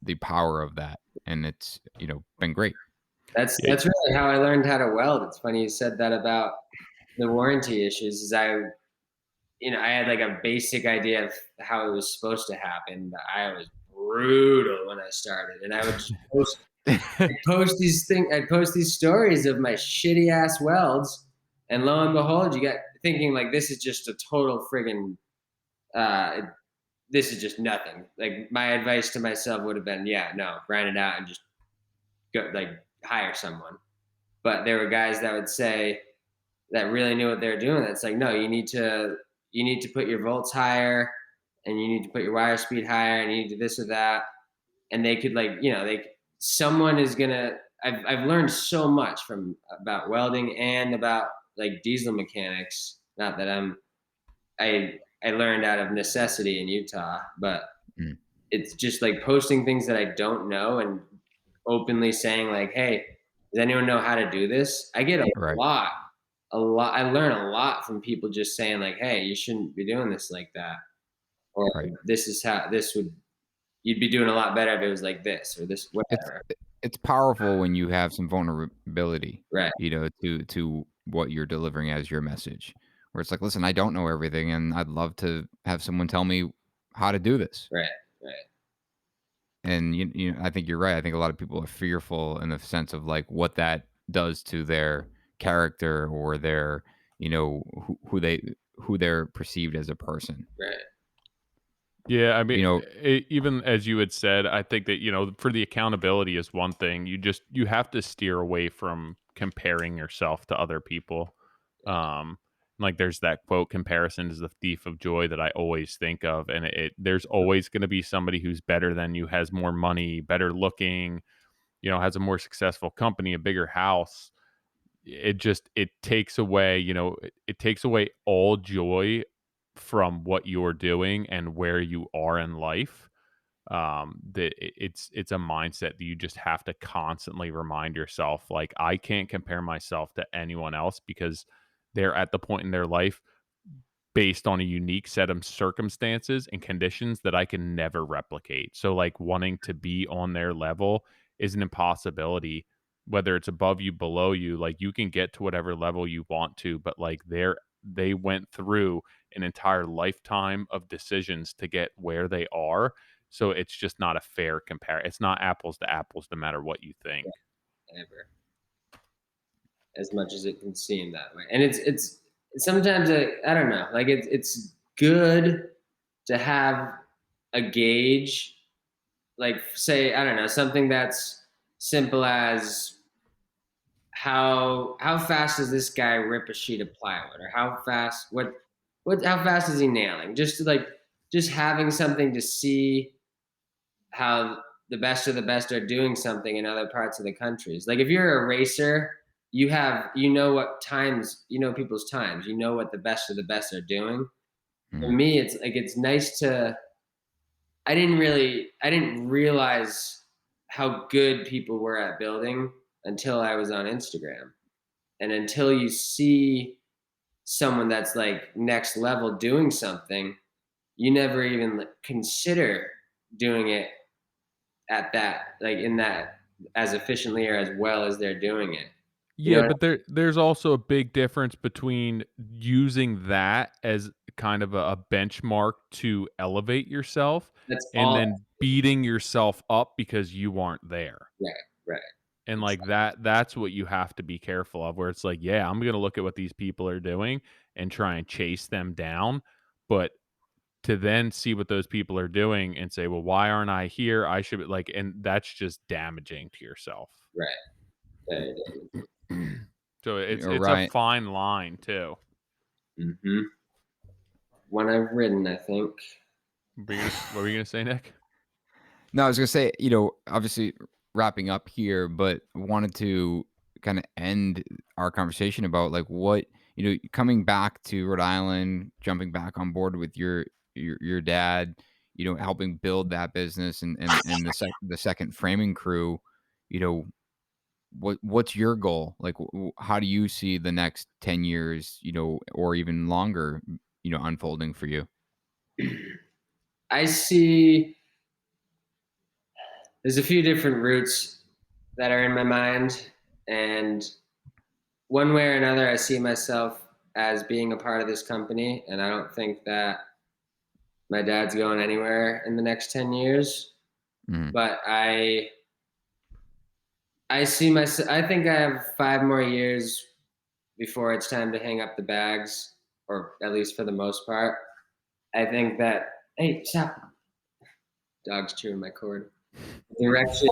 the power of that, and it's been great. Yeah. That's really how I learned how to weld. It's funny you said that about the warranty issues. Is I had like a basic idea of how it was supposed to happen, but I was brutal when I started, and I would just I'd post these stories of my shitty ass welds, and lo and behold, you got thinking like this is just a total friggin' uh, this is just nothing. Like my advice to myself would have been, yeah, no, grind it out and just go like hire someone. But there were guys that would say that really knew what they were doing. That's like, no, you need to put your volts higher, and you need to put your wire speed higher, and you need to do this or that. And they could someone is gonna. I've learned so much from about welding and about like diesel mechanics. Not that I learned out of necessity in Utah, but Mm. it's just like posting things that I don't know and openly saying like, "Hey, does anyone know how to do this?" I get Right. a lot. I learn a lot from people just saying like, "Hey, you shouldn't be doing this like that," or Right. "This is how this would. You'd be doing a lot better if it was like this or this, it's whatever." it's powerful when you have some vulnerability, Right, to what you're delivering as your message, where it's like, listen, I don't know everything, and I'd love to have someone tell me how to do this. right, right, And I think you're right. I think a lot of people are fearful in the sense of like what that does to their character, or their, who they're perceived as a person. right. Yeah, I You mean, know, even as you had said, I think that for the accountability is one thing. You have to steer away from comparing yourself to other people. Um, like there's that quote, "Comparison is the thief of joy," that I always think of, and there's always going to be somebody who's better than you, has more money, better looking, has a more successful company, a bigger house. It takes away, it takes away all joy from what you're doing and where you are in life. That it's a mindset that you just have to constantly remind yourself, like, I can't compare myself to anyone else because they're at the point in their life based on a unique set of circumstances and conditions that I can never replicate. So like wanting to be on their level is an impossibility, whether it's above you, below you. Like you can get to whatever level you want to, but like they went through an entire lifetime of decisions to get where they are. So it's just not a fair compare. It's not apples to apples no matter what you think. Ever, as much as it can seem that way, and it's sometimes I don't know, like it's good to have a gauge, like say I don't know something that's simple as how fast does this guy rip a sheet of plywood, or how fast what how fast is he nailing, just to like just having something to see how the best of the best are doing something in other parts of the countries. Like if you're a racer, you know what times, you know people's times, you know what the best of the best are doing. For mhm, me, it's like it's nice to. I didn't realize how good people were at building until I was on Instagram, and until you see someone that's like next level doing something, you never even consider doing it at that, like in that, as efficiently or as well as they're doing it. You Yeah, know, but there's also a big difference between using that as kind of a benchmark to elevate yourself that's and all. then beating yourself up because you aren't there. Right, right. And like Exactly. that's what you have to be careful of, where it's like, yeah, I'm going to look at what these people are doing and try and chase them down, but to then see what those people are doing and say, well, why aren't I here? I should be like, and that's just damaging to yourself. Right. Very good. So you're it's a right. fine line too. Mm-hmm. One I've ridden, I think. What were you gonna say, Nick? No, I was gonna say, obviously wrapping up here, but wanted to kind of end our conversation about like what, coming back to Rhode Island, jumping back on board with your dad, helping build that business and the second framing crew, you know, what's your goal? Like, how do you see the next 10 years, or even longer, unfolding for you? I see there's a few different routes that are in my mind, and one way or another, I see myself as being a part of this company, and I don't think that my dad's going anywhere in the next 10 years. Mhm. But I see myself. I think I have 5 more years before it's time to hang up the bags, or at least for the most part. I think that. Hey, stop! Dog's chewing my cord. Direction.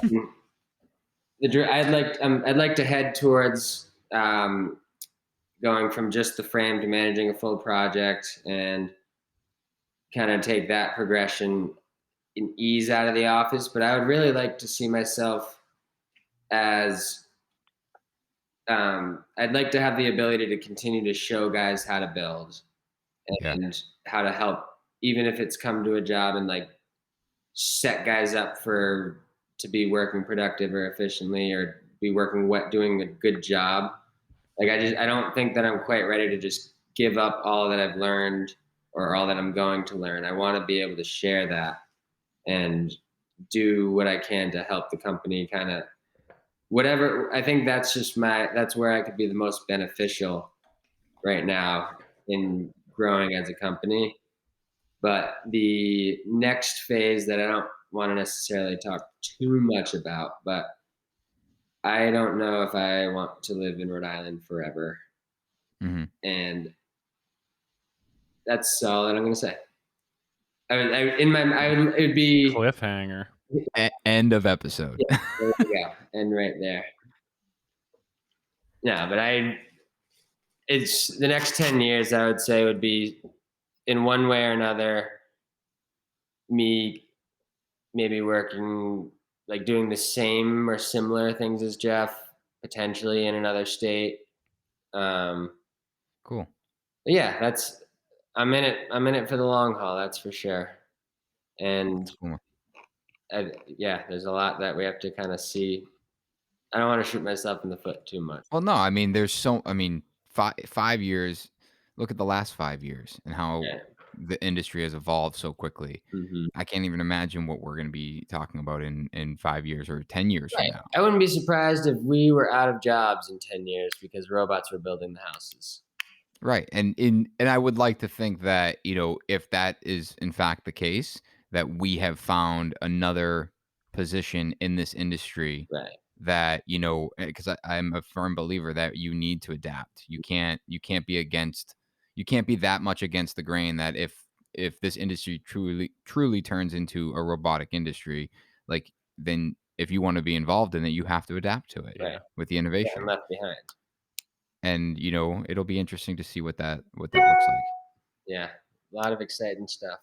I'd like to head towards going from just the frame to managing a full project, and kind of take that progression and ease out of the office. But I would really like to see myself as I'd like to have the ability to continue to show guys how to build Yeah. and how to help, even if it's come to a job and like set guys up for to be working productive or efficiently, or be working doing a good job. Like I don't think that I'm quite ready to just give up all that I've learned or all that I'm going to learn. I want to be able to share that and do what I can to help the company kind of whatever. I think that's where I could be the most beneficial right now in growing as a company. But the next phase that I don't want to necessarily talk too much about, but I don't know if I want to live in Rhode Island forever. Hmm. And that's all that I'm going to say. It would be Cliffhanger. End of episode. yeah, there you go, and right there. Yeah, but it's the next 10 years. I would say would be in one way or another me maybe working like doing the same or similar things as Jeff, potentially in another state. Cool. Yeah, I'm in it. I'm in it for the long haul. That's for sure. And Cool. yeah, there's a lot that we have to kind of see. I don't want to shoot myself in the foot too much. Well, no, I mean, 5 years. Look at the last 5 years and how Yeah. the industry has evolved so quickly. Mm-hmm. I can't even imagine what we're going to be talking about in 5 years or 10 years from Right. now. I wouldn't be surprised if we were out of jobs in 10 years because robots were building the houses. Right. And I would like to think that, if that is in fact the case, that we have found another position in this industry Right. that, because I'm a firm believer that you need to adapt. You can't be that much against the grain that if this industry truly turns into a robotic industry, like, then if you want to be involved in it, you have to adapt to it Right. with the Yeah, innovation. I'm left behind. And it'll be interesting to see what that looks like. Yeah. A lot of exciting stuff.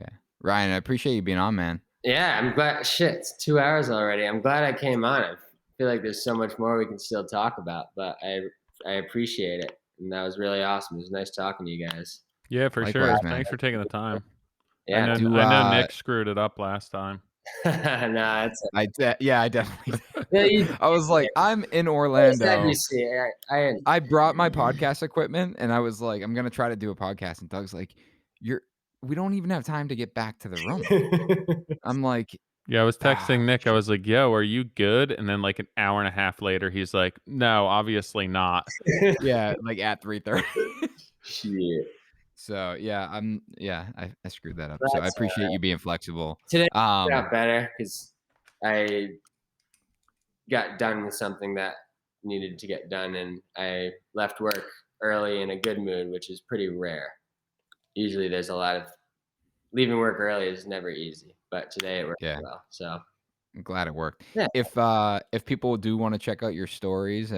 Yeah. Ryan, I appreciate you being on, man. Yeah, I'm glad. Shit, it's 2 hours already. I'm glad I came on. I feel like there's so much more we can still talk about, but I appreciate it, and that was really awesome. It was nice talking to you guys. Yeah, for Likewise, sure. man. Thanks for taking the time. Yeah, I know Nick screwed it up last time. no, it's I definitely did. yeah, you I was like, I'm in said Orlando. you see. I brought my podcast equipment and I was like, I'm gonna try to do a podcast. And Doug's like, we don't even have time to get back to the room. I'm like, Yeah, I was texting Nick. I shit." was like, "Yo, are you good?" And then like an hour and a half later, he's like, "No, obviously not." Yeah, like at 3:30. Shit. So yeah, I screwed that up. That's So I all appreciate right. you being flexible. Today got better because I got done with something that needed to get done, and I left work early in a good mood, which is pretty rare. Usually, there's a lot of leaving work early is never easy, but today it worked Yeah. well. So I'm glad it worked. yeah, If people do want to check out your stories,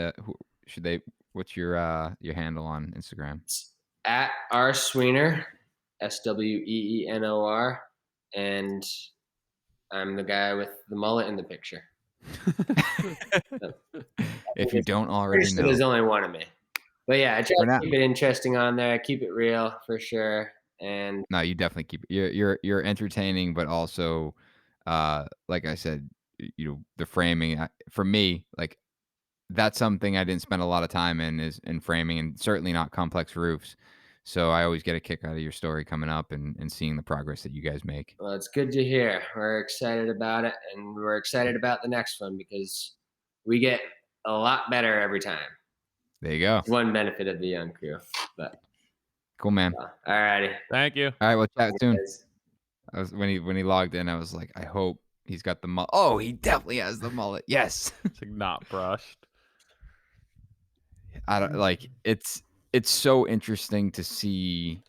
should they? What's your handle on Instagram? it's at R Sweenor, SWEENOR, and I'm the guy with the mullet in the picture. So, If you don't pretty already sure there's know. only one of me. But yeah, I try For to now. keep it interesting on there, keep it real for sure. And No, you definitely keep it. You're entertaining, but also, like I said, the framing, for me, like, that's something I didn't spend a lot of time in framing, and certainly not complex roofs. So I always get a kick out of your story coming up and seeing the progress that you guys make. well, it's good to hear. We're excited about it, and we're excited about the next one because we get a lot better every time. There you go. It's one benefit of the young crew. But Cool, man. all righty. Thank you. All right, we'll chat soon. Guys. I was when he logged in, I was like, I hope he's got the mullet. Oh, he definitely has the mullet. Yes. It's like not brushed. I don't like it's so interesting to see,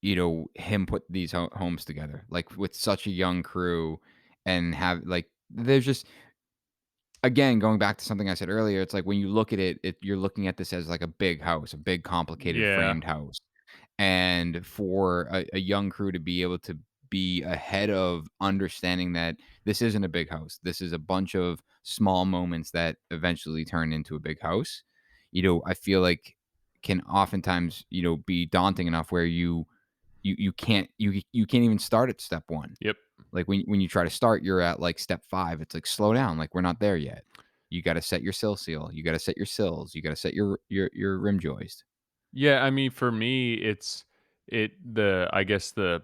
him put these homes together, like, with such a young crew, and have, like, there's just, again, going back to something I said earlier, it's like when you look at you're looking at this as like a big house, a big complicated Yeah. framed house. And for a young crew to be able to be ahead of understanding that this isn't a big house. This is a bunch of small moments that eventually turn into a big house. I feel like can oftentimes, be daunting enough where you can't even start at step one. Yep. Like when you try to start, you're at like step five. It's like slow down, like we're not there yet. You got to set your sill seal. You got to set your sills. You got to set your rim joist. Yeah, I mean, for me, I guess the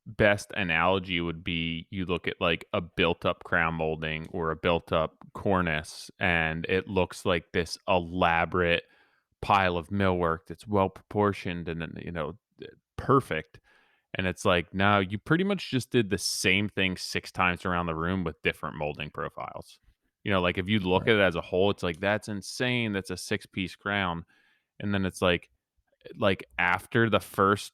best analogy would be you look at like a built up crown molding or a built up cornice, and it looks like this elaborate pile of millwork that's well proportioned and then, perfect. And it's like, no, you pretty much just did the same thing 6 times around the room with different molding profiles. Like if you look Right. at it as a whole, it's like, that's insane. That's a 6-piece crown. And then it's like after the first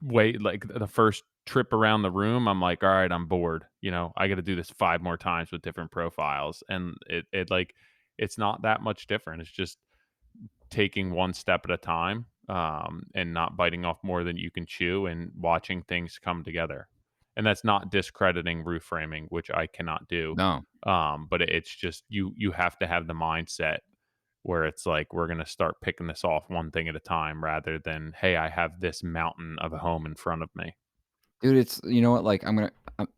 like the first trip around the room, I'm like, all right, I'm bored. I got to do this 5 more times with different profiles. And it's not that much different. It's just taking one step at a time, and not biting off more than you can chew and watching things come together. And that's not discrediting roof framing, which I cannot do. No. But it's just you have to have the mindset where it's like we're going to start picking this off one thing at a time rather than, hey, I have this mountain of a home in front of me. Dude, it's, what, like,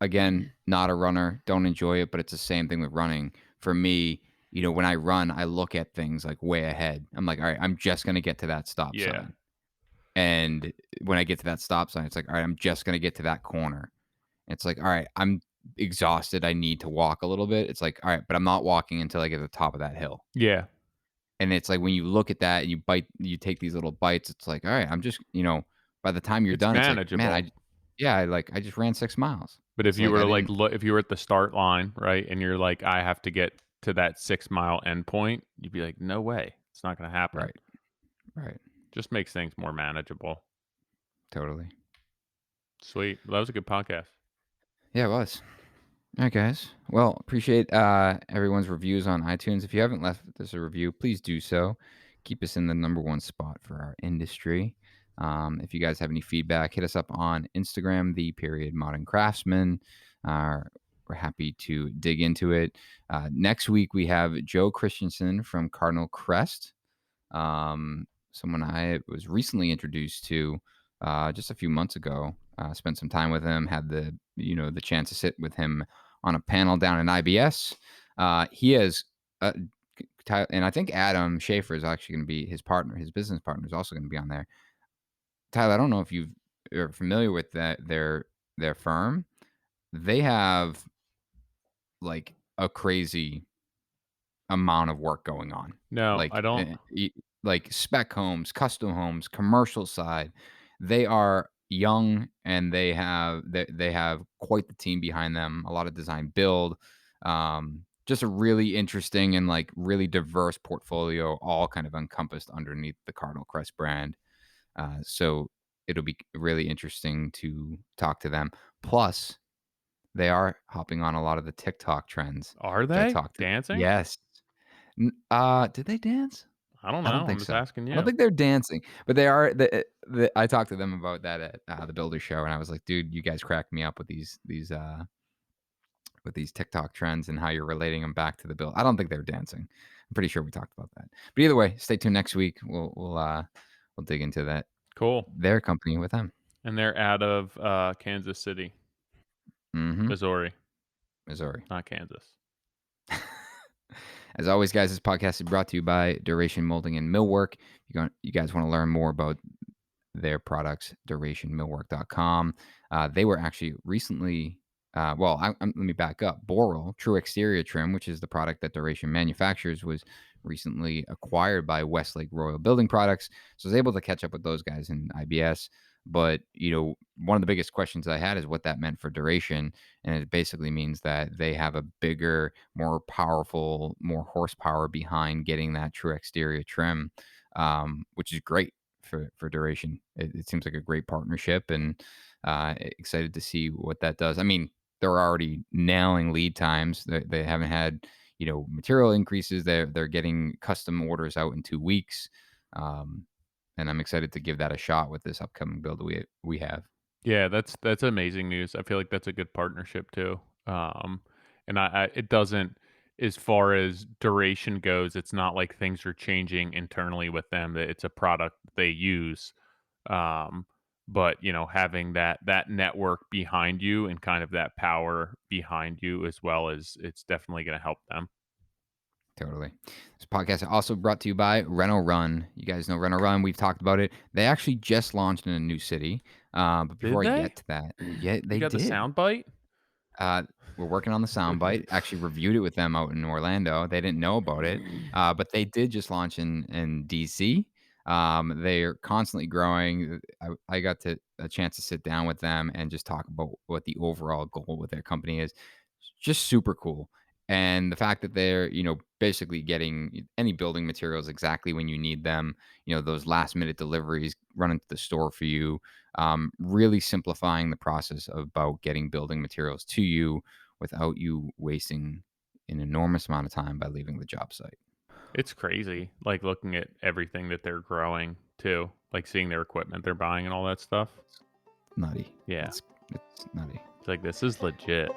again, not a runner, don't enjoy it, but it's the same thing with running. For me, when I run, I look at things like way ahead. I'm like, all right, I'm just gonna get to that stop Yeah. sign. And when I get to that stop sign, it's like, all right, I'm just gonna get to that corner. It's like, all right, I'm exhausted. I need to walk a little bit. It's like, all right, but I'm not walking until I get to the top of that hill. Yeah. And it's like when you look at that and you take these little bites, it's like, all right, I'm just, by the time you're It's done, it's like, man, manageable. I just ran 6 miles. But if It's you like were I to like didn't. look, if you were at the start line, right, and you're like, I have to get to that 6 mile endpoint, you'd be like, no way, it's not going to happen. Right. Right. Just makes things more manageable. Totally. Sweet. Well, that was a good podcast. Yeah, it was. All right, guys. Well, appreciate everyone's reviews on iTunes. If you haven't left us a review, please do so. Keep us in the #1 spot for our industry. If you guys have any feedback, hit us up on Instagram, _Modern Craftsman. We're happy to dig into it. Next week, we have Joe Christensen from Cardinal Crest, someone I was recently introduced to just a few months ago. Spent some time with him, had the chance to sit with him on a panel down in IBS. He has, and I think Adam Schiffer is actually going to be his partner. His business partner is also going to be on there. Tyler, I don't know if you're familiar with their firm. They have like a crazy amount of work going on. No, I Like, don't. like spec homes, custom homes, commercial side. They are young and they have quite the team behind them. A lot of design build. Just a really interesting and like really diverse portfolio, all kind of encompassed underneath the Cardinal Crest brand. So it'll be really interesting to talk to them. Plus, they are hopping on a lot of the TikTok trends, Are which I they talked to. dancing? Yes. Did they dance? I don't I don't know. I'm think just so. asking I don't you. think they're dancing, but they are. I talked to them about that at the Builder Show, and I was like, "Dude, you guys crack me up with with these TikTok trends and how you're relating them back to the build. I don't think they're dancing. I'm pretty sure we talked about that. But either way, stay tuned next week. We'll dig into that Cool. their company with them. And they're out of Kansas City, Mm-hmm. Missouri, Missouri. not Kansas. As always, guys, this podcast is brought to you by Duration Molding and Millwork. You guys want to learn more about their products, durationmillwork.com. They were actually recently, let me back up. Boral True Exterior Trim, which is the product that Duration manufactures, was recently acquired by Westlake Royal Building Products. So I was able to catch up with those guys in IBS. But, one of the biggest questions I had is what that meant for Duration. And it basically means that they have a bigger, more powerful, more horsepower behind getting that True Exterior Trim, which is great for Duration. It seems like a great partnership, and excited to see what that does. I mean, they're already nailing lead times. They haven't had material increases. They're getting custom orders out in 2 weeks, and I'm excited to give that a shot with this upcoming build we have. Yeah, that's amazing news. I feel like that's a good partnership too. And it doesn't, as far as duration goes, it's not like things are changing internally with them. That it's a product they use. Um, but having that network behind you and kind of that power behind you as well, as it's definitely going to help them. Totally. This podcast is also brought to you by Reno Run. You guys know Reno Run. We've talked about it. They actually just launched in a new city. But Did before I they? get to that, yeah, You they got the did. sound bite? We're working on the soundbite. Actually reviewed it with them out in Orlando. They didn't know about it, but they did just launch in DC. They're constantly growing. I got a chance to sit down with them and just talk about what the overall goal with their company is. Just super cool. And the fact that they're, basically getting any building materials exactly when you need them, those last minute deliveries running to the store for you, really simplifying the process about getting building materials to you without you wasting an enormous amount of time by leaving the job site. It's crazy, like, looking at everything that they're growing too, like, seeing their equipment they're buying and all that stuff. Nutty. Yeah. It's nutty. It's like, this is legit.